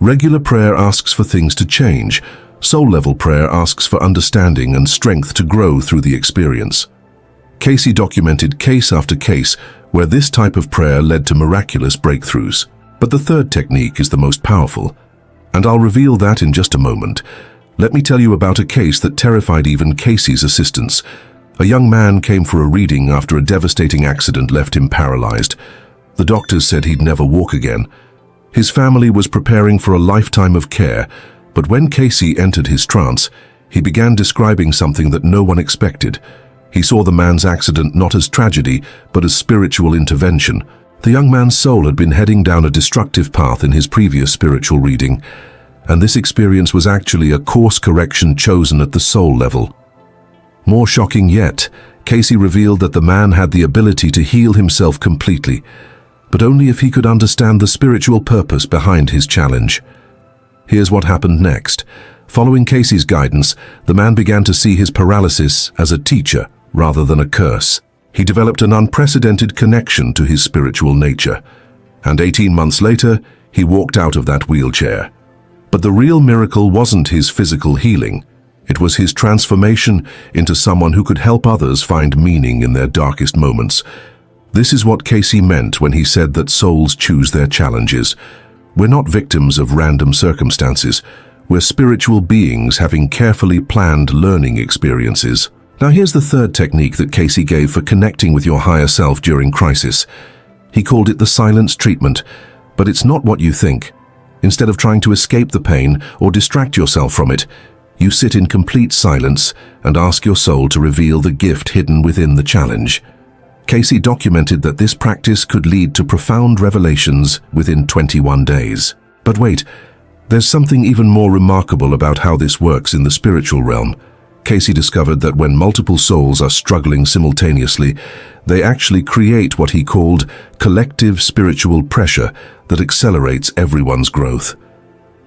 Regular prayer asks for things to change. Soul-level prayer asks for understanding and strength to grow through the experience. Cayce documented case after case where this type of prayer led to miraculous breakthroughs. But the third technique is the most powerful, and I'll reveal that in just a moment. Let me tell you about a case that terrified even Cayce's assistants. A young man came for a reading after a devastating accident left him paralyzed. The doctors said he'd never walk again. His family was preparing for a lifetime of care, but when Cayce entered his trance, he began describing something that no one expected. He saw the man's accident not as tragedy, but as spiritual intervention. The young man's soul had been heading down a destructive path in his previous spiritual reading, and this experience was actually a course correction chosen at the soul level. More shocking yet, Cayce revealed that the man had the ability to heal himself completely, but only if he could understand the spiritual purpose behind his challenge. Here's what happened next. Following Cayce's guidance, the man began to see his paralysis as a teacher rather than a curse. He developed an unprecedented connection to his spiritual nature, and 18 months later, he walked out of that wheelchair. But the real miracle wasn't his physical healing. It was his transformation into someone who could help others find meaning in their darkest moments. This is what Cayce meant when he said that souls choose their challenges. We're not victims of random circumstances. We're spiritual beings having carefully planned learning experiences. Now here's the third technique that Cayce gave for connecting with your higher self during crisis. He called it the silence treatment, but it's not what you think. Instead of trying to escape the pain or distract yourself from it, you sit in complete silence and ask your soul to reveal the gift hidden within the challenge. Cayce documented that this practice could lead to profound revelations within 21 days. But wait, there's something even more remarkable about how this works in the spiritual realm. Cayce discovered that when multiple souls are struggling simultaneously, they actually create what he called collective spiritual pressure that accelerates everyone's growth.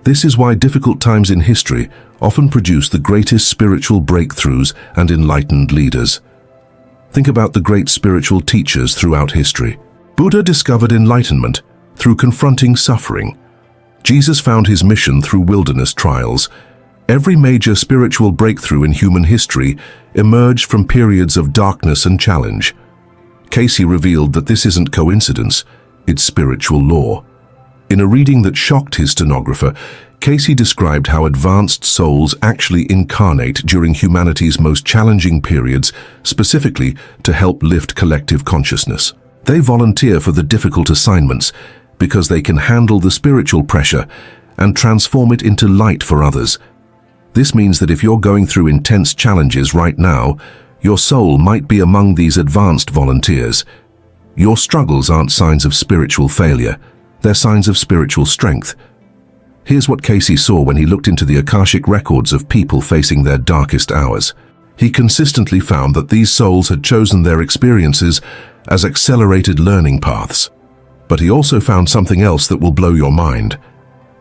This is why difficult times in history often produce the greatest spiritual breakthroughs and enlightened leaders. Think about the great spiritual teachers throughout history. Buddha discovered enlightenment through confronting suffering. Jesus found his mission through wilderness trials. Every major spiritual breakthrough in human history emerged from periods of darkness and challenge. Cayce revealed that this isn't coincidence, it's spiritual law. In a reading that shocked his stenographer, Cayce described how advanced souls actually incarnate during humanity's most challenging periods, specifically to help lift collective consciousness. They volunteer for the difficult assignments because they can handle the spiritual pressure and transform it into light for others. This means that if you're going through intense challenges right now, your soul might be among these advanced volunteers. Your struggles aren't signs of spiritual failure, they're signs of spiritual strength. Here's what Cayce saw when he looked into the Akashic records of people facing their darkest hours. He consistently found that these souls had chosen their experiences as accelerated learning paths. But he also found something else that will blow your mind.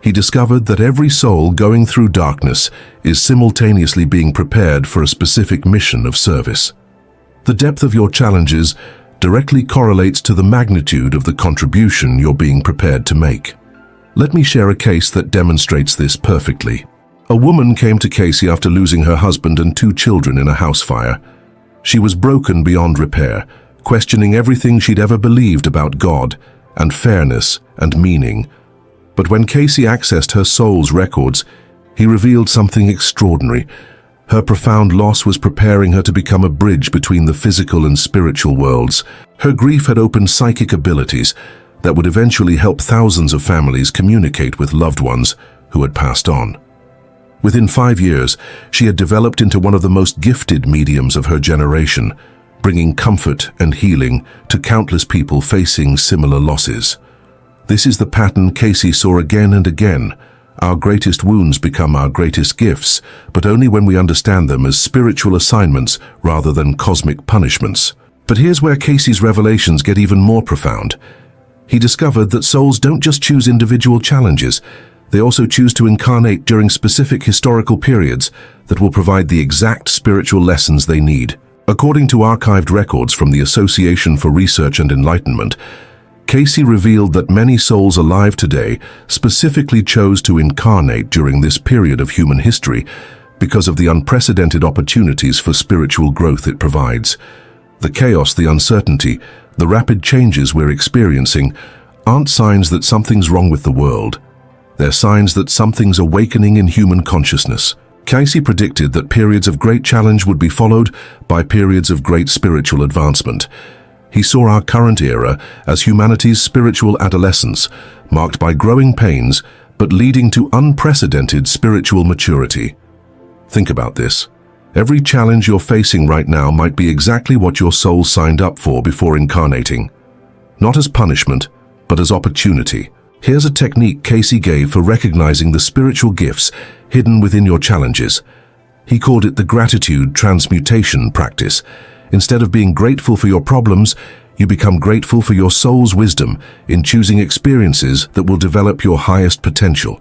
He discovered that every soul going through darkness is simultaneously being prepared for a specific mission of service. The depth of your challenges directly correlates to the magnitude of the contribution you're being prepared to make. Let me share a case that demonstrates this perfectly. A woman came to Cayce after losing her husband and 2 children in a house fire. She was broken beyond repair, questioning everything she'd ever believed about God and fairness and meaning. But when Cayce accessed her soul's records, he revealed something extraordinary. Her profound loss was preparing her to become a bridge between the physical and spiritual worlds. Her grief had opened psychic abilities that would eventually help thousands of families communicate with loved ones who had passed on. Within 5 years, she had developed into one of the most gifted mediums of her generation, bringing comfort and healing to countless people facing similar losses. This is the pattern Cayce saw again and again. Our greatest wounds become our greatest gifts, but only when we understand them as spiritual assignments rather than cosmic punishments. But here's where Cayce's revelations get even more profound. He discovered that souls don't just choose individual challenges, they also choose to incarnate during specific historical periods that will provide the exact spiritual lessons they need. According to archived records from the Association for Research and Enlightenment, Cayce revealed that many souls alive today specifically chose to incarnate during this period of human history because of the unprecedented opportunities for spiritual growth it provides. The chaos, the uncertainty, the rapid changes we're experiencing aren't signs that something's wrong with the world. They're signs that something's awakening in human consciousness. Cayce predicted that periods of great challenge would be followed by periods of great spiritual advancement. He saw our current era as humanity's spiritual adolescence, marked by growing pains, but leading to unprecedented spiritual maturity. Think about this. Every challenge you're facing right now might be exactly what your soul signed up for before incarnating. Not as punishment, but as opportunity. Here's a technique Cayce gave for recognizing the spiritual gifts hidden within your challenges. He called it the gratitude transmutation practice. Instead of being grateful for your problems, you become grateful for your soul's wisdom in choosing experiences that will develop your highest potential.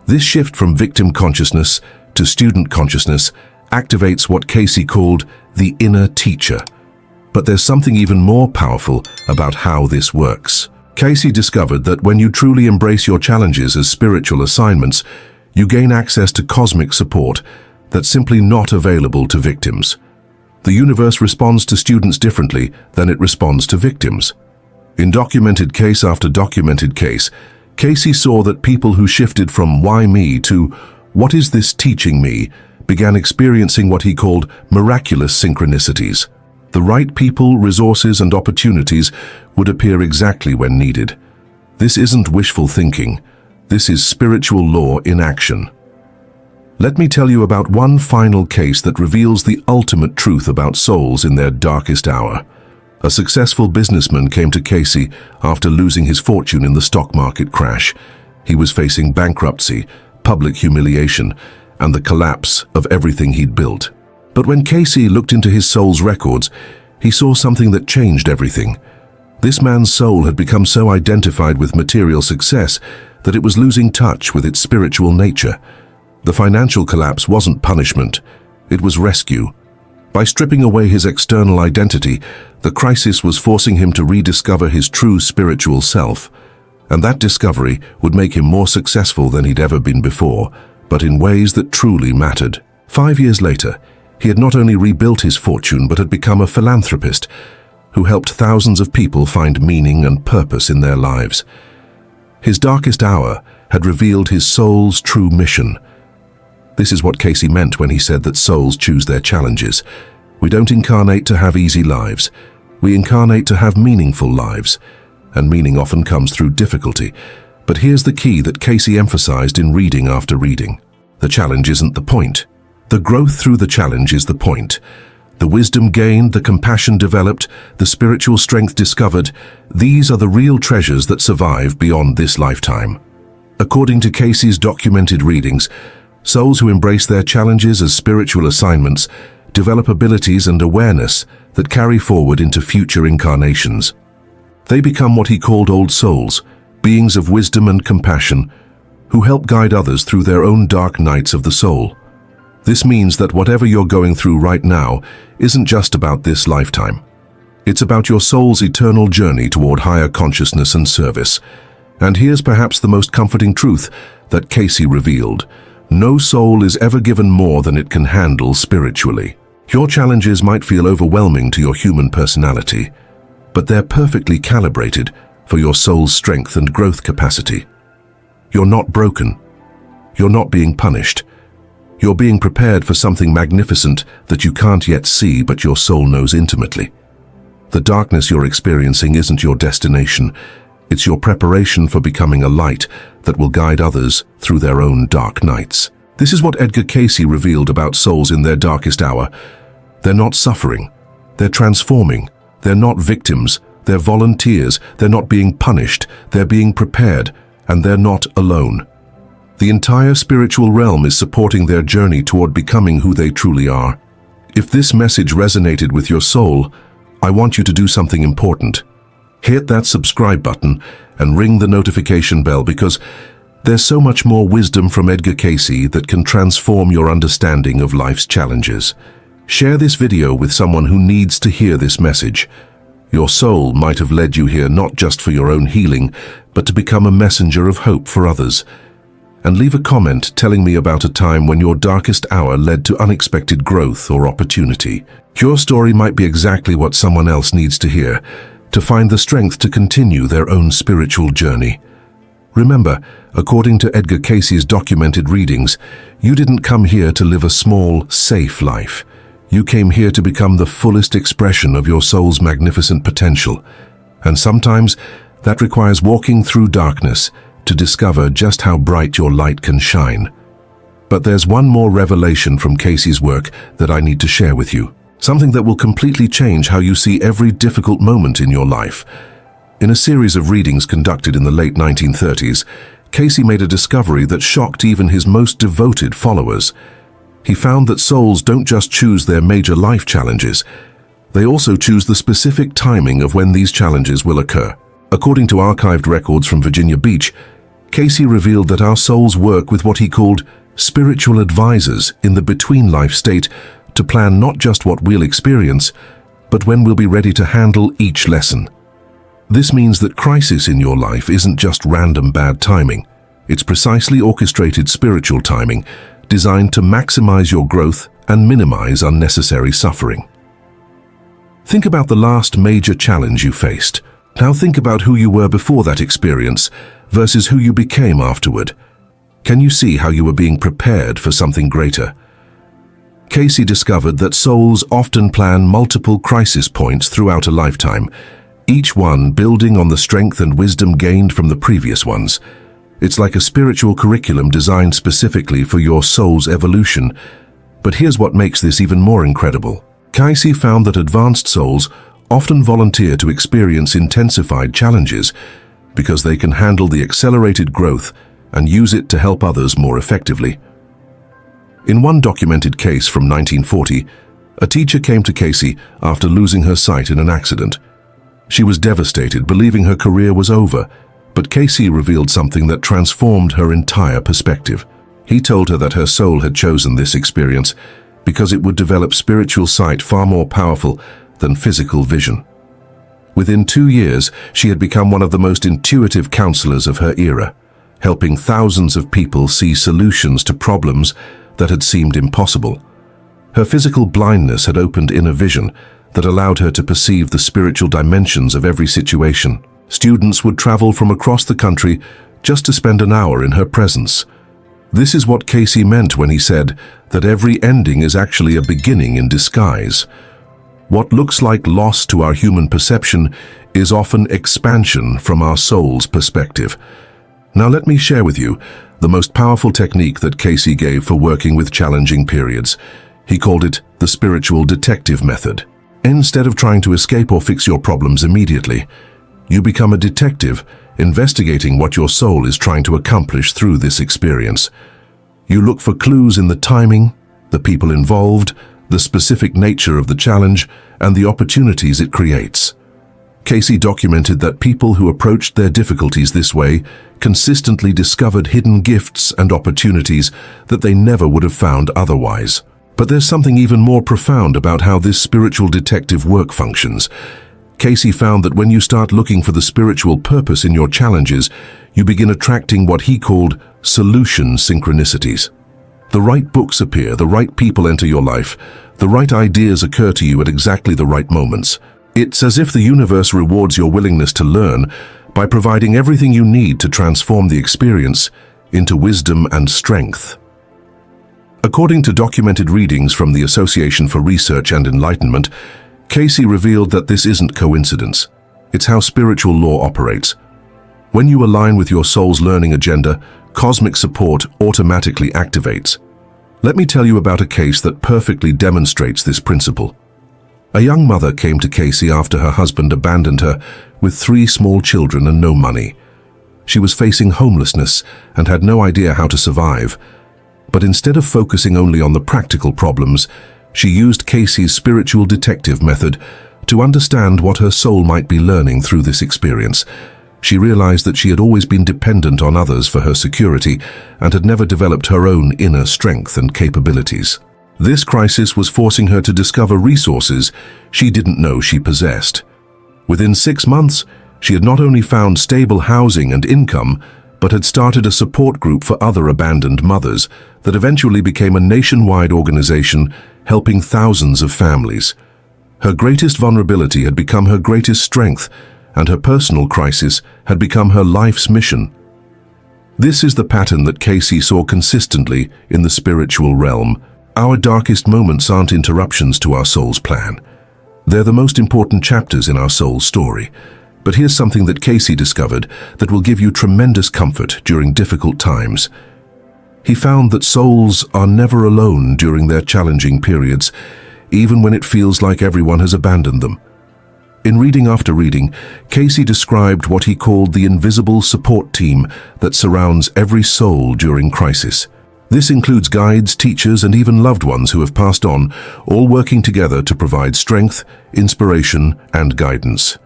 This shift from victim consciousness to student consciousness activates what Cayce called the inner teacher. But there's something even more powerful about how this works. Cayce discovered that when you truly embrace your challenges as spiritual assignments, you gain access to cosmic support that's simply not available to victims. The universe responds to students differently than it responds to victims. In documented case after documented case, Cayce saw that people who shifted from "why me" to "what is this teaching me" began experiencing what he called miraculous synchronicities. The right people, resources, and opportunities would appear exactly when needed. This isn't wishful thinking. This is spiritual law in action. Let me tell you about one final case that reveals the ultimate truth about souls in their darkest hour. A successful businessman came to Cayce after losing his fortune in the stock market crash. He was facing bankruptcy, public humiliation, and the collapse of everything he'd built. But when Cayce looked into his soul's records, he saw something that changed everything. This man's soul had become so identified with material success that it was losing touch with its spiritual nature. The financial collapse wasn't punishment, it was rescue. By stripping away his external identity, the crisis was forcing him to rediscover his true spiritual self. And that discovery would make him more successful than he'd ever been before, but in ways that truly mattered. 5 years later, he had not only rebuilt his fortune but had become a philanthropist who helped thousands of people find meaning and purpose in their lives. His darkest hour had revealed his soul's true mission. This is what Cayce meant when he said that souls choose their challenges. We don't incarnate to have easy lives. We incarnate to have meaningful lives. And meaning often comes through difficulty. But here's the key that Cayce emphasized in reading after reading. The challenge isn't the point. The growth through the challenge is the point. The wisdom gained, the compassion developed, the spiritual strength discovered, these are the real treasures that survive beyond this lifetime. According to Cayce's documented readings, souls who embrace their challenges as spiritual assignments develop abilities and awareness that carry forward into future incarnations. They become what he called old souls, beings of wisdom and compassion, who help guide others through their own dark nights of the soul. This means that whatever you're going through right now isn't just about this lifetime. It's about your soul's eternal journey toward higher consciousness and service. And here's perhaps the most comforting truth that Cayce revealed. No soul is ever given more than it can handle spiritually. Your challenges might feel overwhelming to your human personality, but they're perfectly calibrated for your soul's strength and growth capacity. You're not broken. You're not being punished. You're being prepared for something magnificent that you can't yet see but your soul knows intimately. The darkness you're experiencing isn't your destination. It's your preparation for becoming a light that will guide others through their own dark nights. This is what Edgar Cayce revealed about souls in their darkest hour. They're not suffering. They're transforming. They're not victims. They're volunteers. They're not being punished. They're being prepared. And they're not alone. The entire spiritual realm is supporting their journey toward becoming who they truly are. If this message resonated with your soul, I want you to do something important. Hit that subscribe button and ring the notification bell because there's so much more wisdom from Edgar Cayce that can transform your understanding of life's challenges. Share this video with someone who needs to hear this message. Your soul might have led you here not just for your own healing, but to become a messenger of hope for others. And leave a comment telling me about a time when your darkest hour led to unexpected growth or opportunity. Your story might be exactly what someone else needs to hear, to find the strength to continue their own spiritual journey. Remember, according to Edgar Cayce's documented readings, you didn't come here to live a small, safe life. You came here to become the fullest expression of your soul's magnificent potential. And sometimes that requires walking through darkness to discover just how bright your light can shine. But there's one more revelation from Cayce's work that I need to share with you. Something that will completely change how you see every difficult moment in your life. In a series of readings conducted in the late 1930s, Cayce made a discovery that shocked even his most devoted followers. He found that souls don't just choose their major life challenges, they also choose the specific timing of when these challenges will occur. According to archived records from Virginia Beach, Cayce revealed that our souls work with what he called spiritual advisors in the between-life state to plan not just what we'll experience, but when we'll be ready to handle each lesson. This means that crisis in your life isn't just random bad timing. It's precisely orchestrated spiritual timing, designed to maximize your growth and minimize unnecessary suffering. Think about the last major challenge you faced. Now think about who you were before that experience versus who you became afterward. Can you see how you were being prepared for something greater? Cayce discovered that souls often plan multiple crisis points throughout a lifetime, each one building on the strength and wisdom gained from the previous ones. It's like a spiritual curriculum designed specifically for your soul's evolution. But here's what makes this even more incredible. Cayce found that advanced souls often volunteer to experience intensified challenges because they can handle the accelerated growth and use it to help others more effectively. In one documented case from 1940, a teacher came to Cayce after losing her sight in an accident. She was devastated, believing her career was over, but Cayce revealed something that transformed her entire perspective. He told her that her soul had chosen this experience because it would develop spiritual sight far more powerful than physical vision. Within 2 years, she had become one of the most intuitive counselors of her era, helping thousands of people see solutions to problems that had seemed impossible. Her physical blindness had opened inner vision that allowed her to perceive the spiritual dimensions of every situation. Students would travel from across the country just to spend an hour in her presence. This is what Cayce meant when he said that every ending is actually a beginning in disguise. What looks like loss to our human perception is often expansion from our soul's perspective. Now let me share with you the most powerful technique that Cayce gave for working with challenging periods. He called it the spiritual detective method. Instead of trying to escape or fix your problems immediately, you become a detective, investigating what your soul is trying to accomplish through this experience. You look for clues in the timing, the people involved, the specific nature of the challenge, and the opportunities it creates. Cayce documented that people who approached their difficulties this way consistently discovered hidden gifts and opportunities that they never would have found otherwise. But there's something even more profound about how this spiritual detective work functions. Cayce found that when you start looking for the spiritual purpose in your challenges, you begin attracting what he called solution synchronicities. The right books appear, the right people enter your life, the right ideas occur to you at exactly the right moments. It's as if the universe rewards your willingness to learn by providing everything you need to transform the experience into wisdom and strength. According to documented readings from the Association for Research and Enlightenment, Cayce revealed that this isn't coincidence. It's how spiritual law operates. When you align with your soul's learning agenda, cosmic support automatically activates. Let me tell you about a case that perfectly demonstrates this principle. A young mother came to Cayce after her husband abandoned her with 3 small children and no money. She was facing homelessness and had no idea how to survive. But instead of focusing only on the practical problems, she used Cayce's spiritual detective method to understand what her soul might be learning through this experience. She realized that she had always been dependent on others for her security and had never developed her own inner strength and capabilities. This crisis was forcing her to discover resources she didn't know she possessed. Within 6 months, she had not only found stable housing and income, but had started a support group for other abandoned mothers that eventually became a nationwide organization helping thousands of families. Her greatest vulnerability had become her greatest strength, and her personal crisis had become her life's mission. This is the pattern that Cayce saw consistently in the spiritual realm. Our darkest moments aren't interruptions to our soul's plan. They're the most important chapters in our soul's story. But here's something that Cayce discovered that will give you tremendous comfort during difficult times. He found that souls are never alone during their challenging periods, even when it feels like everyone has abandoned them. In Reading After Reading, Cayce described what he called the invisible support team that surrounds every soul during crisis. This includes guides, teachers, and even loved ones who have passed on, all working together to provide strength, inspiration, and guidance.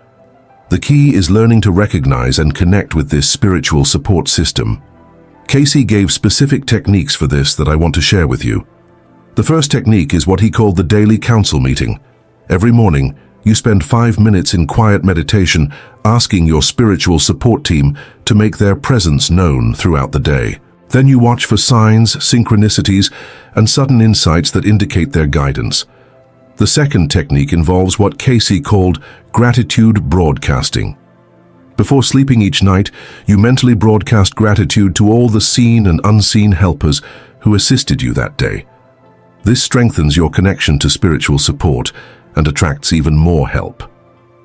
The key is learning to recognize and connect with this spiritual support system. Cayce gave specific techniques for this that I want to share with you. The first technique is what he called the daily council meeting. Every morning, you spend 5 minutes in quiet meditation asking your spiritual support team to make their presence known throughout the day. Then you watch for signs, synchronicities, and sudden insights that indicate their guidance. The second technique involves what Cayce called gratitude broadcasting. Before sleeping each night, you mentally broadcast gratitude to all the seen and unseen helpers who assisted you that day. This strengthens your connection to spiritual support and attracts even more help.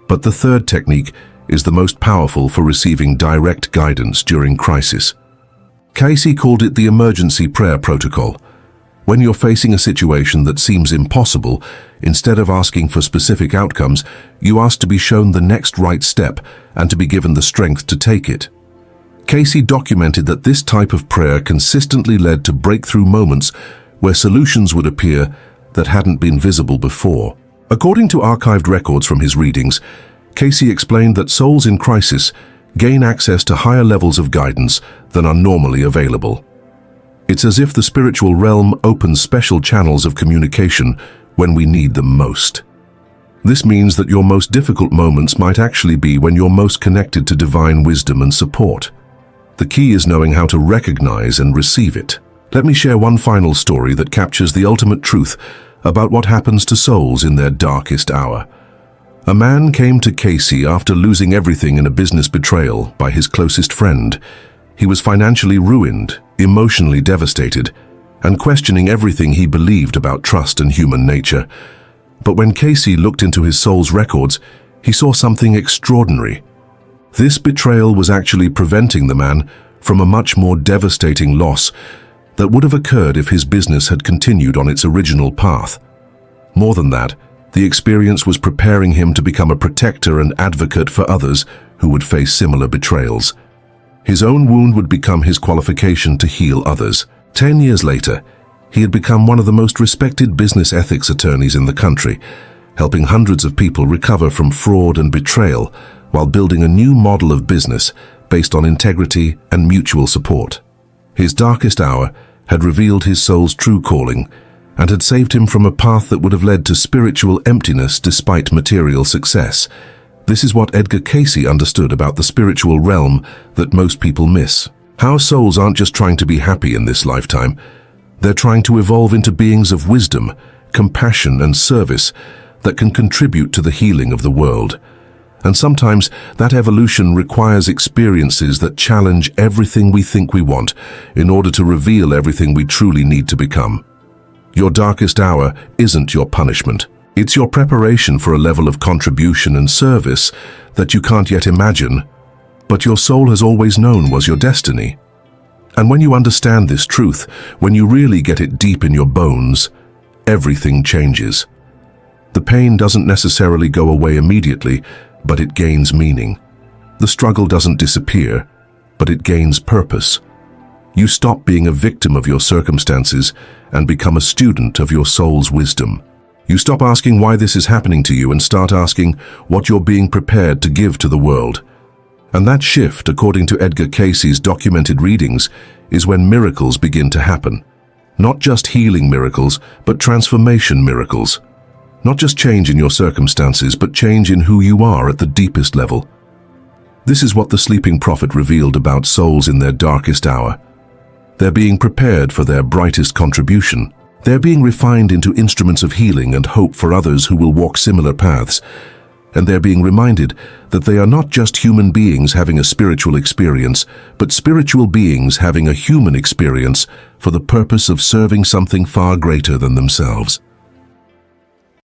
But the third technique is the most powerful for receiving direct guidance during crisis. Cayce called it the emergency prayer protocol. When you're facing a situation that seems impossible, instead of asking for specific outcomes, you ask to be shown the next right step and to be given the strength to take it. Cayce documented that this type of prayer consistently led to breakthrough moments where solutions would appear that hadn't been visible before. According to archived records from his readings, Cayce explained that souls in crisis gain access to higher levels of guidance than are normally available. It's as if the spiritual realm opens special channels of communication when we need them most. This means that your most difficult moments might actually be when you're most connected to divine wisdom and support. The key is knowing how to recognize and receive it. Let me share one final story that captures the ultimate truth about what happens to souls in their darkest hour. A man came to Cayce after losing everything in a business betrayal by his closest friend. He was financially ruined, emotionally devastated, and questioning everything he believed about trust and human nature. But when Cayce looked into his soul's records, he saw something extraordinary. This betrayal was actually preventing the man from a much more devastating loss that would have occurred if his business had continued on its original path. More than that, the experience was preparing him to become a protector and advocate for others who would face similar betrayals. His own wound would become his qualification to heal others. 10 years later, he had become one of the most respected business ethics attorneys in the country, helping hundreds of people recover from fraud and betrayal while building a new model of business based on integrity and mutual support. His darkest hour had revealed his soul's true calling and had saved him from a path that would have led to spiritual emptiness despite material success. This is what Edgar Cayce understood about the spiritual realm that most people miss. Our souls aren't just trying to be happy in this lifetime. They're trying to evolve into beings of wisdom, compassion, and service that can contribute to the healing of the world. And sometimes that evolution requires experiences that challenge everything we think we want in order to reveal everything we truly need to become. Your darkest hour isn't your punishment. It's your preparation for a level of contribution and service that you can't yet imagine, but your soul has always known was your destiny. And when you understand this truth, when you really get it deep in your bones, everything changes. The pain doesn't necessarily go away immediately, but it gains meaning. The struggle doesn't disappear, but it gains purpose. You stop being a victim of your circumstances and become a student of your soul's wisdom. You stop asking why this is happening to you and start asking what you're being prepared to give to the world. And that shift, according to Edgar Cayce's documented readings, is when miracles begin to happen. Not just healing miracles, but transformation miracles. Not just change in your circumstances, but change in who you are at the deepest level. This is what the sleeping prophet revealed about souls in their darkest hour. They're being prepared for their brightest contribution. They're being refined into instruments of healing and hope for others who will walk similar paths. And they're being reminded that they are not just human beings having a spiritual experience, but spiritual beings having a human experience for the purpose of serving something far greater than themselves.